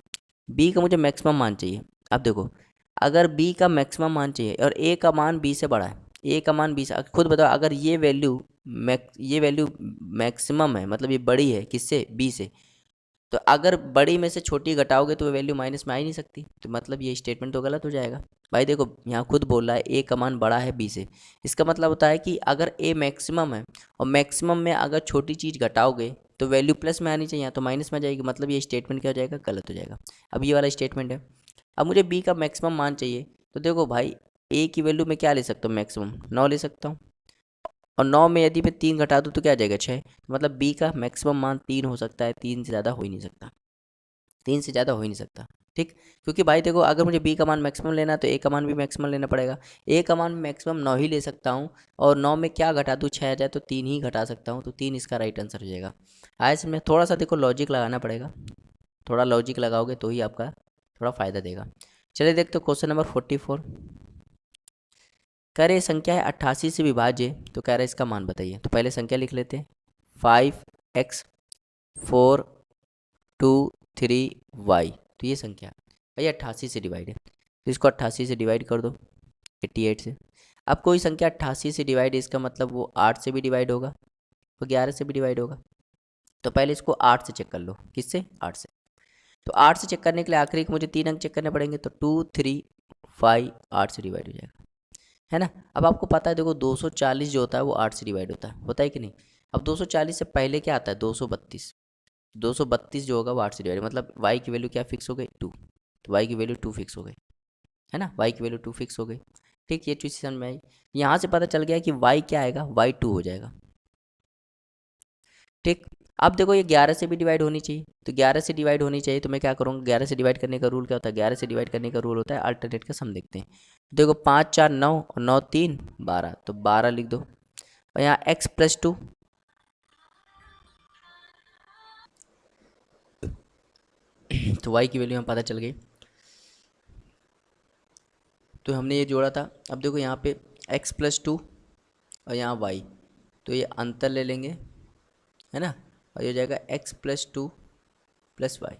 B का मुझे मैक्सिमम मान चाहिए। अब देखो अगर B का मैक्सिमम मान चाहिए और A का मान B से बड़ा है, A का मान B से, खुद बताओ अगर ये वैल्यू मैक्सिमम है, मतलब ये बड़ी है किससे, B से, तो अगर बड़ी में से छोटी घटाओगे तो वो वैल्यू माइनस में आ ही नहीं सकती। तो मतलब ये स्टेटमेंट तो गलत हो जाएगा। भाई देखो यहाँ खुद बोल रहा है A का मान बड़ा है B से, इसका मतलब होता है कि अगर A मैक्सिमम है और मैक्सिमम में अगर छोटी चीज़ घटाओगे तो वैल्यू प्लस में आनी चाहिए, यहाँ तो माइनस में आ जाएगी। मतलब ये स्टेटमेंट क्या हो जाएगा, गलत हो जाएगा। अब ये वाला स्टेटमेंट है। अब मुझे B का मैक्सिमम मान चाहिए, तो देखो भाई A की वैल्यू मैं क्या ले सकता हूँ, मैक्सिमम 9 ले सकता हूँ, और 9 में यदि मैं 3 घटा दूँ तो क्या आ जाएगा 6। तो मतलब B का मैक्सिमम मान 3 हो सकता है, 3 से ज़्यादा हो ही नहीं सकता, 3 से ज़्यादा हो ही नहीं सकता, ठीक। क्योंकि भाई देखो अगर मुझे B का मान मैक्सिमम लेना है तो A का मान भी मैक्सिमम लेना पड़ेगा। A का मान मैक्सिमम 9 ही ले सकता हूँ, और 9 में क्या घटा दूँ, 6 आ जाए तो 3 ही घटा सकता हूँ, तो 3 इसका राइट आंसर हो जाएगा। आज इसमें थोड़ा सा देखो लॉजिक लगाना पड़ेगा, थोड़ा लॉजिक लगाओगे तो ही आपका थोड़ा फ़ायदा देगा। चलिए देखते हो क्वेश्चन नंबर 44। कह रहे संख्या है 88 से विभाज्य, तो कह रहे इसका मान बताइए। तो पहले संख्या लिख लेते हैं 5x 4 2 3 y। तो ये संख्या भाई 88 से डिवाइड है, तो इसको 88 से डिवाइड कर दो 88 से। अब कोई संख्या 88 से डिवाइड है, इसका मतलब वो 8 से भी डिवाइड होगा, वो 11 से भी डिवाइड होगा। तो पहले इसको 8 से चेक कर लो, किससे, 8 से। तो 8 से चेक करने के लिए आखिरी को मुझे 3 अंक चेक करने पड़ेंगे, तो 2 3 5 8 से डिवाइड हो जाएगा, है ना। अब आपको पता है देखो 240 जो होता है वो 8 से डिवाइड होता है कि नहीं। अब 240 से पहले क्या आता है 232, 232 जो होगा वो 8 से डिवाइड, मतलब y की वैल्यू क्या फिक्स हो गई 2, तो y की वैल्यू 2 फिक्स हो गई, है ना। y की वैल्यू 2 फिक्स हो गई, ठीक। ये चीज़ समझ में आई। यहाँ से पता चल गया कि y क्या आएगा, y 2 हो जाएगा, ठीक। अब देखो ये 11 से भी डिवाइड होनी चाहिए, तो 11 से डिवाइड होनी चाहिए, तो मैं क्या करूँगा, 11 से डिवाइड करने का रूल क्या होता है, 11 से डिवाइड करने का रूल होता है अल्टरनेट का सम देखते हैं। देखो 5 4 9 और 9 3 12, तो 12 लिख दो, और यहाँ x प्लस 2, तो y की वैल्यू हमें पता चल गई, तो हमने ये जोड़ा था। अब देखो यहाँ पे x प्लस 2 और यहाँ y, तो ये अंतर ले लेंगे, है ना, और ये हो जाएगा x प्लस 2 प्लस वाई।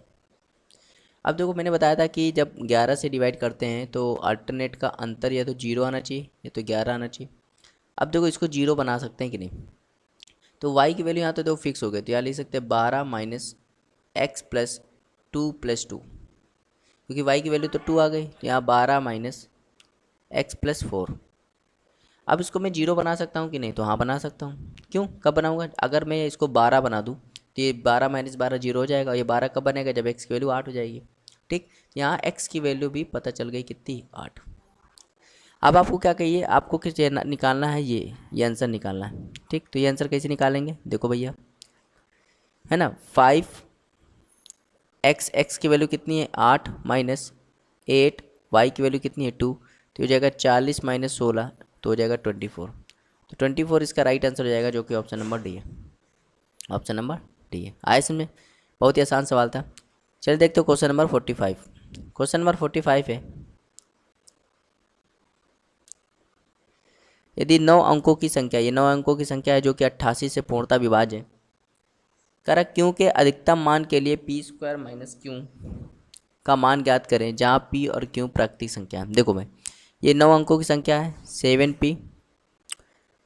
अब देखो मैंने बताया था कि जब 11 से डिवाइड करते हैं तो अल्टरनेट का अंतर या तो 0 आना चाहिए या तो 11 आना चाहिए। अब देखो इसको 0 बना सकते हैं कि नहीं, तो y की वैल्यू यहाँ तो देखो फिक्स हो गई, तो यहाँ लिख सकते हैं 12 माइनस एक्स प्लस 2 प्लस 2, क्योंकि y की वैल्यू तो 2 आ गई, तो यहाँ 12 माइनस एक्स प्लस 4। अब इसको मैं 0 बना सकता हूँ कि नहीं, तो हाँ बना सकता हूँ। क्यों, कब बनाऊँगा, अगर मैं इसको 12 बना दूँ तो ये 12 माइनस 12 0 हो जाएगा। ये 12 कब बनेगा, जब x की वैल्यू 8 हो जाएगी। ठीक, यहाँ x की वैल्यू भी पता चल गई कितनी, 8। अब आपको क्या कहिए, आपको किस निकालना है, ये आंसर निकालना है। ठीक, तो ये आंसर कैसे निकालेंगे, देखो भैया, है ना, 5 x की वैल्यू कितनी है 8 माइनस 8, y की वैल्यू कितनी है 2, तो हो जाएगा 40 माइनस 16, तो हो जाएगा 24। तो 24 इसका राइट आंसर हो जाएगा, जो कि ऑप्शन नंबर डी है। ऑप्शन नंबर डी है। आए समझ, बहुत ही आसान सवाल था। चलिए देखते हो क्वेश्चन नंबर 45। क्वेश्चन नंबर 45 है, यदि 9 अंकों की संख्या, ये 9 अंकों की संख्या है जो कि 88 से पूर्णतः विभाज्य है, करा क्यों के अधिकतम मान के लिए पी स्क्वायर माइनस क्यों का मान ज्ञात करें, जहाँ पी और क्यों प्राकृतिक संख्या है। देखो मैं, ये 9 अंकों की संख्या है, 7p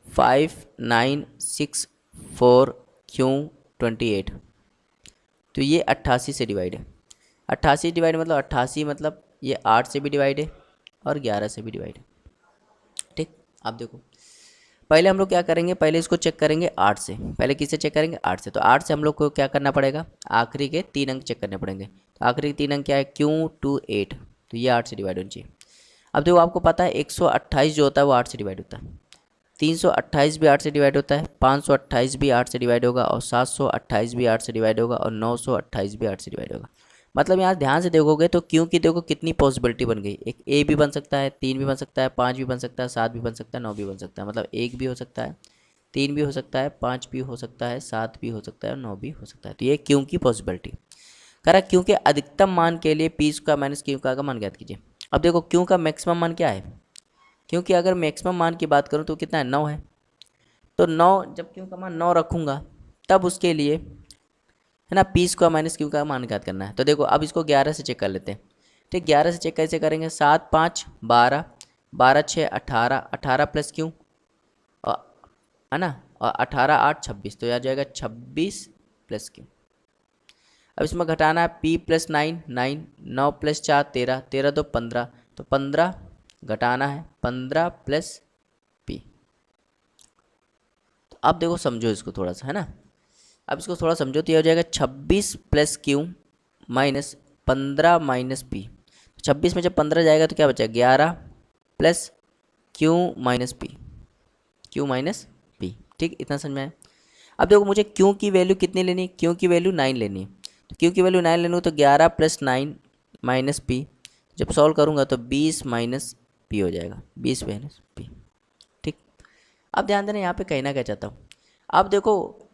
5 9 6 4 क्यों 28, तो ये 88 से डिवाइड है। 88 डिवाइड मतलब 88 मतलब ये 8 से भी डिवाइड है और 11 से भी डिवाइड है। ठीक, आप देखो पहले हम लोग क्या करेंगे, पहले इसको चेक करेंगे 8 से। पहले किससे चेक करेंगे, 8 से। तो 8 से हम लोग को क्या करना पड़ेगा, आखिरी के 3 अंक चेक करने पड़ेंगे। तो आखिरी के 3 अंक क्या है, क्यों 2 8, तो ये 8 से डिवाइड होनी चाहिए। अब देखो आपको पता है 128 जो होता है वो 8 से डिवाइड होता है, 328 भी 8 से डिवाइड होता है, 528 भी 8 से डिवाइड होगा, और 728 भी 8 से डिवाइड होगा, और 928 भी 8 से डिवाइड होगा। मतलब यहाँ ध्यान से देखोगे तो क्योंकि देखो कितनी पॉसिबिलिटी बन गई, एक ए भी बन सकता है, 3 भी बन सकता है, 5 भी बन सकता है, 7 भी बन सकता है, 9 भी बन सकता है। मतलब 1 भी हो सकता है, 3 भी हो सकता है, 5 भी हो सकता है, 7 भी हो सकता है, और 9 भी हो सकता है। तो ये क्यों की पॉसिबिलिटी करा, क्यों के अधिकतम मान के लिए पी स्क्वायर माइनस क्यों का मान ज्ञात कीजिए। अब देखो क्यों का मैक्सिमम मान क्या है, क्योंकि अगर मैक्सिमम मान की बात करूँ तो कितना है, 9 है। तो 9, जब क्यों का मान 9 रखूँगा तब उसके लिए, है ना, पी स्क्वायर माइनस क्यू का मान ज्ञात करना है। तो देखो अब इसको 11 से चेक कर लेते हैं। ठीक, 11 से चेक कैसे करेंगे, 7 5 12, 12 6 18, 18 प्लस क्यू, और है ना, और 18 8 26, तो यह जाएगा 26 प्लस क्यू। अब इसमें घटाना है पी प्लस 9 9, 9 प्लस 4 13, 13 तो 15, तो 15 घटाना है 15 प्लस पी। तो अब देखो समझो इसको थोड़ा सा, है ना, अब इसको थोड़ा समझो, तो ये हो जाएगा 26 plus Q minus 15 minus P. 26 में जब 15 जाएगा तो क्या बचेगा, 11 plus Q minus P, Q minus P. ठीक, इतना समझ में आया। अब देखो मुझे क्यू की वैल्यू कितनी लेनी है, क्यू की वैल्यू 9 लेनी है। तो क्यू की वैल्यू 9 लेनी हो तो 11 प्लस 9 माइनस पी, जब सॉल्व करूँगा तो 20 माइनस पी हो जाएगा, 20 माइनस पी। ठीक, अब ध्यान देना यहाँ पे कहना क्या चाहता हूँ। अब देखो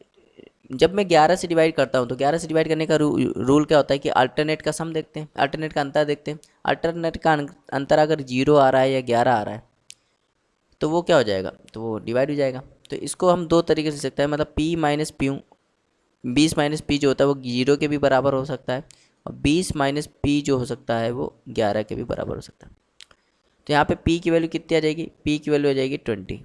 जब मैं 11 से डिवाइड करता हूँ तो 11 से डिवाइड करने का रूल क्या होता है कि अल्टरनेट का सम देखते हैं, अल्टरनेट का अंतर देखते हैं। अल्टरनेट का अंतर अगर 0 आ रहा है या 11 आ रहा है तो वो क्या हो जाएगा, तो वो डिवाइड हो जाएगा। तो इसको हम दो तरीके से सकते हैं, मतलब p minus P, 20 minus P जो होता है वो 0 के भी बराबर हो सकता है, और 20 माइनस पी जो हो सकता है वो 11 के भी बराबर हो सकता है। तो यहाँ पे p की वैल्यू कितनी आ जाएगी, p की वैल्यू आ जाएगी 20,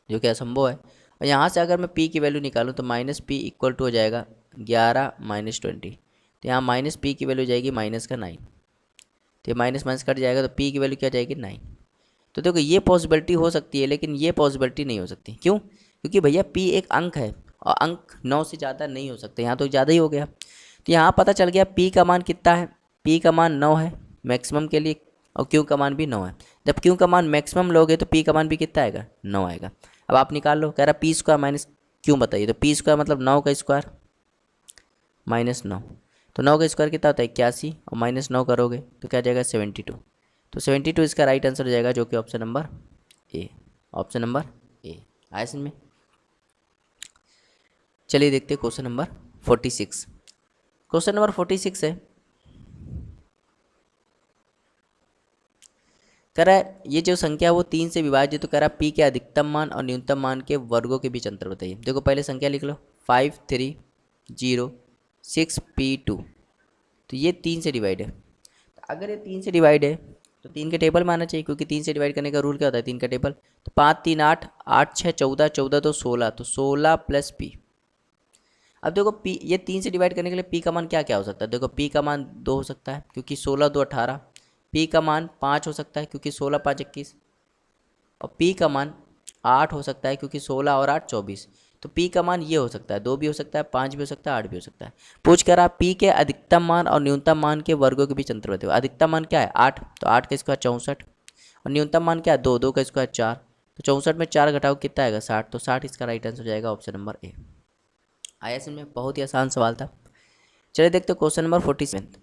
जो कि असंभव है। और यहाँ से अगर मैं p की वैल्यू निकालूँ तो माइनस पी इक्वल टू हो जाएगा 11 माइनस 20, तो यहाँ माइनस पी की वैल्यू जाएगी माइनस का 9, तो ये माइनस माइनस कट जाएगा, तो p की वैल्यू क्या जाएगी 9। तो देखो ये पॉसिबिलिटी हो सकती है, लेकिन ये पॉसिबिलिटी नहीं हो सकती। क्यों, क्योंकि भैया p एक अंक है और अंक 9 से ज़्यादा नहीं हो सकते, यहाँ तो ज़्यादा ही हो गया। तो यहाँ पता चल गया p का मान कितना है, p का मान 9 है मैक्सिमम के लिए, और q का मान भी 9 है। जब q का मान मैक्सिमम लोगे तो p का मान भी कितना आएगा, 9 आएगा। अब आप निकाल लो, कह रहा पी स्क्वायर माइनस क्यों बताइए, तो पी स्क्वायर मतलब 9 का स्क्वायर माइनस 9, तो 9 का स्क्वायर कितना होता है 81, और माइनस 9 करोगे तो क्या जाएगा 72। तो 72 इसका राइट आंसर हो जाएगा, जो कि option number A, option number A आया समझ में। चलिए देखते हैं क्वेश्चन नंबर 46। क्वेश्चन नंबर 46 है, कह रहा है ये जो संख्या है वो 3 से विभाज्य, तो कह रहा है पी के अधिकतम मान और न्यूनतम मान के वर्गों के बीच अंतर बताइए। देखो पहले संख्या लिख लो, 5 3 0 6 P2, तो ये 3 से डिवाइड है। तो अगर ये 3 से डिवाइड है तो 3 के टेबल में आना चाहिए, क्योंकि 3 से डिवाइड करने का रूल क्या होता है, 3 का टेबल। तो 5 3 8, 8 6 14, 14 तो 16, तो 16 प्लस पी। अब देखो पी, ये 3 से डिवाइड करने के लिए पी का मान क्या क्या हो सकता है। देखो पी का मान 2 हो सकता है, क्योंकि 16 2 18। पी का मान 5 हो सकता है, क्योंकि 16 5 21। और पी का मान 8 हो सकता है, क्योंकि 16 और 8 24। तो पी का मान ये हो सकता है, 2 भी हो सकता है, 5 भी हो सकता है, 8 भी हो सकता है। पूछ कर आप पी के अधिकतम मान और न्यूनतम मान के वर्गों के बीच अंतर बताओ। अधिकतम मान क्या है 8, तो 8 का स्क्वायर 64। और न्यूनतम मान क्या है 2, 2 का स्क्वायर 4। तो 64 में 4 घटाओ कितना आएगा 60। तो 60 इसका राइट आंसर हो जाएगा ऑप्शन नंबर ए। आया समझ में, बहुत ही आसान सवाल था। चलिए देखते क्वेश्चन नंबर 47।